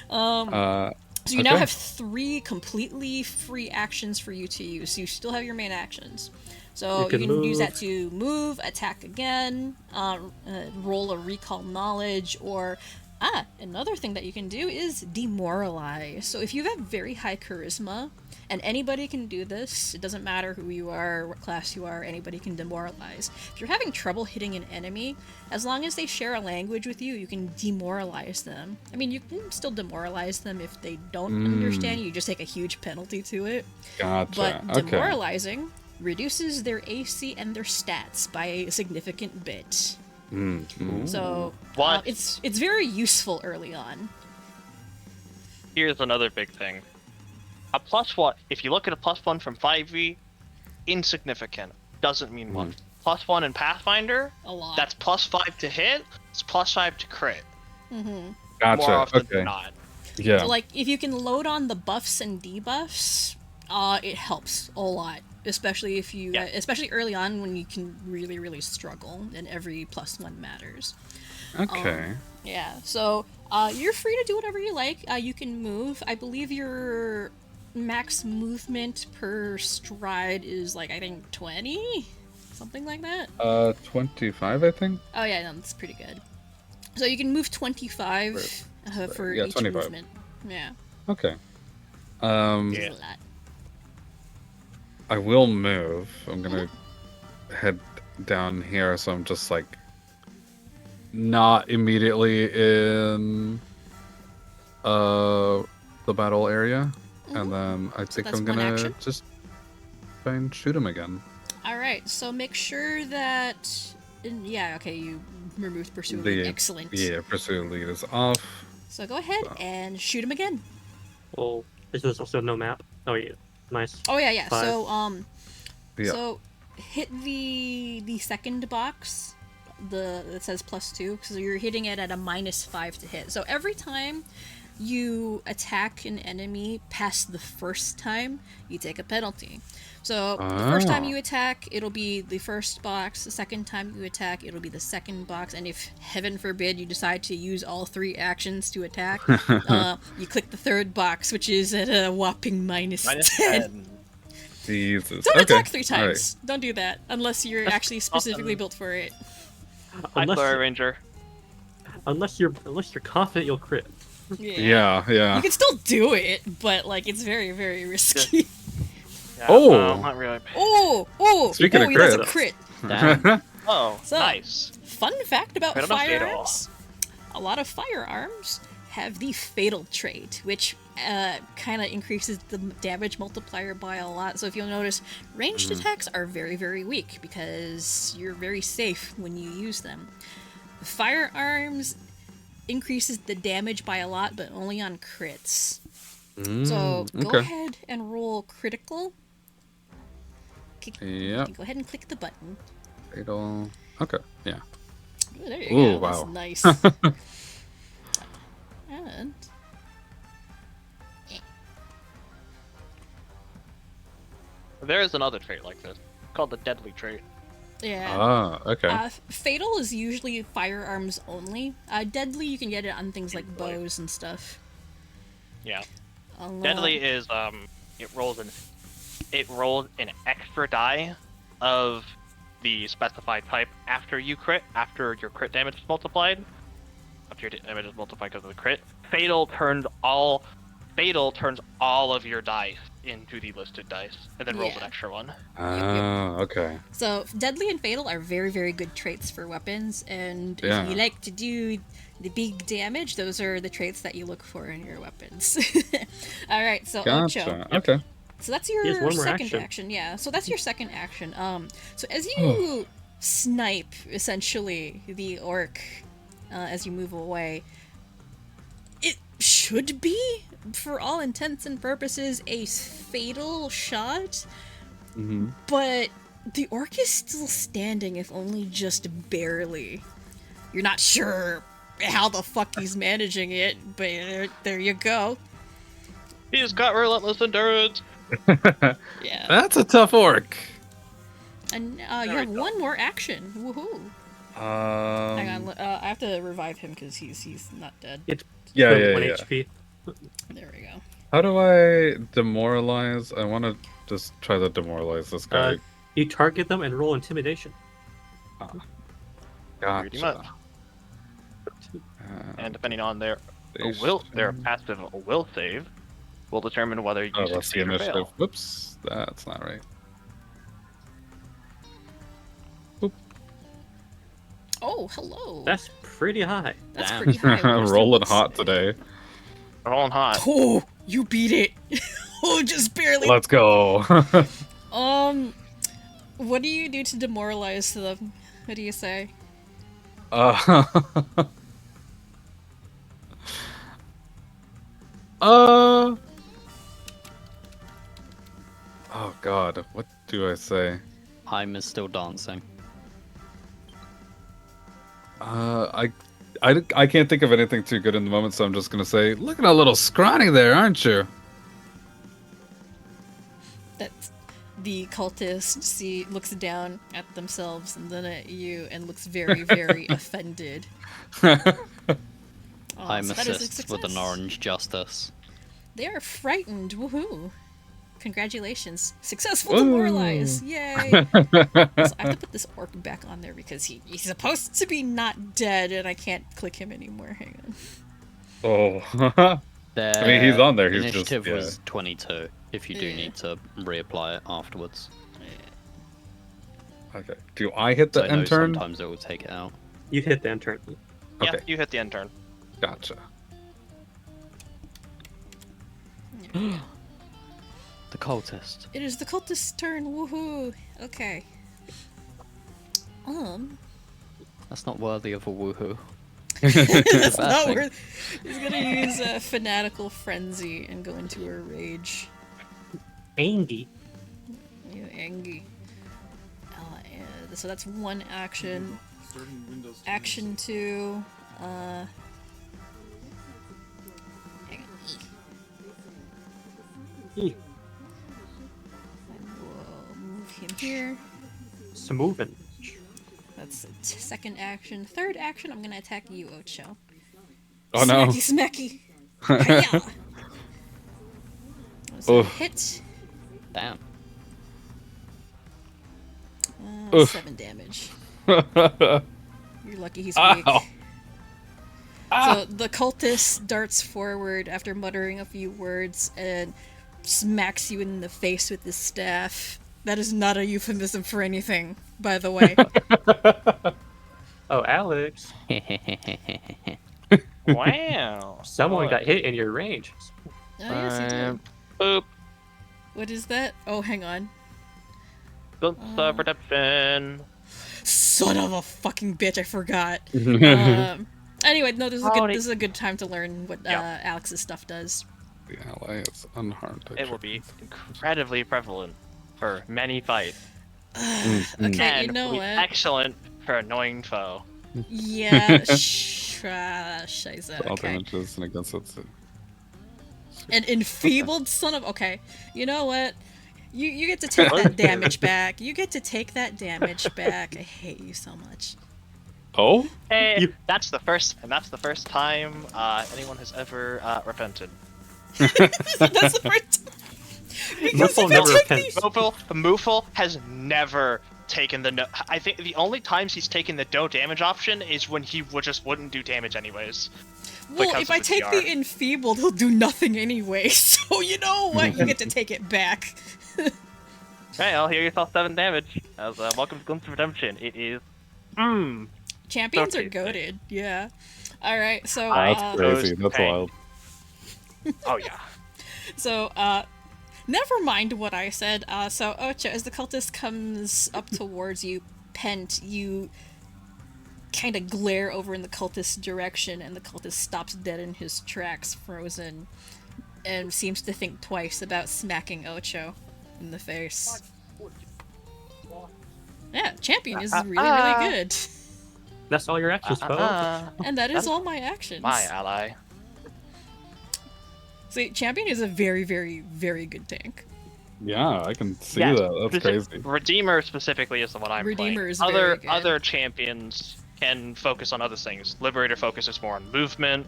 So you now okay. have 3 completely free actions for you to use. So you still have your main actions. So You can use move. that to move, attack again, roll a recall knowledge, or another thing that you can do is demoralize. So if you have very high charisma, and anybody can do this, it doesn't matter who you are, what class you are, anybody can demoralize. If you're having trouble hitting an enemy, as long as they share a language with you, you can demoralize them. I mean, you can still demoralize them if they don't understand you, just take a huge penalty to it. Gotcha. But Okay. demoralizing reduces their AC and their stats by a significant bit. So What? it's very useful early on. Here's another big thing. A +1, if you look at a +1 from 5e, insignificant. Doesn't mean much. +1 in Pathfinder, A lot. that's +5 to hit, it's +5 to crit. Gotcha. More often Okay. than not. Yeah. So, like, if you can load on the buffs and debuffs, it helps a lot. Especially if you, Yeah. especially early on when you can really, really struggle, and every +1 matters. Okay. Yeah. So, you're free to do whatever you like. You can move. I believe your max movement per stride is like, I think 20, something like that. 25, I think. Oh yeah, no, that's pretty good. So you can move 25 for Yeah, each 25. movement. Yeah. Okay. That's a lot. I will move. I'm gonna head down here, so I'm just like not immediately in the battle area, and then I think that's I'm one gonna action? just try and shoot him again. All right. So make sure that. Yeah. Okay. You removed pursuit lead. Excellent. Yeah, pursuit lead is off. So go ahead and shoot him again. Well, there's also no map. Oh yeah, nice. Oh yeah, yeah. 5. So Yeah. so hit the second box, that says +2, so you're hitting it at a -5 to hit. So every time you attack an enemy past the first time, you take a penalty. So the first time you attack, it'll be the first box. The second time you attack, it'll be the second box. And if, heaven forbid, you decide to use all 3 actions to attack, you click the third box, which is at a whopping -10. Jesus. Don't Okay. attack 3 All right. times. Don't do that unless you're actually specifically built for it. Hi, Unless, Glory Ranger. unless you're confident you'll crit. Yeah, yeah. You can still do it, but like it's very, very risky. Yeah, Oh. well, not really. Oh, Speaking of that's a crits. crit. Damn. Oh, So- nice. Fun fact about Crit on a fatal. firearms: a lot of firearms have the fatal trait, which kind of increases the damage multiplier by a lot. So if you'll notice, ranged attacks are very, very weak because you're very safe when you use them. Firearms increases the damage by a lot, but only on crits. So go okay. ahead and roll critical. Yeah. Go ahead and click the button. Fatal. Okay. Yeah. Ooh, there you Ooh, go. That's wow. nice. And There is another trait like this called the deadly trait. yeah. Ah. Okay. Fatal is usually firearms only. Deadly, you can get it on things like bows and stuff. Yeah. Although- Deadly is it rolls an extra die of the specified type after you crit, after your crit damage is multiplied. After your damage is multiplied because of the crit. Fatal turns all of your dice into the listed dice, and then rolls an Yeah. extra one. Ah. Okay. So Deadly and Fatal are very, very good traits for weapons, and Yeah. if you like to do the big damage, those are the traits that you look for in your weapons. All right, so Ocho. Gotcha. Okay. So that's He has your one more second action. action. Yeah. So that's your second action. So as you snipe essentially the orc as you move away. It should be, for all intents and purposes, a fatal shot, but the orc is still standing, if only just barely. You're not sure how the fuck he's managing it, but there you go. He's got relentless endurance. Yeah. That's a tough orc. And you have one more action. Woohoo! Hang on, I have to revive him because he's not dead. It's Yeah, one yeah, yeah. HP. There we go. How do I demoralize? I want to just try to demoralize this guy. You target them and roll intimidation. Pretty much. Gotcha. And depending on their Station. passive will save, will determine whether you Oh, that's the succeed or initiative. fail. Whoops, that's not right. Oh, hello. That's pretty high. That's Damn. pretty high. Where's the Rolling looks? hot today. Rolling hot. Oh, you beat it. Oh, just barely. Let's go. What do you do to demoralize them? What do you say? uh, oh god, what do I say? Eihm is still dancing. I can't think of anything too good in the moment, so I'm just gonna say, looking a little scrawny there, aren't you? That's the cultist looks down at themselves and then at you and looks very, very offended. Eihm so that is a assists with an success. orange justice. They are frightened. Woohoo! Congratulations. Successful Woo. demoralize. Yay! So I have to put this orc back on there because he's supposed to be not dead and I can't click him anymore. Hang on. Oh. Their I mean, he's on there, he's just- initiative yeah. was 22, if you do Yeah. need to reapply it afterwards. Okay. Do I hit So the I know end turn? sometimes it will take it out. You hit the end turn. Yeah, Okay. you hit the end turn. Gotcha. The cultist. It is the cultist's turn. Woohoo! Okay. That's not worthy of a woohoo. That's bad not thing. worth. He's gonna use a fanatical frenzy and go into a rage. Angie. You angry. So that's one action. Starting Windows. Action 2. Hang on. E. And we'll move him here. Smoothing. That's the second action. Third action, I'm gonna attack you, Ocho. Oh no. Smacky, smacky. Hiya! Was that a Oof. hit? Damn. Oof. 7 damage. You're lucky he's weak. Ow. So the cultist darts forward after muttering a few words and smacks you in the face with his staff. That is not a euphemism for anything, by the way. Oh, Alex. Wow. Someone got hit in your range. Oh, yes, you did. Boop. What is that? Oh, hang on. Gunsa protection. Son of a fucking bitch, I forgot. Anyway, no, this is a good time to learn what Yeah. Alex's stuff does. The ally is unharmed. It will be incredibly prevalent for many fights. Okay, And you know will be what? excellent for annoying foe. Yeah, Shiza, All okay. damages and against it. An enfeebled son of... Okay, you know what? You get to take that damage back. You get to take that damage back. I hate you so much. Oh? Hey, that's the first time anyone has ever repented. That's the first time. Because Muffle if I never took repents. the... Moofle has never taken the no. I think the only times he's taken the don't damage option is when he just wouldn't do damage anyways. Well, because if of I the take CR. the enfeebled, he'll do nothing anyway. So you know what? You get to take it back. Hey, I'll hear yourself 7 damage. As welcome to Glimpse of Redemption. It is. Champions So are tasty. goaded. Yeah. All right. So That's crazy. Those That's pain. wild. Oh yeah. So, never mind what I said. So, Ocho, as the cultist comes up towards you, Pent, you kind of glare over in the cultist's direction, and the cultist stops dead in his tracks, frozen, and seems to think twice about smacking Ocho in the face. Yeah, champion is really good. That's all your actions, Phoe. And that is all my actions. My ally. See, champion is a very, very, very good tank. Yeah, I can see Yeah, that. That's crazy. Redeemer specifically is the one I'm Redeemer playing. is very good. Other champions can focus on other things. Liberator focuses more on movement.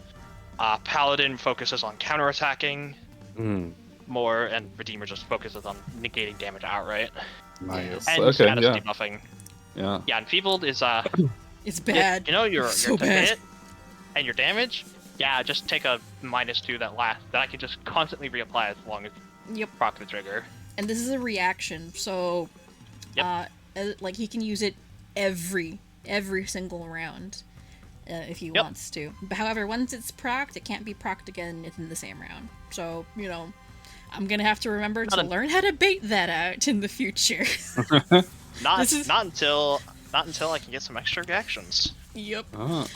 Paladin focuses on counterattacking more, and Redeemer just focuses on negating damage outright. Nice. And Okay, status yeah. debuffing. Yeah. Yeah, Enfeebled is It's bad. You know your So bad. hit and your damage. Yeah, just take a -2 that I can just constantly reapply as long as Yep. proc the trigger. And this is a reaction, so like he can use it every single round if he wants to. But however, once it's procced, it can't be procced again in the same round. So, you know, I'm gonna have to remember to learn how to bait that out in the future. Not until I can get some extra reactions. Yep. Oh.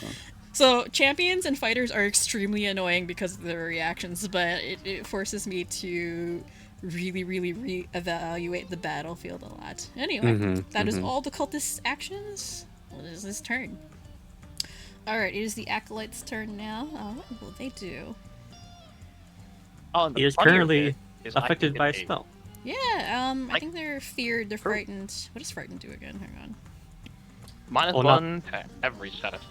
So champions and fighters are extremely annoying because of their reactions, but it forces me to really re-evaluate the battlefield a lot. Anyway, that is all the cultist's actions. What is this turn? Alright, it is the Acolyte's turn now. What will they do? Oh, and the He is funnier currently bit is I affected can by a get spell. Yeah, I think they're feared, they're frightened. What does frightened do again? Hang on. -1 to every set of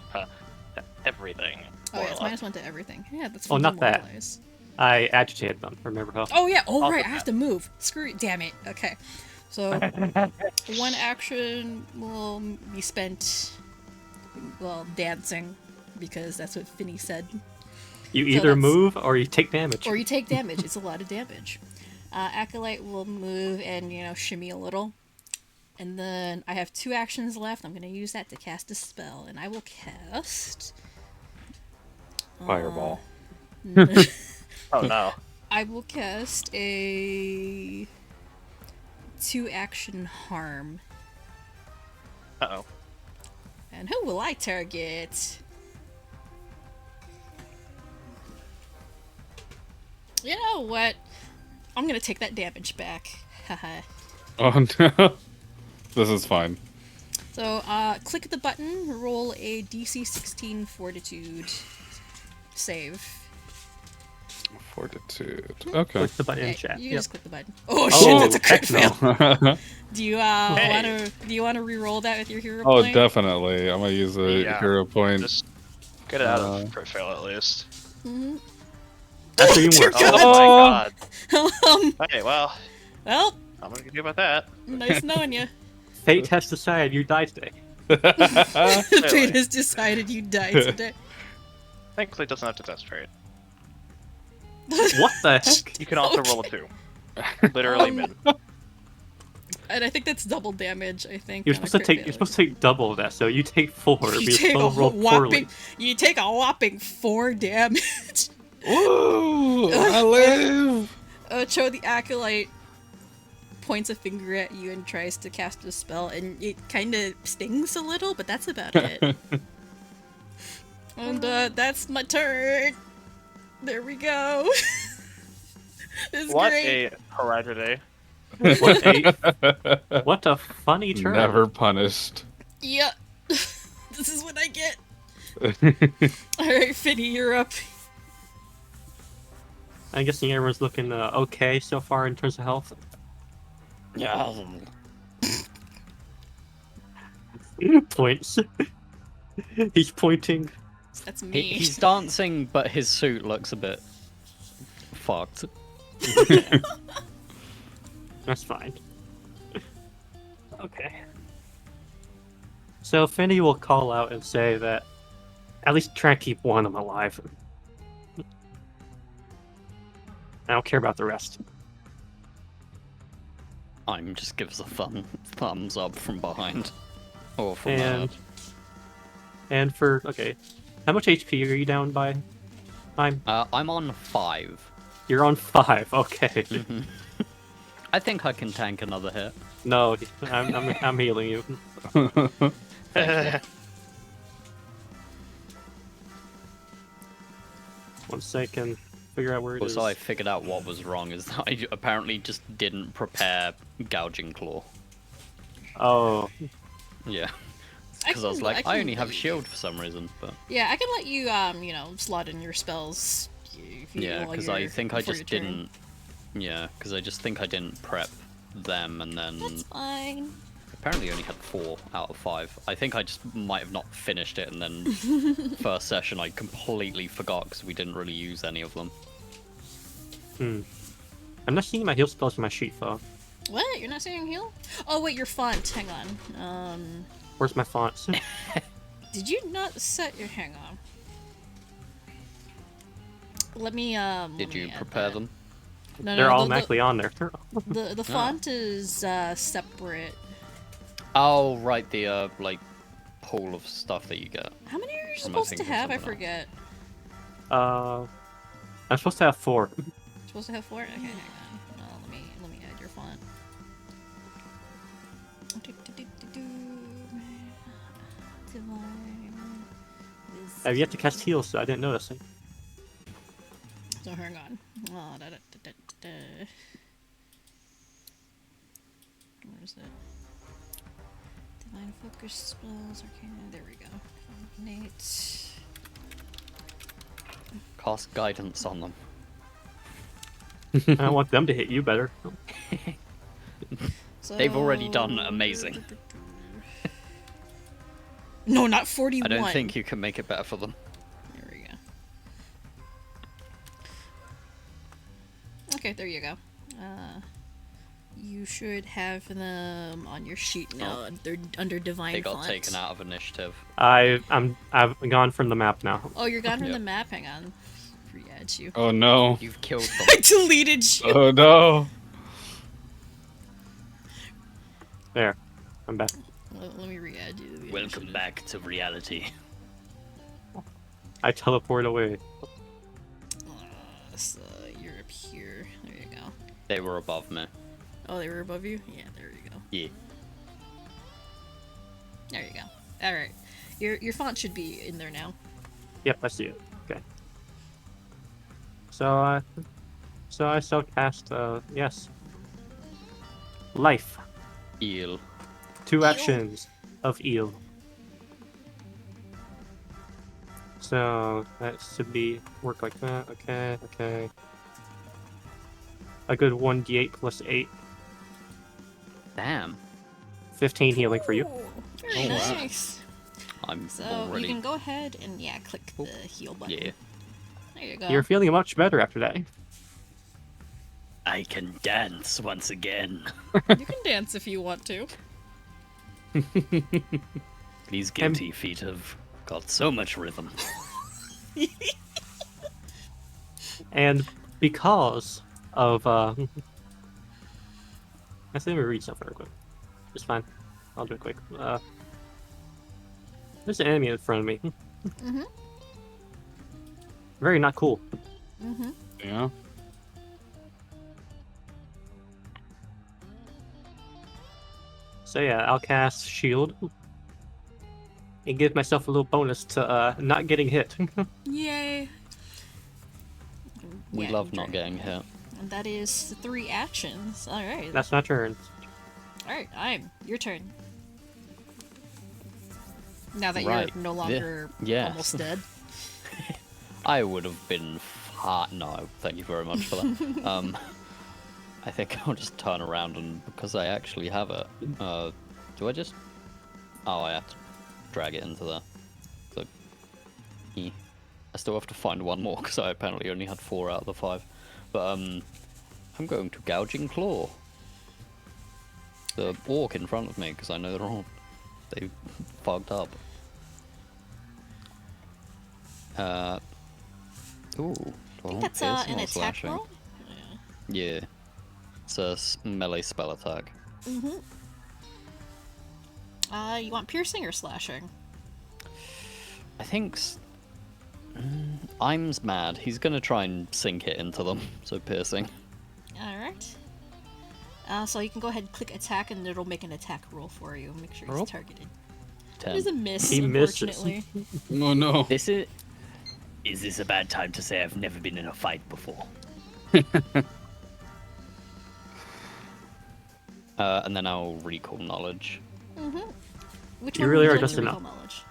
everything. Oh yeah, it's more or less. -1 to everything. Yeah, that's Oh, not that. demoralize. I agitated them. Remember how? Oh yeah, oh Also right, I have to move. Screw it, damn it. Okay. So, one action will be spent, well, dancing, because that's what Finny said. You So either that's- move or you take damage. Or you take damage. It's a lot of damage. Acolyte will move and, you know, shimmy a little. And then I have 2 actions left. I'm going to use that to cast a spell. And I will cast... Fireball. Oh no. I will cast a 2-action harm. Uh-oh. And who will I target? You know what? I'm gonna take that damage back. Haha. Oh no. This is fine. So, click the button, roll a DC 16 Fortitude save. Fortitude. Okay. Click the button in Yeah, chat. you Yep. just click the button. Oh shit, that's a crit heck fail. no. Do you wanna re-roll that with your hero Oh, point? definitely. I'm gonna use a Yeah. hero point. Just get it out of crit fail at least. Mhm. That's even worse. Oh my god. Um, Okay, well, well, I'm gonna do about that. nice knowing you. Fate has decided you die today. Fate has decided you die today. Thankfully, it doesn't have to test trait. What the heck? You can also roll a 2. Literally min. And I think that's double damage, I think. You're on a supposed to crit take. failure. You're supposed to take double of that. So you take 4. You Because take a spell rolled poorly. whopping 4 damage. Ooh, I live. Ocho the Acolyte points a finger at you and tries to cast a spell, and it kind of stings a little, but that's about it. And that's my turn. There we go. It's What great. a tragedy. What a funny turn. Never punished. Yeah. This is what I get. Alright, Finny, you're up. I'm guessing everyone's looking okay so far in terms of health. Yeah. Points. He's pointing. That's me. He's dancing, but his suit looks a bit fucked. That's fine. Okay. So Finny will call out and say that at least try and keep one of them alive. I don't care about the rest. Eihm just gives a thumbs up from behind. Or from And for okay, how much HP are you down by? I'm on 5. You're on 5. Okay. I think I can tank another hit. No, I'm healing you. Once I can figure out where it is. Also, I figured out what was wrong is that I apparently just didn't prepare Gouging Claw. Oh, Yeah. Because I was can- like, I I can only have let you- shield for some reason, but Yeah, I can let you, you know, slot in your spells. If you yeah, while because you're- I think I before just your turn. didn't. Yeah, because I just think I didn't prep them, and then That's fine. apparently only had 4 out of 5. I think I just might have not finished it, and then first session I completely forgot because we didn't really use any of them. I'm not seeing my heal spells in my sheet, though. What? You're not saying heal? Oh wait, your font. Hang on. Where's my fonts? Did you not set your? Hang on. Let me Did let you me add prepare that. them? No, They're no, automatically on there. the font is separate. Oh, right, the like pool of stuff that you get. How many are you Or am I supposed to thinking of have? I something else? forget. I'm supposed to have 4. Supposed to have 4? Okay, hang on. Let me add your font. I've yet to cast heal, so I didn't notice it. So hang on. Oh, Where is it? Divine focus spells, arcana. There we go. Innate. Cast guidance on them. I want them to hit you better. So... They've already done amazing. No, not 41. I don't think you can make it better for them. There we go. Okay, there you go. You should have them on your sheet now. They're under divine They got font. taken out of initiative. I've gone from the map now. Oh, you're gone from Yep. the map. Hang on. Re-add you. Oh no. You've killed them. I deleted you. Oh no. There, I'm back. Let me re-add you. to the Welcome initiative. back to reality. I teleport away. So you're up here. There you go. They were above me. Oh, they were above you? Yeah, there you go. Yeah. There you go. Alright. Your font should be in there now. Yep, I see it. Okay. So I shall cast, yes. Life. Eel. 2 Eel. actions of eel. So that should be work like that. Okay, okay. A good 1d8 plus 8. Damn. 15 healing for you. Ooh, very Oh, wow. nice. I'm So already. you can go ahead and click the heal button. Yeah. There you go. You're feeling much better after that. I can dance once again. You can dance if you want to. These guilty feet have got so much rhythm. And because of actually let me read something real quick. It's fine. I'll do it quick. There's an enemy in front of me. Mhm. Very not cool. Mm-hmm. Yeah. So yeah, I'll cast shield. And give myself a little bonus to not getting hit. Yay. We Yeah, love your not turn. getting hit. And that is 3 actions. Alright. That's my turn. Alright, I'm your turn. Now that Right. you're no longer Yes. almost dead. I would have been no, thank you very much for that. I think I'll just turn around and because I actually have it. Do I just? Oh, I have to drag it into there. So, I still have to find one more because I apparently only had 4 out of the 5. But I'm going to gouging claw the orc in front of me because I know they're all they fogged up. Ooh, I think that's an attack roll. Yeah, it's a melee spell attack. Mm-hmm. You want piercing or slashing? I think Eim's mad. He's gonna try and sink it into them. So piercing. Alright. So you can go ahead and click attack, and it'll make an attack roll for you. Make sure Roll. he's targeted. 10. There's a miss, He misses. unfortunately. Oh no. This is. Is this a bad time to say I've never been in a fight before? And then I'll recall knowledge. Which You one really would are you like just to enough. recall knowledge?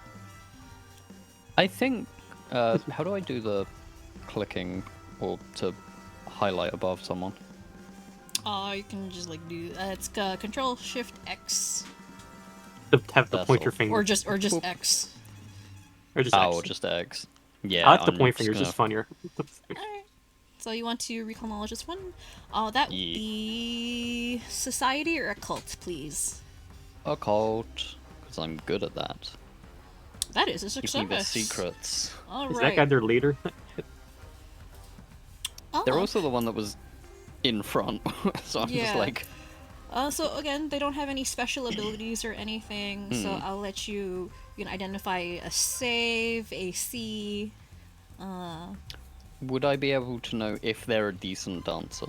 I think. How do I do the clicking or to highlight above someone? You can just like do it's Control Shift X To have to That's point all. your finger. or just X. Or just Oh, X. or just X. Yeah. I like the I'm point just finger, it's just funnier. Alright. So you want to recall knowledge this one? That would Yeah. be society or occult, please. Occult, because I'm good at that. That is a Keeping the success. secrets. All Is right. that guy their leader? They're also the one that was in front, so I'm just Yeah. like, So again, they don't have any special abilities or anything. So I'll let you can identify a save, a C. would I be able to know if they're a decent dancer?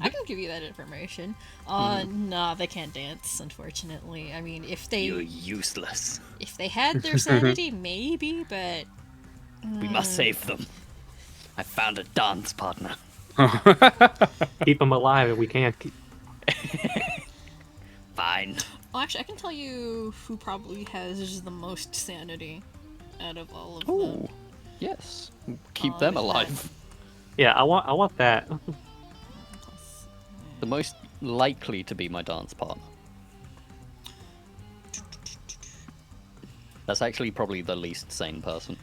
I can give you that information. Nah, they can't dance, unfortunately. I mean, if they useless. if they had their sanity, maybe, but We must save them. I found a dance partner. Keep him alive, and we can't. Fine. oh, actually, I can tell you who probably has the most sanity out of all of Ooh, them. yes. Keep Oh, them look at that. alive. Yeah, I want that. The most likely to be my dance partner. That's actually probably the least sane person.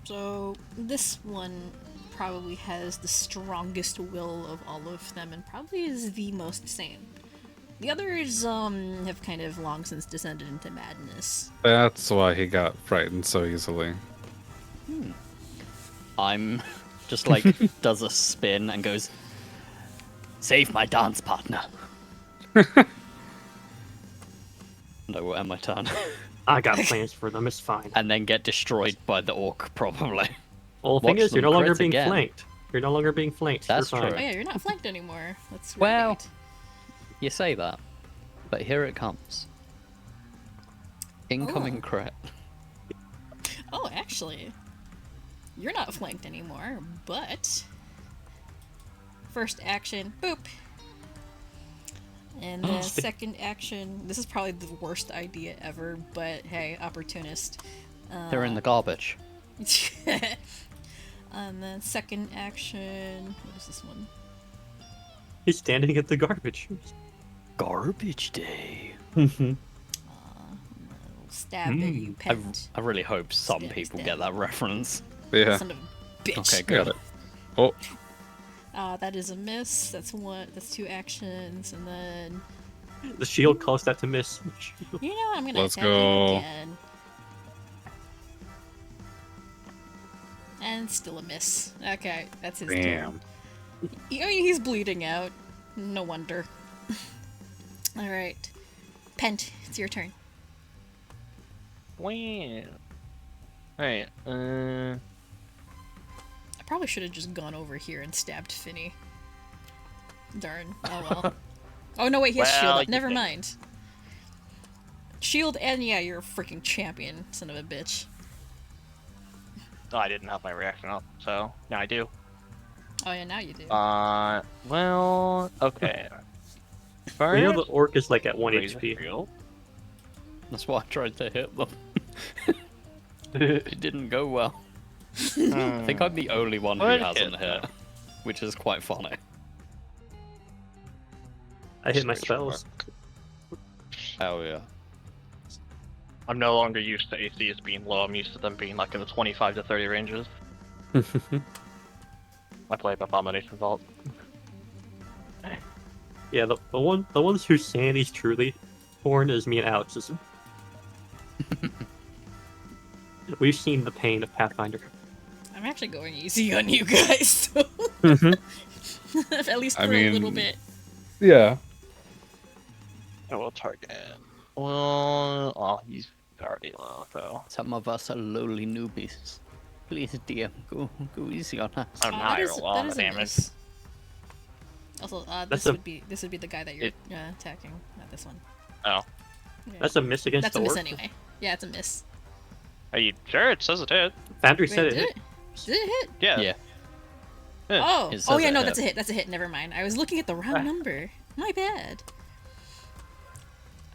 So this one probably has the strongest will of all of them, and probably is the most sane. The others have kind of long since descended into madness. That's why he got frightened so easily. I'm just like does a spin and goes, save my dance partner. And I will end my turn. I got plans for them. It's fine. And then get destroyed by the orc, probably. Well, the thing watch is, you're them no longer crit being again. flanked. You're no longer being flanked. That's you're fine. true. Oh yeah, you're not flanked anymore. That's Well- right. You say that, but here it comes. Incoming crit. Oh, actually, you're not flanked anymore, but first action, boop. And then second action, this is probably the worst idea ever, but hey, opportunist. They're in the garbage. And then second action, what is this one? He's standing at the garbage. Garbage day. Stab at you, Pent. I really hope some Stab, people stab. get that reference. Yeah, Son of a bitch. Okay, got good. it. Oh, That is a miss. That's one. That's two actions, and then The shield caused that to miss. you know what? I'm gonna Let's attack go. you again. And still a miss. Okay, that's his turn. damn. I mean, he's bleeding out. No wonder. All right, Pent, it's your turn. Wow. Alright, I probably should have just gone over here and stabbed Finny. Darn. Oh well. Oh no, wait, he has Well, shield up. you Never can- mind. Shield and yeah, you're a freaking champion, son of a bitch. oh, I didn't have my reaction up, so now I do. Oh yeah, now you do. Well, okay. You know the First, orc is like at 1 razor HP. shield. That's why I tried to hit them. It didn't go well. I think I'm the only one who Good hasn't hit, hit, which is quite funny. I hit my Razor spells. work. Oh yeah. I'm no longer used to ACs being low. I'm used to them being like in the 25 to 30 ranges. I play Abomination Vault. Yeah, the ones whose sanity's truly torn is me and Alex's. We've seen the pain of Pathfinder. I'm actually going easy on you guys, so at least for I a little mean- bit. Yeah. I will target. Well, oh, he's already low, so. Some of us are lowly newbies. Please, DM, go easy on us. Oh, now I roll all the damage. miss. Also, That's this would be the guy that you're attacking, not this one. Oh. Yeah. That's a miss against That's the a miss orc. anyway. Yeah, it's a miss. Are you sure? It says it hit. Foundry Wait, said it did hit. it? Did it hit? Yeah. Yeah. Oh, It oh says yeah, it no, hit. that's a hit. That's a hit. Never mind. I was looking at the wrong number. My bad.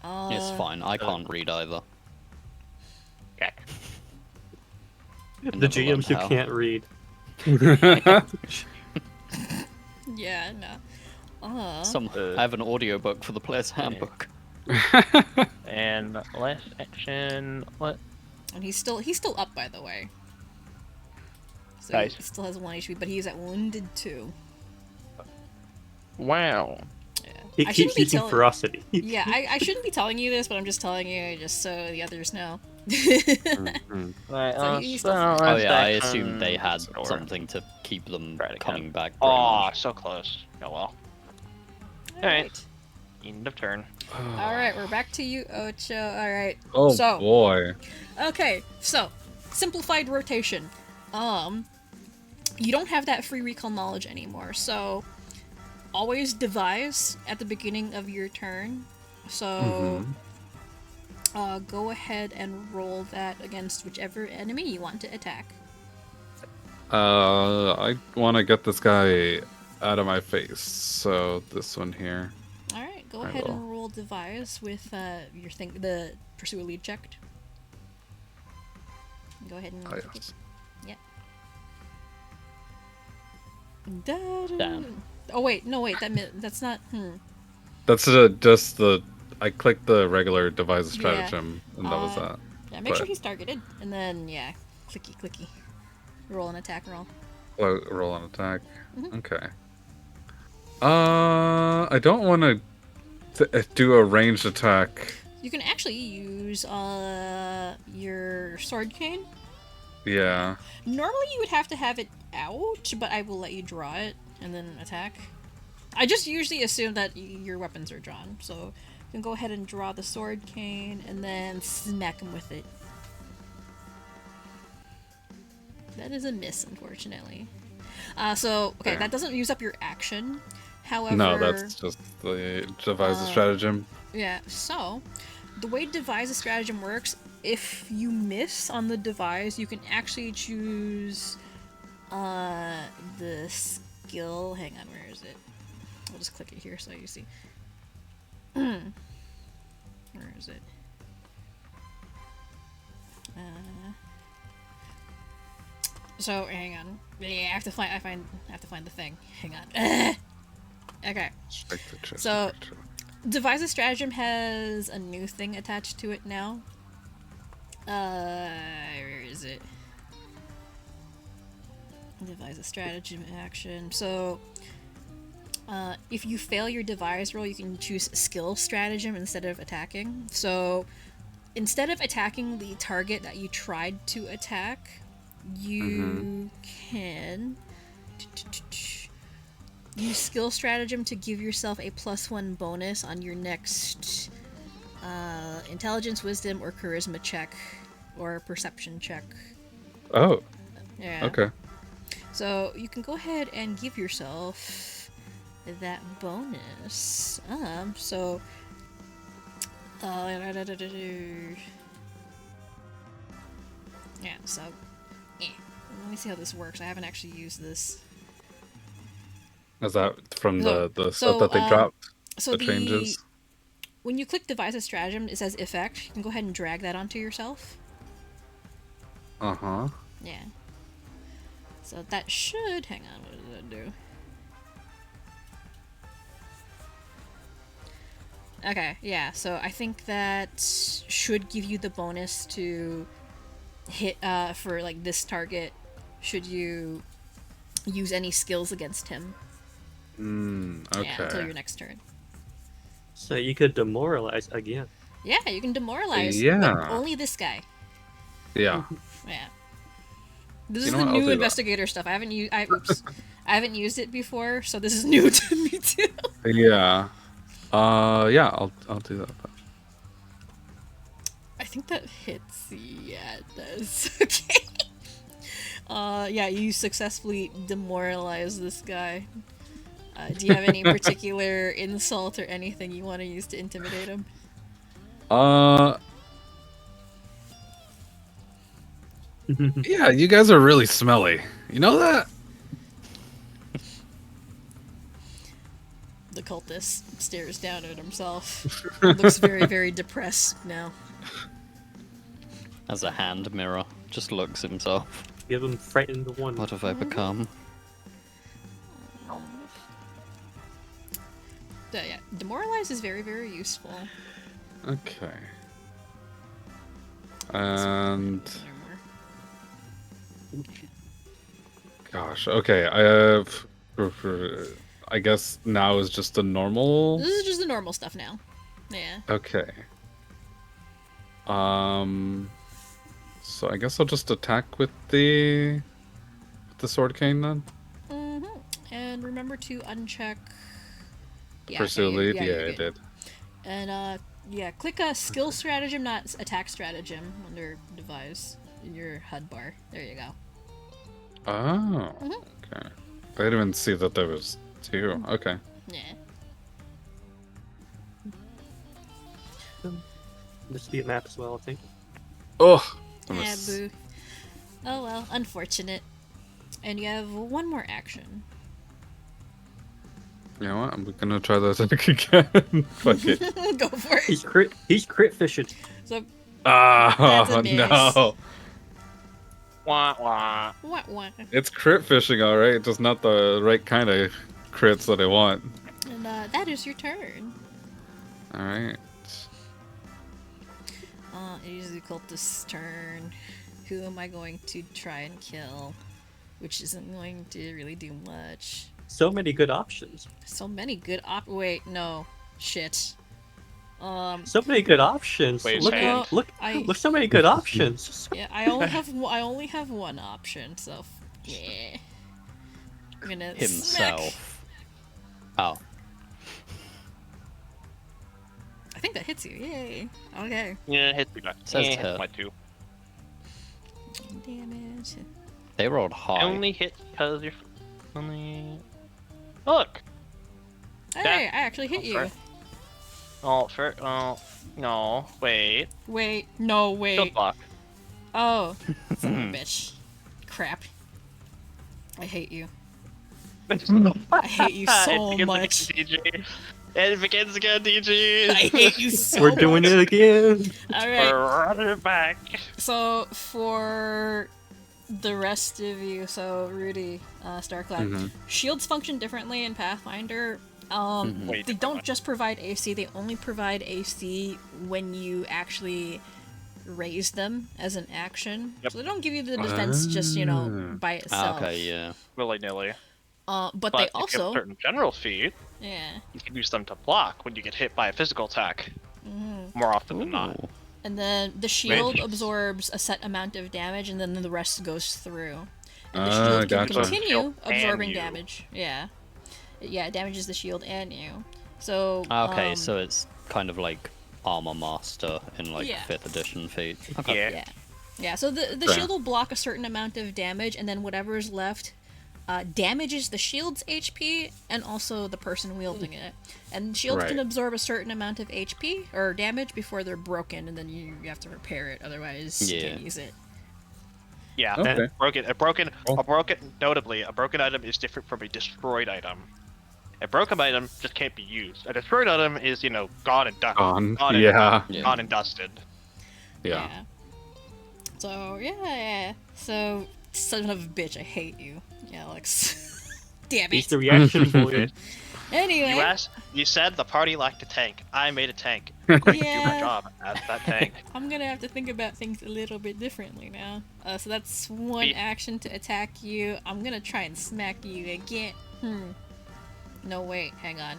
It's fine. I can't read either. Okay. The never GMs who learned how. can't read. Yeah, no. I have an audiobook for the player's handbook. And last action. What? And he's still up, by the way. So Nice. he still has 1 HP, but he's at wounded 2. Wow. Yeah. He I keeps shouldn't be using telling. ferocity. Yeah, I shouldn't be telling you this, but I'm just telling you just so the others know. Right, So he's still Oh last yeah, I action. assumed they had Or- something to keep them Try to coming count. back. Aw, so close. Oh well. Alright. End of turn. Alright, we're back to you, Ocho. Alright. Oh So- boy. Okay, so simplified rotation. You don't have that free recall knowledge anymore, so always devise at the beginning of your turn. So go ahead and roll that against whichever enemy you want to attack. I want to get this guy out of my face, so this one here. Alright, go I ahead will. and roll devise with the pursue a lead check. Go ahead and Oh, yes. Damn. Oh wait, no wait, that's not. That's just the. I clicked the regular devise a stratagem, and that was that. Yeah, make sure But- he's targeted, and then yeah, clicky. Roll an attack roll. Roll on attack. Mhm. Okay. I don't want to do a ranged attack. You can actually use your sword cane. Yeah. Normally you would have to have it out, but I will let you draw it and then attack. I just usually assume that your weapons are drawn, so you can go ahead and draw the sword cane and then smack him with it. That is a miss, unfortunately. So okay, There. that doesn't use up your action. However, No, that's just the devise a stratagem. yeah, so the way devise a stratagem works, if you miss on the devise, you can actually choose the skill. Hang on, where is it? I'll just click it here so you see. Where is it? So hang on. Yeah, I have to find the thing. Hang on. Okay. Strike the chest. So- Devise a stratagem has a new thing attached to it now. Where is it? Devise a stratagem action. So, if you fail your devise roll, you can choose skill stratagem instead of attacking. So, instead of attacking the target that you tried to attack, you can use skill stratagem to give yourself a +1 bonus on your next intelligence, wisdom, or charisma check, or perception check. Oh, Yeah. okay. So you can go ahead and give yourself that bonus. So. Yeah, so. Let me see how this works. I haven't actually used this. Is that from So- the so, stuff that they dropped? So The changes? when you click devise a stratagem, it says effect. You can go ahead and drag that onto yourself. Uh huh. Yeah. So that should. Hang on, what does that do? Okay, yeah, so I think that should give you the bonus to hit for like this target should you use any skills against him. Okay. Yeah, until your next turn. So you could demoralize again. Yeah, you can demoralize. But Yeah. only this guy. Yeah. Yeah. This You is know the what, I'll do new that. investigator stuff. I haven't used. I haven't used it before, so this is new to me too. Yeah. Yeah. I'll do that. I think that hits. Yeah, it does. Okay. Yeah, you successfully demoralize this guy. Do you have any particular insult or anything you want to use to intimidate him? Yeah, you guys are really smelly. You know that? The cultist stares down at himself. Looks very, very depressed now. As a hand mirror, just looks himself. Give him frightened one. What have I become? Yeah, demoralize is very, very useful. Okay. And gosh, okay. I have. I guess now is just a normal. This is just the normal stuff now. Yeah. Okay. So I guess I'll just attack with the sword cane then. And remember to uncheck. Yeah, Pursue okay, lead. yeah, Yeah, you're I good. did. And yeah, click a skill stratagem, not attack stratagem, under device in your HUD bar. There you go. Oh. Okay. I didn't even see that there was two. Okay. Yeah. This would be a map as well, I think. Oh. Yeah, boo. Oh well, unfortunate. And you have one more action. You know what? I'm gonna try the attack again. Fuck it. Go for it. He's crit fishing. So, Ah, That's a miss. no. Wah wah. what? It's crit fishing, alright. Just not the right kind of crits that I want. And that is your turn. Alright. It is the cultist's turn. Who am I going to try and kill? Which isn't going to really do much. So many good options. So many good wait, no. Shit. So many good options. Wait, look, Pent. look, so many good options. Yeah, I only have one option, so yeah. I'm gonna smack. Himself. Oh. I think that hits you. Yay. Okay. Yeah, hit me. Says Yeah, hit. hit my two. Damage. They rolled high. Only hit because you're only. Look. Hey, I actually hit you. No, wait. Wait, no, Shield wait. block. Oh, son of a bitch. Crap. I hate you. I hate you so It begins much. again, DG. It begins again, DG. I hate you so We're doing it again. Alright, We're running it back. so for the rest of you, so Rudy, Starclad, shields function differently in Pathfinder. Wait, They don't just provide AC, they only provide AC when you actually raise them as an action. Yep. So they don't give you the defense just, by itself. Okay, yeah. willy-nilly. But they But if you have also, certain general feat, yeah, you can use them to block when you get hit by a physical attack. More often than not. Ooh. and then the shield Mage. absorbs a set amount of damage, and then the rest goes through. And the Ah, shield can gotcha. continue Shield and absorbing you. damage. Yeah, it damages the shield and you. So Okay, so it's kind of like Armor Master in like Yeah. 5th edition feat. Okay. Yeah. yeah. So the Fair. shield will block a certain amount of damage, and then whatever is left damages the shield's HP and also the person wielding it. And shields can Right. absorb a certain amount of HP or damage before they're broken, and then you have to repair it. Otherwise, you Yeah. can't use it. Yeah. Okay. Notably, a broken item is different from a destroyed item. A broken item just can't be used. A destroyed item is, gone and done. Gone. Gone and, Yeah. Yeah. Gone and dusted. Yeah. So yeah. So son of a bitch, I hate you, Alex. Damn He's it. the reaction boy. Anyway, You said the party liked a tank. I made a tank. I'm going to do my yeah, job as that tank. I'm gonna have to think about things a little bit differently now. So that's one Be- action to attack you. I'm gonna try and smack you again. No, wait, hang on.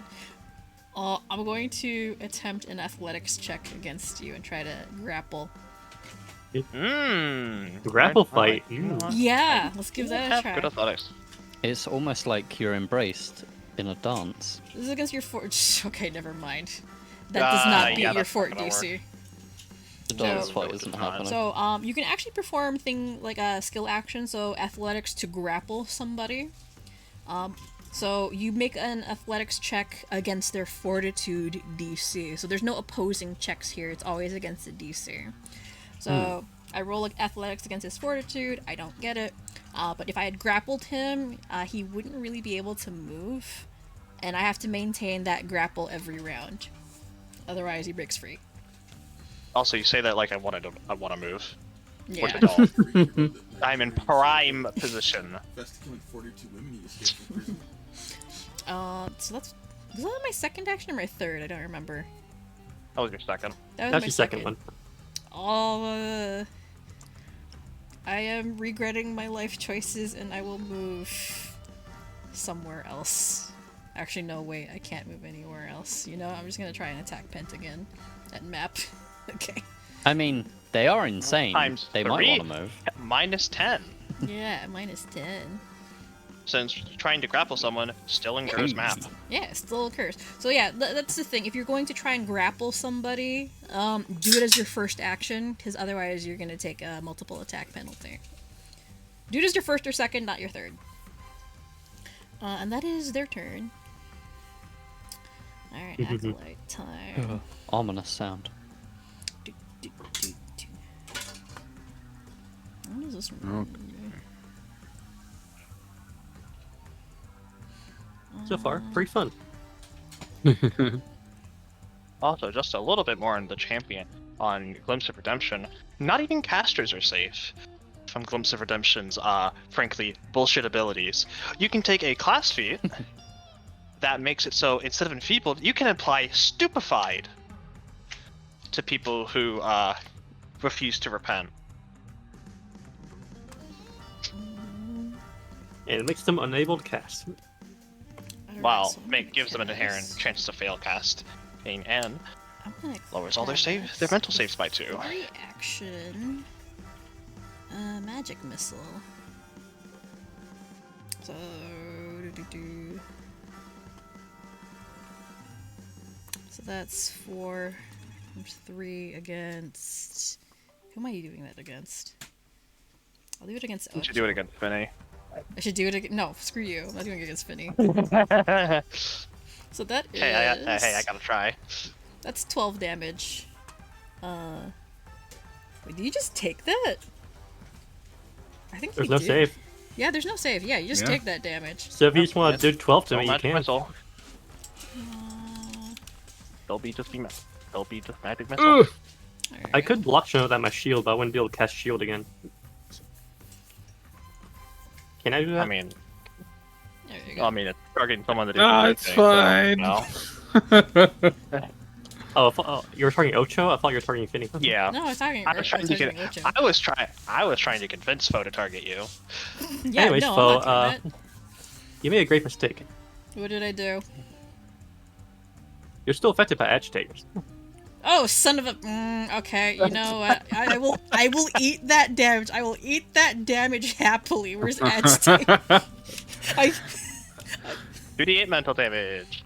I'm going to attempt an athletics check against you and try to grapple. Grapple fight. Yeah, let's give that a Have try. good athletics. It's almost like you're embraced in a dance. This is against your fort. Okay, never mind. That does not beat yeah, your that's fort not gonna DC. The dance So- fight isn't happening. So, you can actually perform a skill action, so athletics to grapple somebody. So you make an athletics check against their fortitude DC. So there's no opposing checks here. It's always against the DC. So I roll athletics against his fortitude. I don't get it. But if I had grappled him, he wouldn't really be able to move. And I have to maintain that grapple every round. Otherwise, he breaks free. Also, you say that like I want to move. Yeah. With the doll. I'm in prime position. Best killing 42 women, you escaped from prison. So was that my second action or my third? I don't remember. That was your second. That was That's my your second one. Oh, I am regretting my life choices, and I will move somewhere else. Actually, no, wait, I can't move anywhere else. You know, I'm just gonna try and attack Pent again. That map. Okay. I mean, they are insane. Times They might 3. want to move. Minus 10. Yeah, minus 10. Since trying to grapple someone still incurs map. Yeah, it still occurs. So yeah, that's the thing. If you're going to try and grapple somebody, do it as your first action, because otherwise you're gonna take a multiple attack penalty. Do it as your first or second, not your third. And that is their turn. Alright, Acolyte time. Ominous sound. What is this one? So far, pretty fun. Also, just a little bit more on the champion on Glimpse of Redemption. Not even casters are safe from Glimpse of Redemption's, frankly, bullshit abilities. You can take a class feat that makes it so instead of enfeebled, you can apply stupefied to people who refuse to repent. And it makes them unable to cast. While gives them an inherent chance to fail cast. And I'm gonna lowers all their class. their mental saves by 2. Reaction. Magic missile. So So that's 4 times 3 against. Who am I doing that against? I'll do it against Ocho. You should do it against Finny. I should do it against. No, screw you. I'm not doing it against Finny. So that is. Hey, I gotta try. That's 12 damage. Wait, do you just take that? I think There's you no do. save. Yeah, there's no save. Yeah, you just Yeah. take that damage. So if you just want to do 12 to me, you Magic can. missile. Uh, They'll be just magic missile. Ugh. there you I go. could block shot that my shield, but I wouldn't be able to cast shield again. Can I do that? I mean, There you go. it's targeting someone that Ah, isn't it's anything, so, fine. no. Oh, you were targeting Ocho? I thought you were targeting Finny. Yeah. No, I was talking. I was trying to get. Ocho. I was trying to convince Phoe to target you. Yeah, Anyways, no, Phoe, I'm not doing You made a great mistake. that. What did I do? You're still affected by agitators. Oh, son of a. Okay, you know what? I will eat that damage. I will eat that damage happily. Where's agitate? 2d8 mental damage.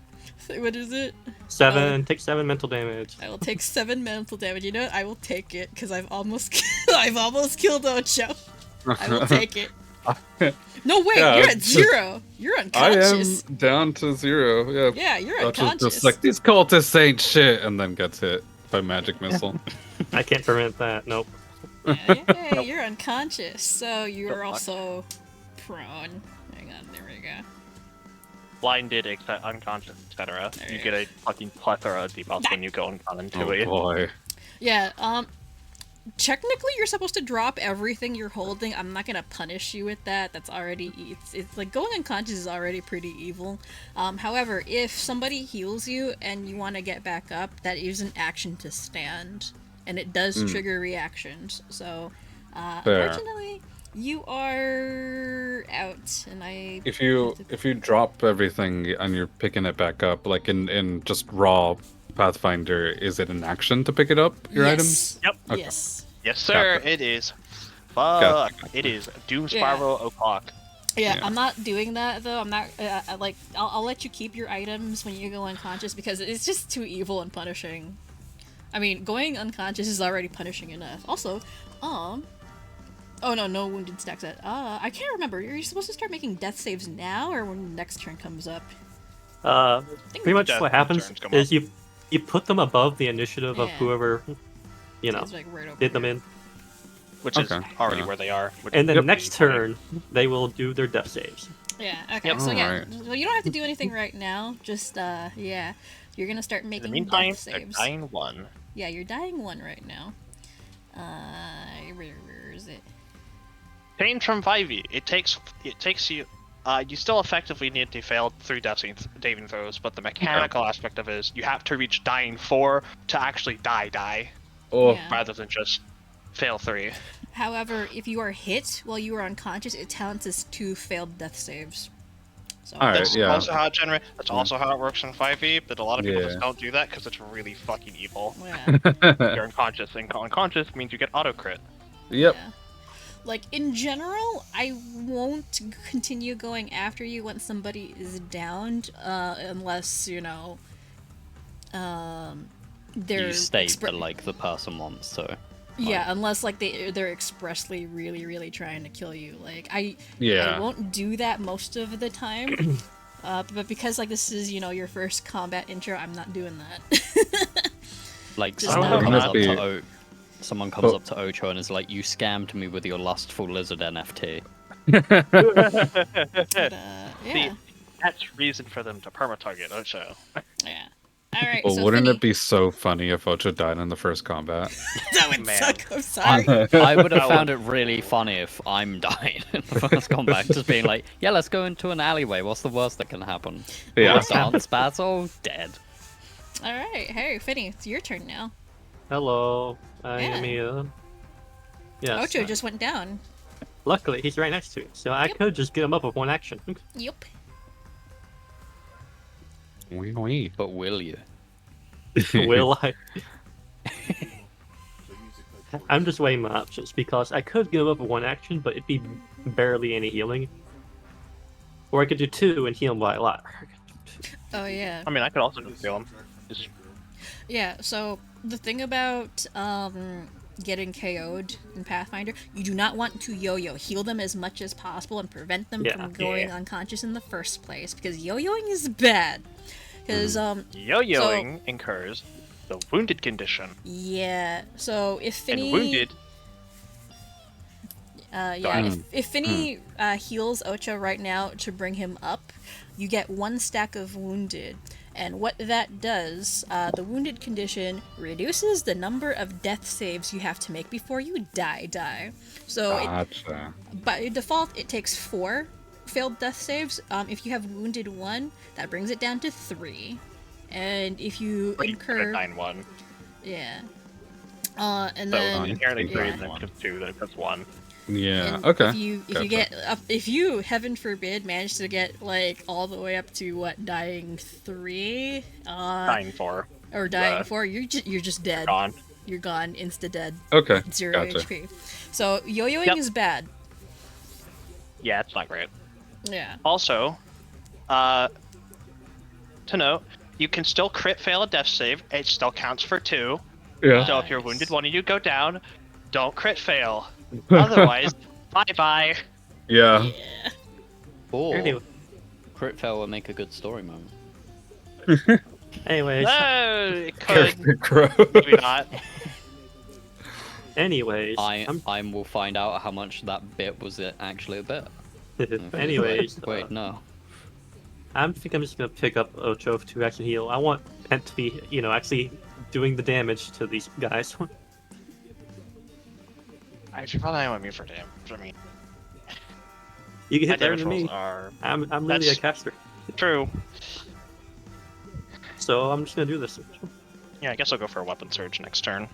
What is it? 7, take 7 mental damage. I will take 7 mental damage. You know what? I will take it because I've almost killed Ocho. I will take it. No wait, Yeah, you're at it's 0. You're I unconscious. am down to 0. Yeah. Yeah, you're Dutch is unconscious. just like, these cultists ain't shit, and then gets hit by magic missile. I can't prevent that. Nope. Yeah, you're unconscious, so you're also prone. Hang on, there we go. Blinded, unconscious, etc. There You you get a fucking plethora of debuffs when you go on into Oh it. boy. Yeah, technically you're supposed to drop everything you're holding. I'm not gonna punish you with that. That's already it's like going unconscious is already pretty evil. However, if somebody heals you and you want to get back up, that is an action to stand, and it does trigger reactions. So, Fair. unfortunately, you are out, and I. If you drop everything and you're picking it back up, like in just raw Pathfinder, is it an action to pick it up, your items? Yep. Okay. Yes. Yes, sir. Gotcha. It is. Fuck. It is Doom Spiral o'clock. Yeah, Yeah. I'm not doing that though. I'm not I'll let you keep your items when you go unconscious because it's just too evil and punishing. I mean, going unconscious is already punishing enough. Also, Oh no, no wounded stacks at. I can't remember. Are you supposed to start making death saves now or when the next turn comes up? Pretty much Death what happens turns come is up. you put them above the initiative of Yeah. whoever, you know, It's like right over did them here. in. Which is Okay, already yeah. where they are. Which And then Yep. next turn, they will do their death saves. Yeah. Okay. Yep. So yeah, Alright. so you don't have to do anything right now. Just yeah, you're gonna start In the making meantime, death they're saves. dying one. Yeah, you're dying one right now. Where is it? Change from 5e. It takes you. You still effectively need to fail 3 death saving throws, but the mechanical aspect of it is you have to reach dying 4 to actually die, Oh, Yeah. rather than just fail 3. However, if you are hit while you are unconscious, it counts as 2 failed death saves. So Alright, That's yeah. also how it That's also how it works in 5e, but a lot of people Yeah. just don't do that because it's really fucking evil. yeah. You're unconscious, and unconscious means you get auto crit. Yep. Yeah. Like, in general, I won't continue going after you when somebody is downed, unless, you know, they're... You state that like the person wants to. Yeah, unless, like, they're expressly really, really trying to kill you. Like, I Yeah. won't do that most of the time, but because, like, this is, you know, your first combat intro, I'm not doing that. Like Just someone not- comes Wouldn't up it to be- someone comes Oh. up to Ocho and is like, "You scammed me with your lustful lizard NFT." But, yeah. That's reason for them to perma-target Ocho. Yeah. Alright, Well, so wouldn't Finny. it be so funny if Ocho died in the first combat? That would Man. suck, I'm sorry. I would have That found it really funny if I'm dying in the first combat, just being like, "Yeah, let's go into an alleyway. What's the worst that can happen? Yeah. A dance battle, dead." Alright, hey, Finny, it's your turn now. Hello, I Yeah. am here. Yes. Ocho just went down. Luckily, he's right next to me, so I could just get him up with one action. Yup. Wee wee. But will you? Will I? The music like I'm just weighing my options because I could give up with one action, but it'd be barely any healing. Or I could do 2 and heal him by a lot. Oh, yeah. I mean, I could also just kill him. Just Yeah, so the thing about getting KO'd in Pathfinder, you do not want to yo-yo. Heal them as much as possible and prevent them Yeah, from going yeah. unconscious in the first place, because yo-yoing is bad. Because, yo-yoing incurs the wounded condition. yeah, so if Finny... And wounded, Yeah, if Finny heals Ocho right now to bring him up, you get 1 stack of wounded. And what that does, the wounded condition reduces the number of death saves you have to make before you die. So Gotcha. by default, it takes 4 failed death saves. If you have wounded 1, that brings it down to 3. And if you incur... 9-1. Yeah. And So then... inherently 3 yeah. and then plus 2, then plus 1. Yeah. And Okay. If you Gotcha. get up, if you heaven forbid manage to get like all the way up to what dying 3, 9-4. or dying uh, 4, you're just dead. Gone. You're gone, insta dead, Okay. 0 Gotcha. HP. So yo-yoing Yep. is bad. Yeah, it's not great. Yeah. Also, to note, you can still crit fail a death save. It still counts for 2. Yeah. So if you're wounded, one of you go down. Don't crit fail. Otherwise, bye-bye. Yeah. Yeah. Or Anyway. crit fail will make a good story moment. Anyways, No, it could. Character growth. Maybe not. anyways, I will find out how much that bit was actually a bit. anyways, Wait, no. I think I'm just gonna pick up Ocho to actually heal. I want Pent to be, actually doing the damage to these guys. I should probably want me for damage. I mean, You can my hit better damage than rolls me. are I'm really a That's- caster, true. so I'm just gonna do this. Yeah, I guess I'll go for a weapon surge next turn.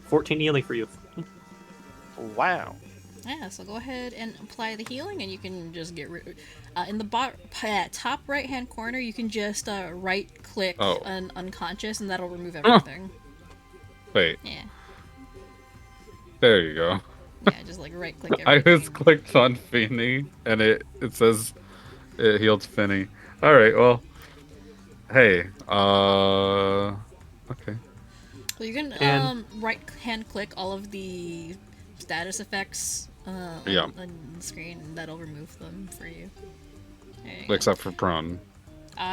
14 healing for you. Wow. Yeah, so go ahead and apply the healing, and you can just get rid. In the top right-hand corner, you can just right-click Oh. on unconscious, and that'll remove everything. Wait. Yeah, There you go. yeah, just like right-click I everything. just clicked on Finny, and it says it healed Finny. All right. Well. Hey. Okay. So you can And- right-hand click all of the status effects Yeah. on the screen, and that'll remove them for you. There you go. Except for prone.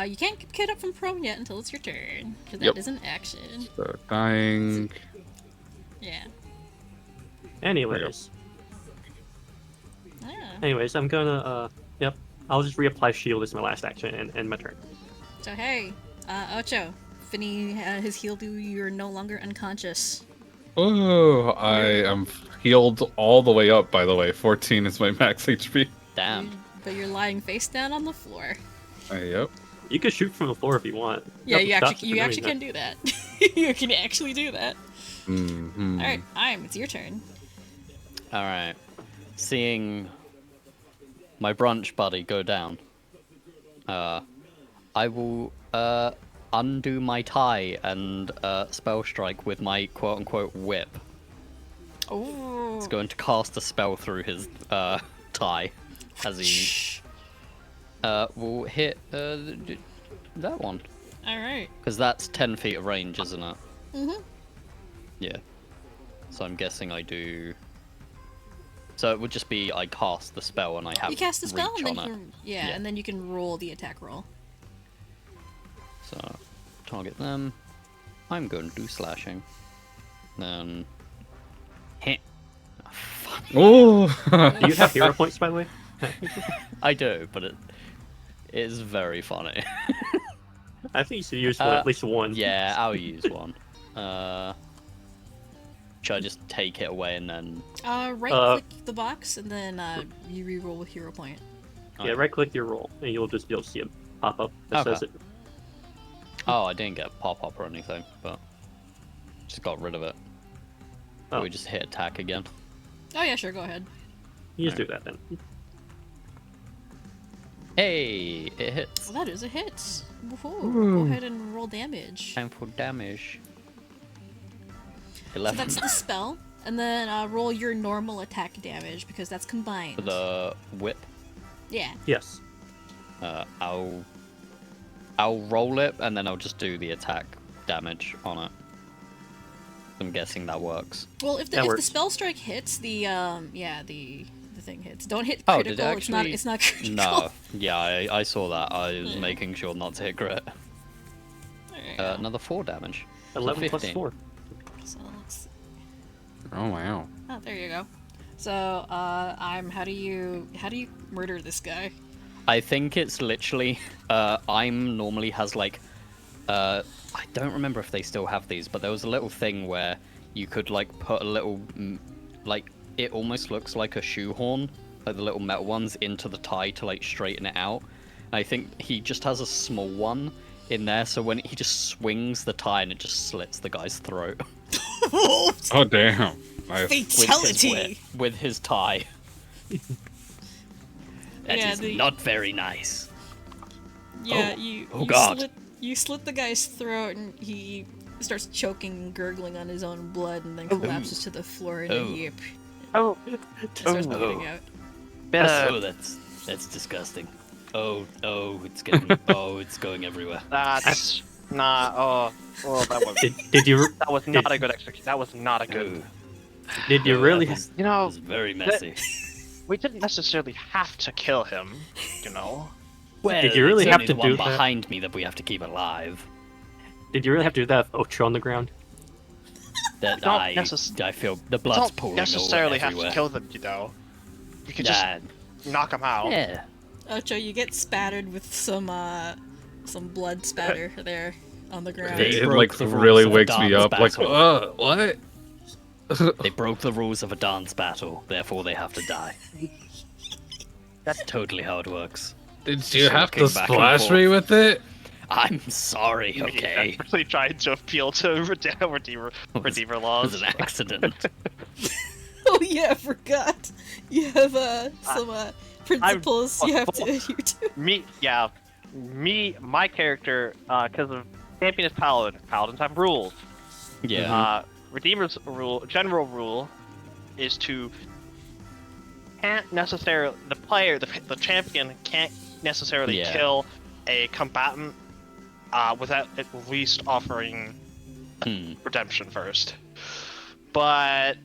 You can't get up from prone yet until it's your turn, because Yep. that is an action. So dying. Yeah. Anyways, Ah. I'm gonna yep. I'll just reapply shield as my last action and end my turn. So hey, Ocho, Finny has healed you. You're no longer unconscious. Oh, I am healed all the way up, by the way. 14 is my max HP. Damn. But you're lying face down on the floor. Yep. You can shoot from the floor if you want. Yeah, Nothing you stops actually from doing can do that. You can actually do that. Mm-hmm. All right, Eihm, it's your turn. All right. Seeing my brunch buddy go down, I will undo my tie and Spellstrike with my quote-unquote whip. Oh. It's going to cast a spell through his tie as he will hit that one. All right. Because that's 10 feet of range, isn't it? Mhm. Yeah. So I'm guessing I do. So it would just be I cast the spell and I have You cast the spell, reach and then on you it. can, yeah, and then you can roll the attack roll. So target them. I'm going to do slashing. Then hit. Oh, fuck. Oh! Do you have hero points, by the way? I do, but it is very funny. I think you should use at least one. Yeah, I'll use one. Should I just take it away and then? Right-click the box, and then you re-roll with hero point. Yeah, right-click your roll, and you'll see it pop up that Okay. says it. Oh, I didn't get a pop-up or anything, but just got rid of it. Oh. We just hit attack again. Oh yeah, sure, go ahead. You just do that then. Hey, it hits. Well, that is a hit. Woohoo. Go ahead and roll damage. Time for damage. So 11 that's the spell, and then roll your normal attack damage because that's combined. for the whip. Yeah. Yes. I'll roll it and then I'll just do the attack damage on it. I'm guessing that works. Well, if the That if the works. spell strike hits, the thing hits. Don't hit Oh, did critical. it actually? It's not critical. No. Yeah, I saw that. I was making sure not to hit crit. There you go. Another 4 damage. So 11 plus 15. 4. So let's. Oh, wow. Oh, there you go. So, how do you murder this guy? I think it's literally Eihm normally has like I don't remember if they still have these, but there was a little thing where you could like put a little like it almost looks like a shoehorn, like the little metal ones into the tie to like straighten it out. And I think he just has a small one in there, so when he just swings the tie and it just slits the guy's throat Oh, damn. Nice. Fatality. with his tie. That Yeah, is the- not very nice. Yeah, Oh. you Oh, God. you slit the guy's throat, and he starts choking and gurgling on his own blood, and then Oh. collapses to the floor in a Oh. heap. Oh, Starts Oh. bleeding out. Oh, that's disgusting. Oh, it's getting. Oh, it's going everywhere. that's not. Oh, that was Did you that was not a good execution. That was not a good. Ooh, did you oh, really that was, You know, was very messy. we didn't necessarily have to kill him. You know. Well, Did you really it's have only to the one do that? behind me that we have to keep alive? have to do that with Ocho on the ground? That don't I feel the You blood's don't pooling necessarily have everywhere. to kill them. You know. You can just Nah, knock him out. yeah. Ocho, you get spattered with some blood spatter there on the ground. They It broke like the rules really of a wakes me dance up. Like, battle. what? They broke the rules of a dance battle, therefore they have to die. That's totally how it works. Did you have to Looking back and splash me forth. with it? I'm sorry, okay? Really trying to appeal to Redeemer It was laws. an accident. Oh yeah, I forgot. You have some principles you have to adhere to. My character, because of champion is paladin. Paladins have rules. Yeah. Redeemer's general rule, is to can't necessarily the champion can't necessarily Yeah. kill a combatant without at least offering Hmm. redemption first. But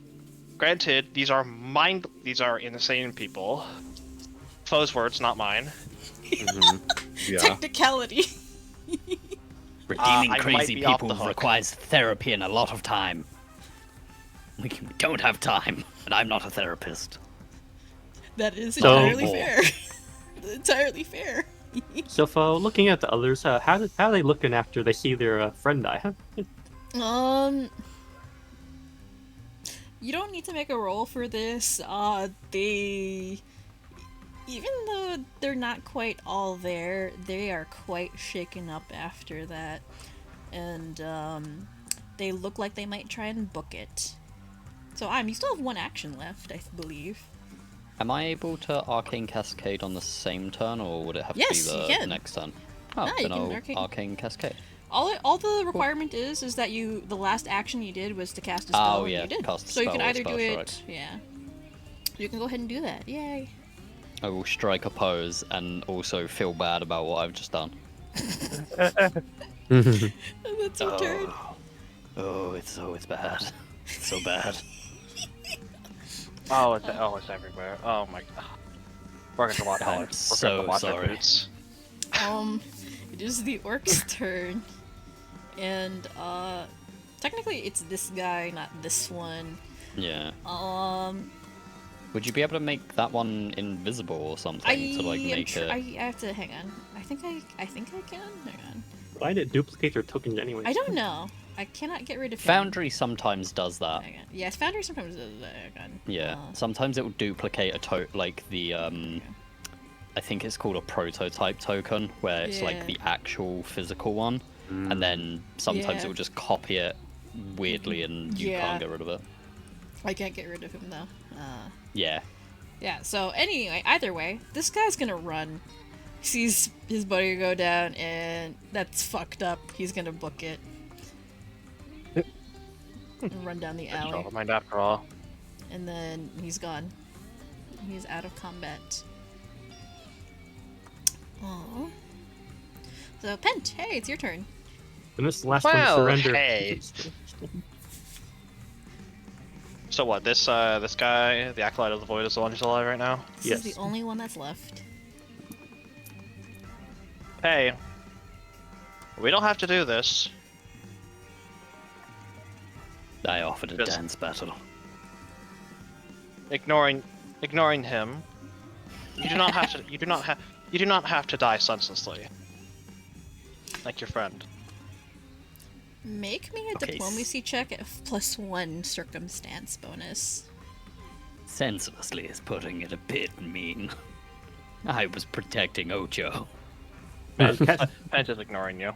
granted, these are insane people. Phoe's words, not mine. Yeah. Technicality. Redeeming I might crazy be off people the hook. requires therapy and a lot of time. We don't have time, and I'm not a therapist. That is So- entirely fair. Entirely fair. So, for looking at the others, how are they looking after they see their friend die? You don't need to make a roll for this. They, even though they're not quite all there, they are quite shaken up after that, and they look like they might try and book it. So, you still have one action left, I believe. Am I able to Arcane Cascade on the same turn, or would it have Yes, to you be the can. next turn? Oh, No, you then can I'll Arcane Cascade. All the requirement is that the last action you did was to cast a spell. Oh, and yeah, you did. cast a So you spell can or either do it. Spellstrike. Yeah. You can go ahead and do that. Yay. I will strike a pose and also feel bad about what I've just done. That's your turn. Oh, it's bad. It's so bad. It's everywhere. Oh my god. We're gonna watch I'm our so sorry. boots. It is the orc's turn, and technically it's this guy, not this one. Yeah. Um, Would you be able to make that one invisible or something to like make it? I have to hang on. I think I can. Hang on. Why did it duplicate their tokens anyway? I don't know. I cannot get rid of him. Foundry sometimes does that. Hang on. Yes, Foundry sometimes does that. Hang on. Yeah. Sometimes it will duplicate like the I think it's called a prototype token, where it's Yeah. like the actual physical one, and then sometimes Yeah. it will just copy it weirdly, and you Yeah. can't get rid of it. I can't get rid of him though. Yeah. Yeah, so anyway, either way, this guy's gonna run. Sees his buddy go down, and that's fucked up. He's gonna book it. And run down the alley. Never mind after all. And then he's gone. He's out of combat. Oh. So, Pent, hey, it's your turn. And this last Well, one surrender. hey. So what? This guy, the Acolyte of the Void, is the one who's alive right now. This Yes. is the only one that's left. Hey, we don't have to do this. I offered a Yes. dance battle. Ignoring him. You do not have to. You do not have to die senselessly. Like your friend. Make me a Okay, diplomacy check at +1 circumstance bonus. Senselessly is putting it a bit mean. I was protecting Ocho. Pent is ignoring you.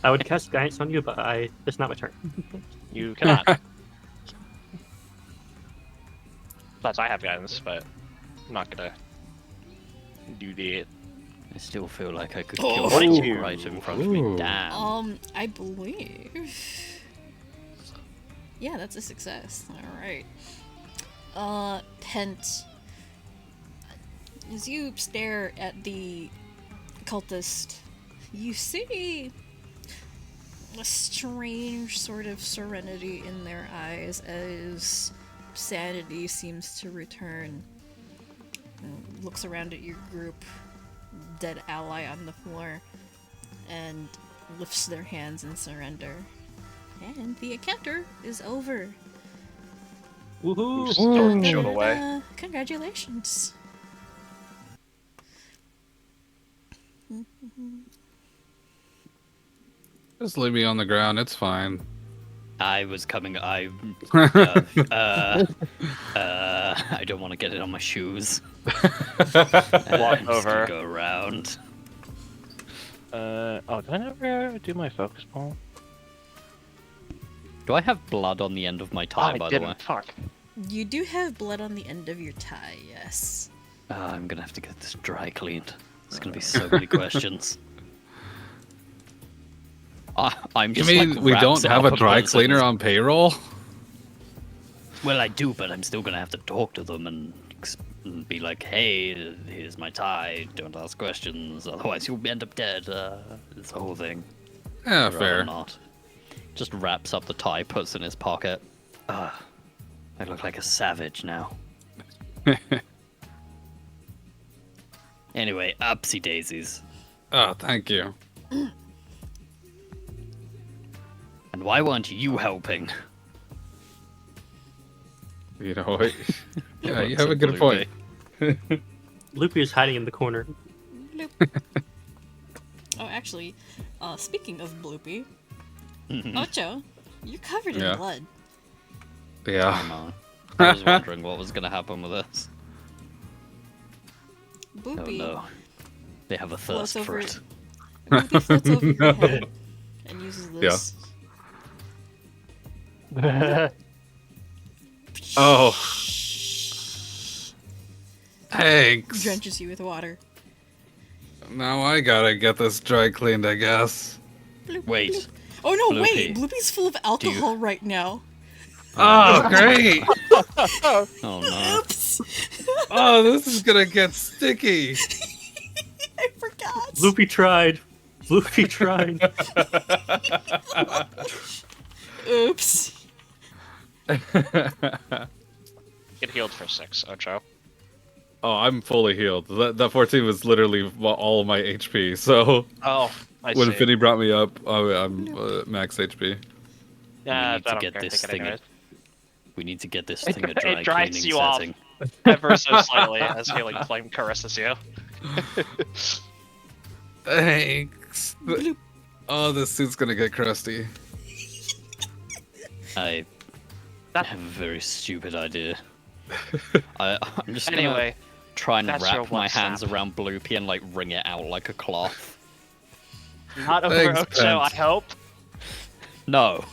I would cast guidance on you, but it's not my turn. You cannot. Plus, I have guidance, but I'm not gonna do that. I still feel like I could Oh. kill What did someone you- right in front of me. Ooh. Damn. I believe. Yeah, that's a success. Alright. Pent. As you stare at the cultist, you see a strange sort of serenity in their eyes as sanity seems to return. And looks around at your group, dead ally on the floor, and lifts their hands in surrender. And the encounter is over. Woohoo! Sword showed away. Congratulations. Just leave me on the ground. It's fine. I was coming. I don't want to get it on my shoes. Walk I'm just over. gonna go around. Oh, did I never do my focus ball? Do I have blood on the end of my tie, I by the way? didn't. Fuck. You do have blood on the end of your tie, yes. I'm gonna have to get this dry cleaned. There's gonna be so many questions. I'm You just mean like we wraps don't it have up a dry and cleaner says, on payroll? Well, I do, but I'm still gonna have to talk to them and be like, "Hey, here's my tie. Don't ask questions, otherwise you'll end up dead." This whole thing. Yeah, Rather fair. not. Just wraps up the tie, puts it in his pocket. I look like a savage now. Anyway, upsy daisies. Oh, thank you. And why weren't you helping? You know what? Yeah, you What's have a good Bloopy? point. Bloopy is hiding in the corner. Bloop. Oh, actually, speaking of Bloopy, Ocho, you're covered in Yeah. blood. Yeah. Come on. I was wondering what was gonna happen with this. Oh Bloopy no. They have a floats thirst for over. it. Bloopy floats over your head and uses this. Oh. Thanks. Drenches you with water. Now I gotta get this dry cleaned, I guess. Bloop, Wait. bloop. Oh no! Bloopy. Wait, Bloopy's full of alcohol right now. Oh, great! Oh no. Oops! Oh, this is gonna get sticky. I forgot. Bloopy tried. Bloopy tried. Oops. Get healed for 6, Ocho. Oh, I'm fully healed. That 14 was literally all my HP. So Oh, I when see. Finny brought me up, I'm max HP. Yeah, We need to I don't get care. this Take it thing. anyways. We need to get this It thing a dri- dry it dries cleaning you off. setting. Ever so slightly as Healing Flame caresses you. Thanks. Bloop. Oh, this suit's gonna get crusty. I That- have a very stupid idea. I'm just gonna Anyway, try and that's your wrap my WhatsApp. hands around Bloopy and like wring it out like a cloth. not over Thanks, Ocho, I Pent. hope. No,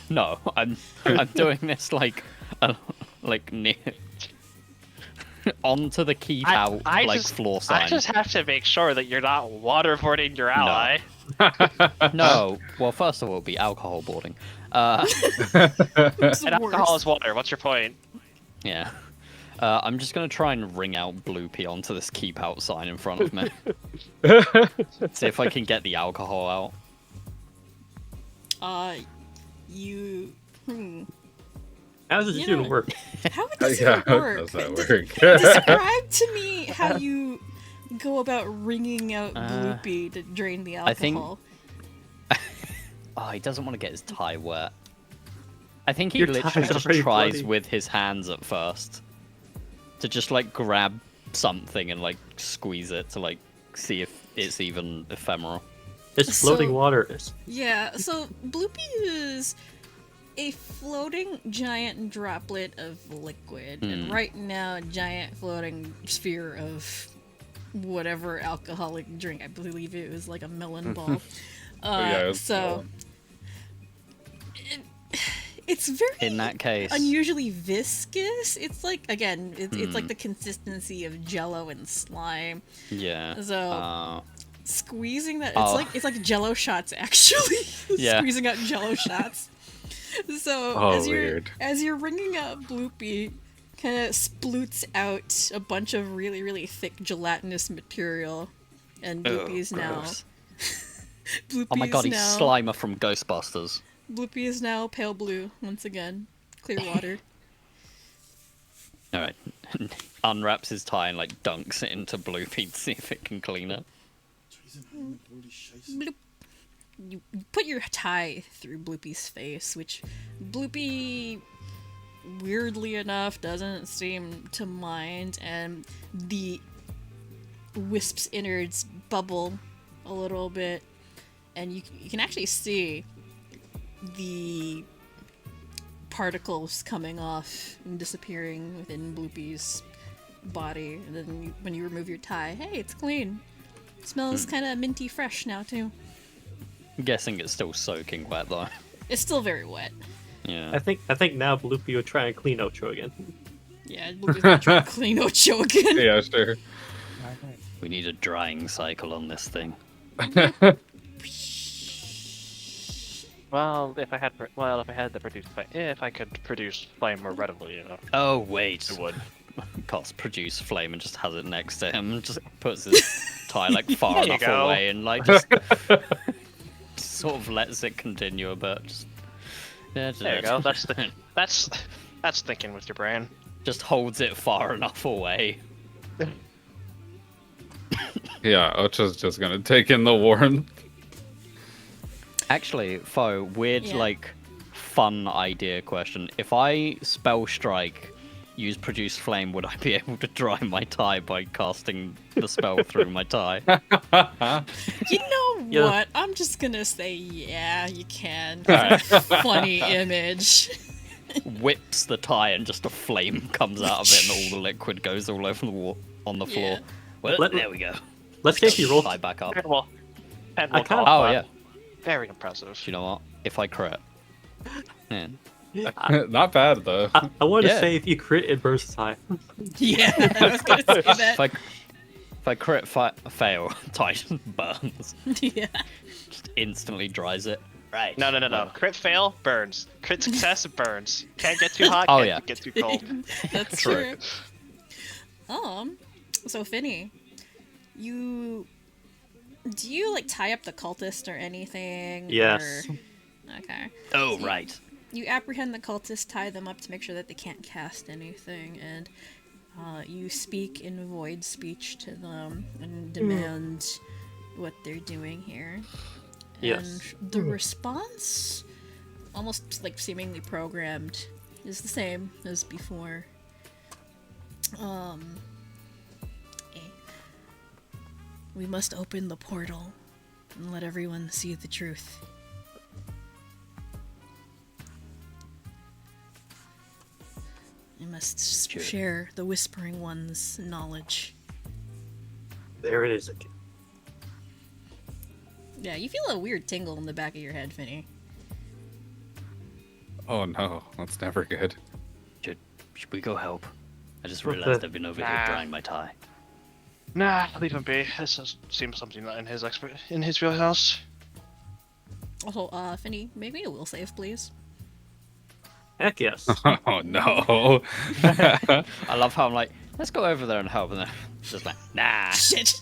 I'm doing this like near onto the keep out like floor sign. I just have to make sure that you're not waterboarding your ally. No, well, first of all, it'll be alcohol boarding. It's And the worst. alcohol is water. What's your point? Yeah. I'm just gonna try and ring out Bloopy onto this keep out sign in front of me. See if I can get the alcohol out. You. How does this You even know- work? How would this Yeah, even work? does that D- work? Describe to me how you go about wringing out Bloopy to drain the I think- alcohol. Oh, he doesn't want to get his tie wet. I think he Your literally tie's just already tries bloody. with his hands at first. To just like grab something and like squeeze it to like see if it's even ephemeral. It's floating So- water. It's Yeah, so Bloopy is a floating giant droplet of liquid, and right now a giant floating sphere of whatever alcoholic drink. I believe it was like a melon ball. Yeah, it was so it's very In that case, unusually viscous. It's like again, it's like the consistency of Jello and slime. yeah. So- Squeezing that, Oh. it's like Jello shots actually. Yeah. Squeezing out Jello shots. So Oh, as weird. you're wringing out Bloopy, kind of sploots out a bunch of really really thick gelatinous material, and Bloopy's now. gross. Bloopy Oh my god, is he's now. Slimer from Ghostbusters. Bloopy is now pale blue once again, clear water. Alright. Unwraps his tie and like dunks it into Bloopy to see if it can clean it. Holy shice. Bloop. You put your tie through Bloopy's face, which Bloopy, weirdly enough, doesn't seem to mind, and the wisp's innards bubble a little bit, and you can actually see the particles coming off and disappearing within Bloopy's body. And then when you remove your tie, hey, it's clean. Smells kind of minty fresh now too. I'm guessing it's still soaking wet though. It's still very wet. Yeah. I think now Bloopy would try and clean Ocho again. Yeah, Bloopy's gonna try to clean Ocho again. Yeah, sure. We need a drying cycle on this thing. Well, if I had the produce flame, if I could produce flame more readily, you know, Oh wait. I would. Cost produce flame and just has it next to him and just puts his tie like far There you enough go. away and like just sort of lets it continue a bit. Just, There you go. That's That's thinking with your brain. Just holds it far enough away. Yeah, Ocho's just gonna take in the warmth. Actually, Phoe, weird, Yeah. like, fun idea question. If I Spellstrike, use Produce Flame, would I be able to dry my tie by casting the spell through my tie? You know Yeah. what? I'm just gonna say, yeah, you can. Alright. Funny image. Whips the tie and just a flame comes out of it and all the liquid goes all over the on the floor. Yeah. Well, Let- there we go. Let's say if you roll. Tie back up. Well, Pent I will kinda- call Oh, that. yeah. Very impressive. Do you know what? If I crit. Man. Not bad though. I wanted Yeah. to say if you crit, it bursts high. Yeah, I was gonna say If that. I crit fail, tie just burns. Yeah. Just instantly dries it. Right. No. Crit fail, burns. Crit success, burns. Can't get too hot, Oh, can't yeah. get too cold. That's True. true. So Finny, do you like tie up the cultist or anything? Yes. Or... Okay. Oh, right. You apprehend the cultists, tie them up to make sure that they can't cast anything, and you speak in void speech to them and demand what they're doing here. Yes. And the response, almost like seemingly programmed, is the same as before. We must open the portal and let everyone see the truth. You must Sure. share the Whispering One's knowledge. There it is again. Yeah, you feel a weird tingle in the back of your head, Finny. Oh no, that's never good. Should we go help? I just What realized the- I've been over Nah. here drying my tie. Nah, leave him be. Seems something not in his wheelhouse. Also, Finny, make me a will save, please. Heck yes. Oh no. I love how I'm like, let's go over there and help, and then just like, nah. Shit!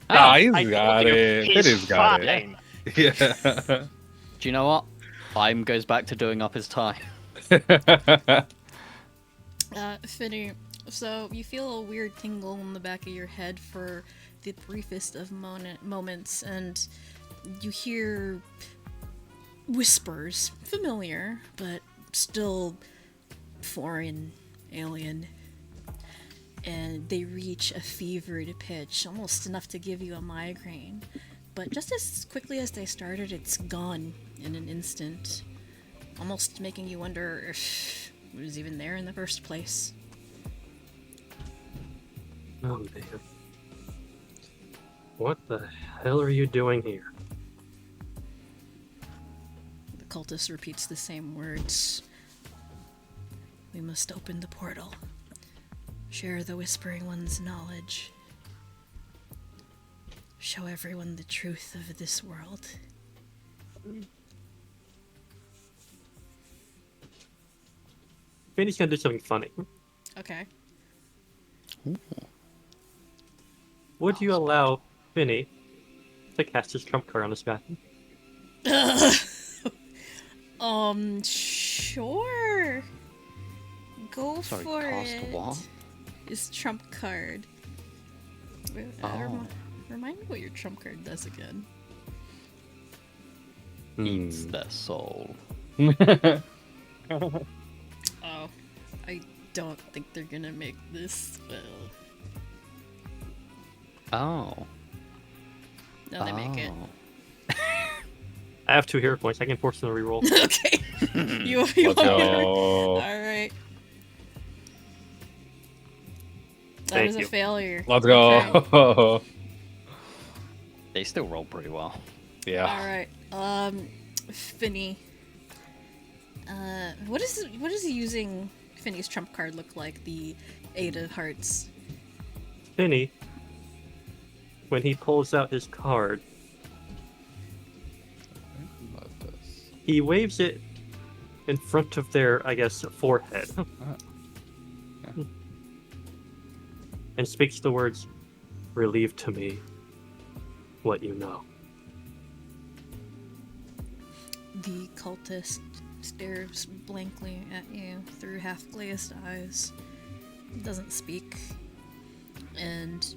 Ah, he's I got told you, it. he's Finny's got it. fine. Yeah. Do you know what? Eim goes back to doing up his tie. Finny, so you feel a weird tingle in the back of your head for the briefest of moments, and you hear whispers, familiar, but still foreign, alien. And they reach a fevered pitch, almost enough to give you a migraine. But just as quickly as they started, it's gone in an instant, almost making you wonder if it was even there in the first place. Oh man. What the hell are you doing here? The cultist repeats the same words. We must open the portal. Share the Whispering One's knowledge. Show everyone the truth of this world. Finny's gonna do something funny. Okay. Would you allow Finny to cast his trump card on his back? Sure. Go Sorry, for cast it. what? His trump card. Wait, Oh. remind me what your trump card does again. Eats their soul. Oh, I don't think they're gonna make this spell. Oh. No, they make it. Oh. I have 2 hero points. I can force them to reroll. Okay. you Let's want go. Alright. That Thank is a you. failure. Let's go. They still roll pretty well. Yeah. Alright. Finny. What is using Finny's trump card look like? The 8 of hearts. Finny, when he pulls out his card, he waves it in front of their, I guess, forehead. And speaks the words, "Relieve to me what you know." The cultist stares blankly at you through half-glazed eyes. Doesn't speak. And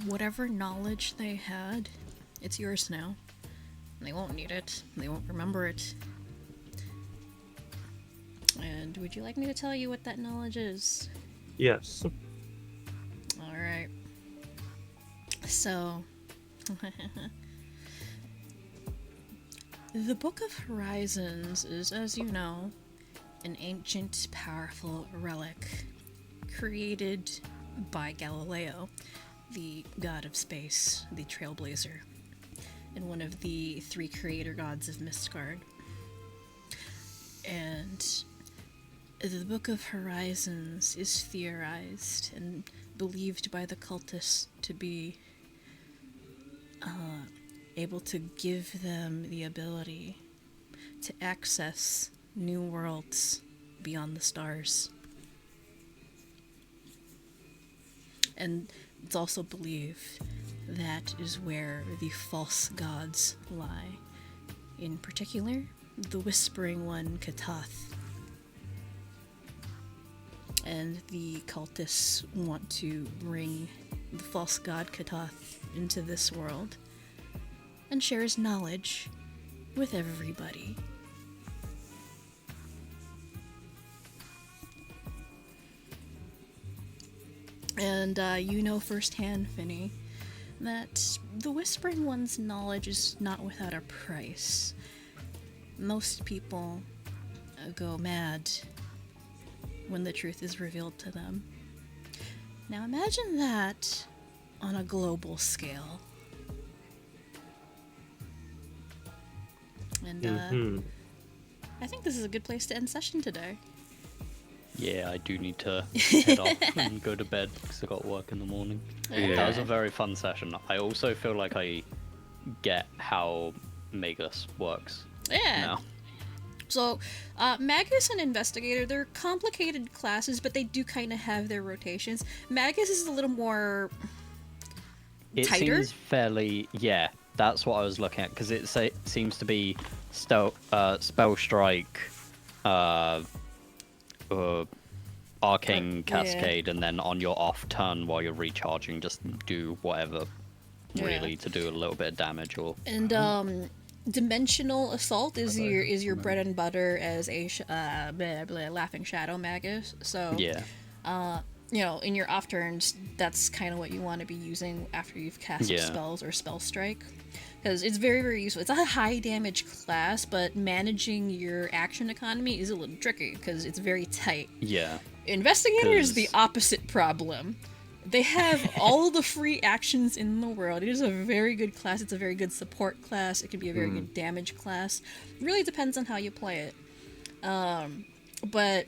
whatever knowledge they had, it's yours now. They won't need it. They won't remember it. And would you like me to tell you what that knowledge is? Yes. Alright. So... The Book of Horizons is, as you know, an ancient, powerful relic created by Galileo, the god of space, the trailblazer, and one of the 3 creator gods of Mistgard. And the Book of Horizons is theorized and believed by the cultists to be able to give them the ability to access new worlds beyond the stars. And it's also believed that is where the false gods lie. In particular, the Whispering One, Katath. And the cultists want to bring the false god Katath into this world and share his knowledge with everybody. And you know firsthand, Finny, that the Whispering One's knowledge is not without a price. Most people go mad when the truth is revealed to them. Now imagine that on a global scale. And I think this is a good place to end session today. Yeah, I do need to head off and go to bed because I got work in the morning. Yeah. That was a very fun session. I also feel like I get how Magus works Yeah. now. So, Magus and Investigator, they're complicated classes, but they do kind of have their rotations. Magus is a little more It tighter. seems fairly... Yeah, that's what I was looking at, because it seems to be Spellstrike, Arcane Yeah. Cascade, and then on your off turn while you're recharging, just do whatever, Yeah. really, to do a little bit of damage. Or And Dimensional Assault is your bread and butter as a Laughing Shadow Magus. So yeah, you know, in your off turns, that's kind of what you want to be using after you've cast Yeah. spells or spell strike, because it's very, very useful. It's a high damage class, but managing your action economy is a little tricky because it's very tight. yeah. Investigator is the 'Cause- opposite problem. They have all the free actions in the world. It is a very good class. It's a very good support class. It can be a very good damage class. It really depends on how you play it. But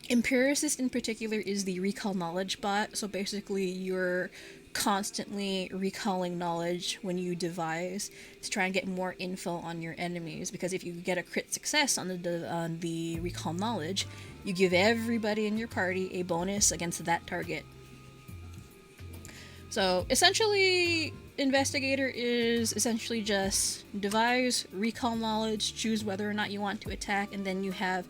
Empiricist in particular is the recall knowledge bot. So basically you're constantly recalling knowledge when you devise to try and get more info on your enemies, because if you get a crit success on the recall knowledge, you give everybody in your party a bonus against that target. So essentially, Investigator is essentially just devise, recall knowledge, choose whether or not you want to attack, and then you have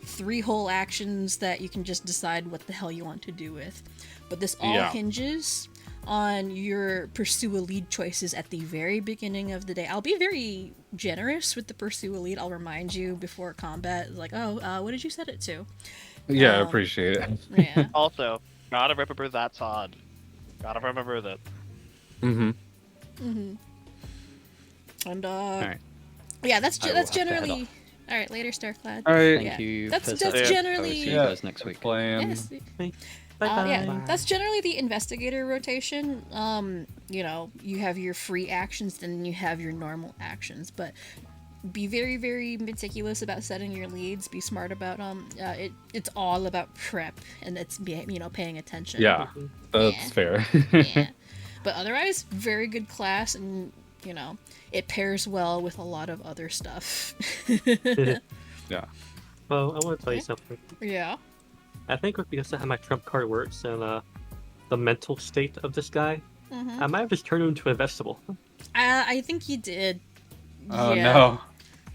3 whole actions that you can just decide what the hell you want to do with. But this all Yeah. hinges on your pursue a lead choices at the very beginning of the day. I'll be very generous with the pursue a lead. I'll remind you before combat, like, what did you set it to? Yeah, I appreciate it. Yeah. Also, gotta remember that's odd. Gotta remember that. Mm-hmm. And Alright. yeah, that's I will have to head generally. off. All right, later, Starclad. All right. Thank Yeah. you. That's for that's session. generally. I'll see you guys next week. Plan. Yes. Bye-bye. Yeah, that's generally the investigator rotation. You know, you have your free actions, then you have your normal actions, but be very, very meticulous about setting your leads. Be smart about them. It's all about prep, and it's paying attention. Yeah, that's Yeah. fair. Yeah. But otherwise, very good class, and it pairs well with a lot of other stuff. Yeah. Well, I want to tell you Yeah. something. Yeah. I think because of how my trump card works and the mental state of this guy, I might have just turned him into a vegetable. I think you did. Oh Yeah. no.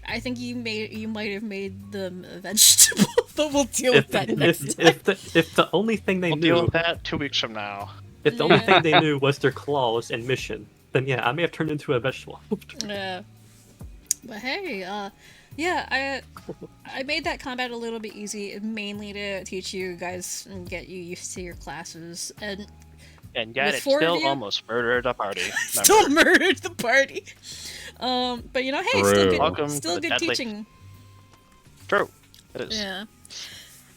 I think you might have made them a vegetable, but we'll deal with that next time. If the only thing they We'll deal knew, with that 2 weeks from now. if the only thing they knew was their claws and mission, then yeah, I may have turned into a vegetable. Yeah. But hey, yeah, I made that combat a little bit easy, mainly to teach you guys and get you used to your classes. And yet with it 4 of still you- almost murdered a party. still murdered the party. But you know, hey, still True. good, Welcome still to the good deadly- teaching. True. It is. Yeah.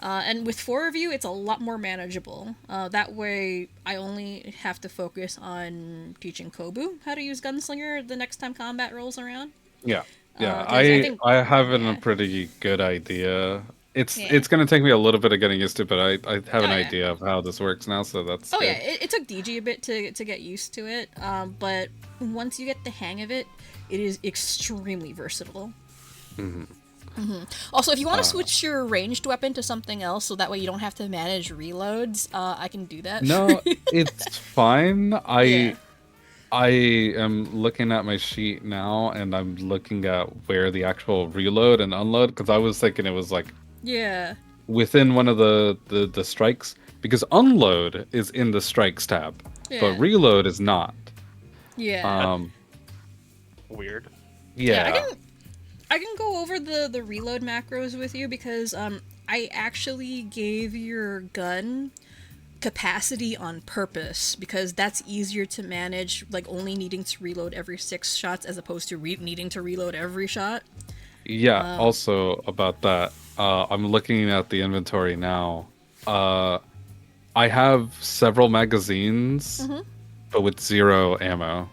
And with 4 of you, it's a lot more manageable. That way, I only have to focus on teaching Kobu how to use Gunslinger the next time combat rolls around. Yeah. Yeah, 'cause I think- I have a yeah. pretty good idea. It's Yeah. it's gonna take me a little bit of getting used to, but I have an Oh, yeah. idea of how this works now, so that's Oh good. yeah, it took DG a bit to get used to it, but once you get the hang of it, it is extremely versatile. Also, if you want to switch your ranged weapon to something else, so that way you don't have to manage reloads, I can do that. No, it's fine. Yeah. I am looking at my sheet now, and I'm looking at where the actual reload and unload, because I was thinking it was like Yeah. within one of the strikes, because unload is in the strikes tab, Yeah. but reload is not. Yeah. Weird. Yeah. I can go over the reload macros with you because I actually gave your gun capacity on purpose because that's easier to manage, like only needing to reload every 6 shots as opposed to needing to reload every shot. Yeah, also about that, I'm looking at the inventory now. I have several magazines, but with 0 ammo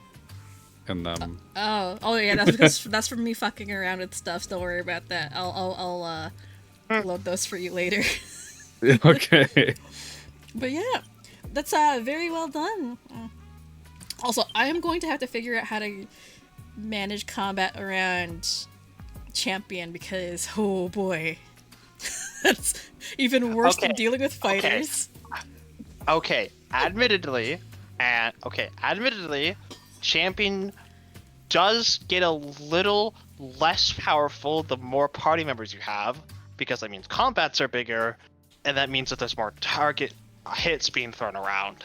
in them. Oh yeah, that's because that's from me fucking around with stuff. So don't worry about that. I'll load those for you later. Okay. But yeah, that's very well done. Also, I am going to have to figure out how to manage combat around champion because oh boy, that's even worse than Okay, dealing with fighters. Okay, admittedly, champion does get a little less powerful the more party members you have, because that means combats are bigger, and that means that there's more target hits being thrown around.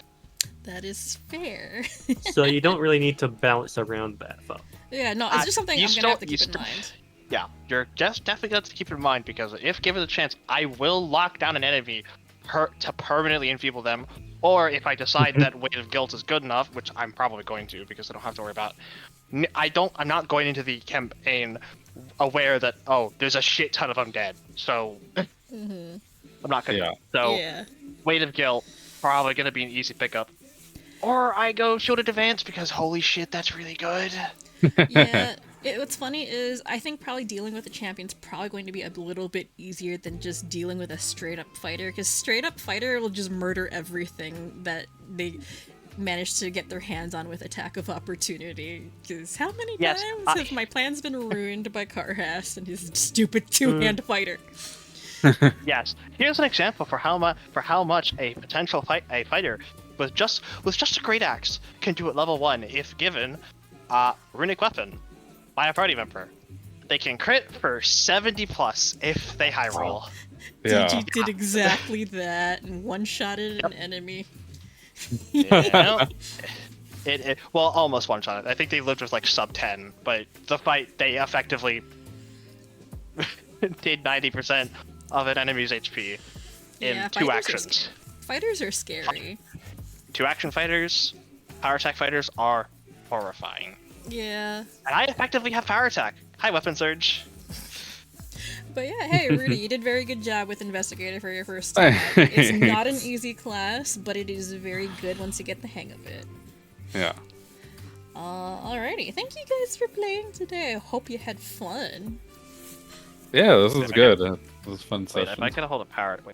That is fair. So you don't really need to balance around that, though. Yeah, no, it's just something You I'm gonna have to still- keep you in mind. Yeah, you're just definitely going to keep in mind, because if given the chance, I will lock down an enemy to permanently enfeeble them, or if I decide that Weight of Guilt is good enough, which I'm probably going to, because I don't have to worry about. I'm not going into the campaign aware that, oh, there's a shit ton of undead, so I'm not gonna. Yeah. So Yeah. Weight of Guilt probably gonna be an easy pickup, or I go Shielded Advance because holy shit, that's really good. Yeah. What's funny is I think probably dealing with a champion's probably going to be a little bit easier than just dealing with a straight up fighter, because straight up fighter will just murder everything that they manage to get their hands on with attack of opportunity. Because how many Yes, times have my plans been ruined by Carhass and his stupid 2-hand fighter? Yes, here's an example for how much a potential fighter with just a great axe can do at level 1 if given runic weapon by a party member. They can crit for 70 plus if they high roll. Yeah. DG did exactly that and one-shotted an enemy. Yeah. Well, almost one shot. I think they lived with like sub 10, but the fight they effectively did 90% of an enemy's HP in Yeah, 2 fighters are actions. Fighters are scary. 2 action fighters, power attack fighters are horrifying. Yeah. And I effectively have power attack. Hi, weapon surge. But yeah, hey Rudy, you did very good job with Investigator for your first time. It's not an easy class, but it is very good once you get the hang of it. Yeah. Alrighty, thank you guys for playing today. I hope you had fun. Yeah, this is good. It was a fun Wait, session. if I could hold a power. Wait.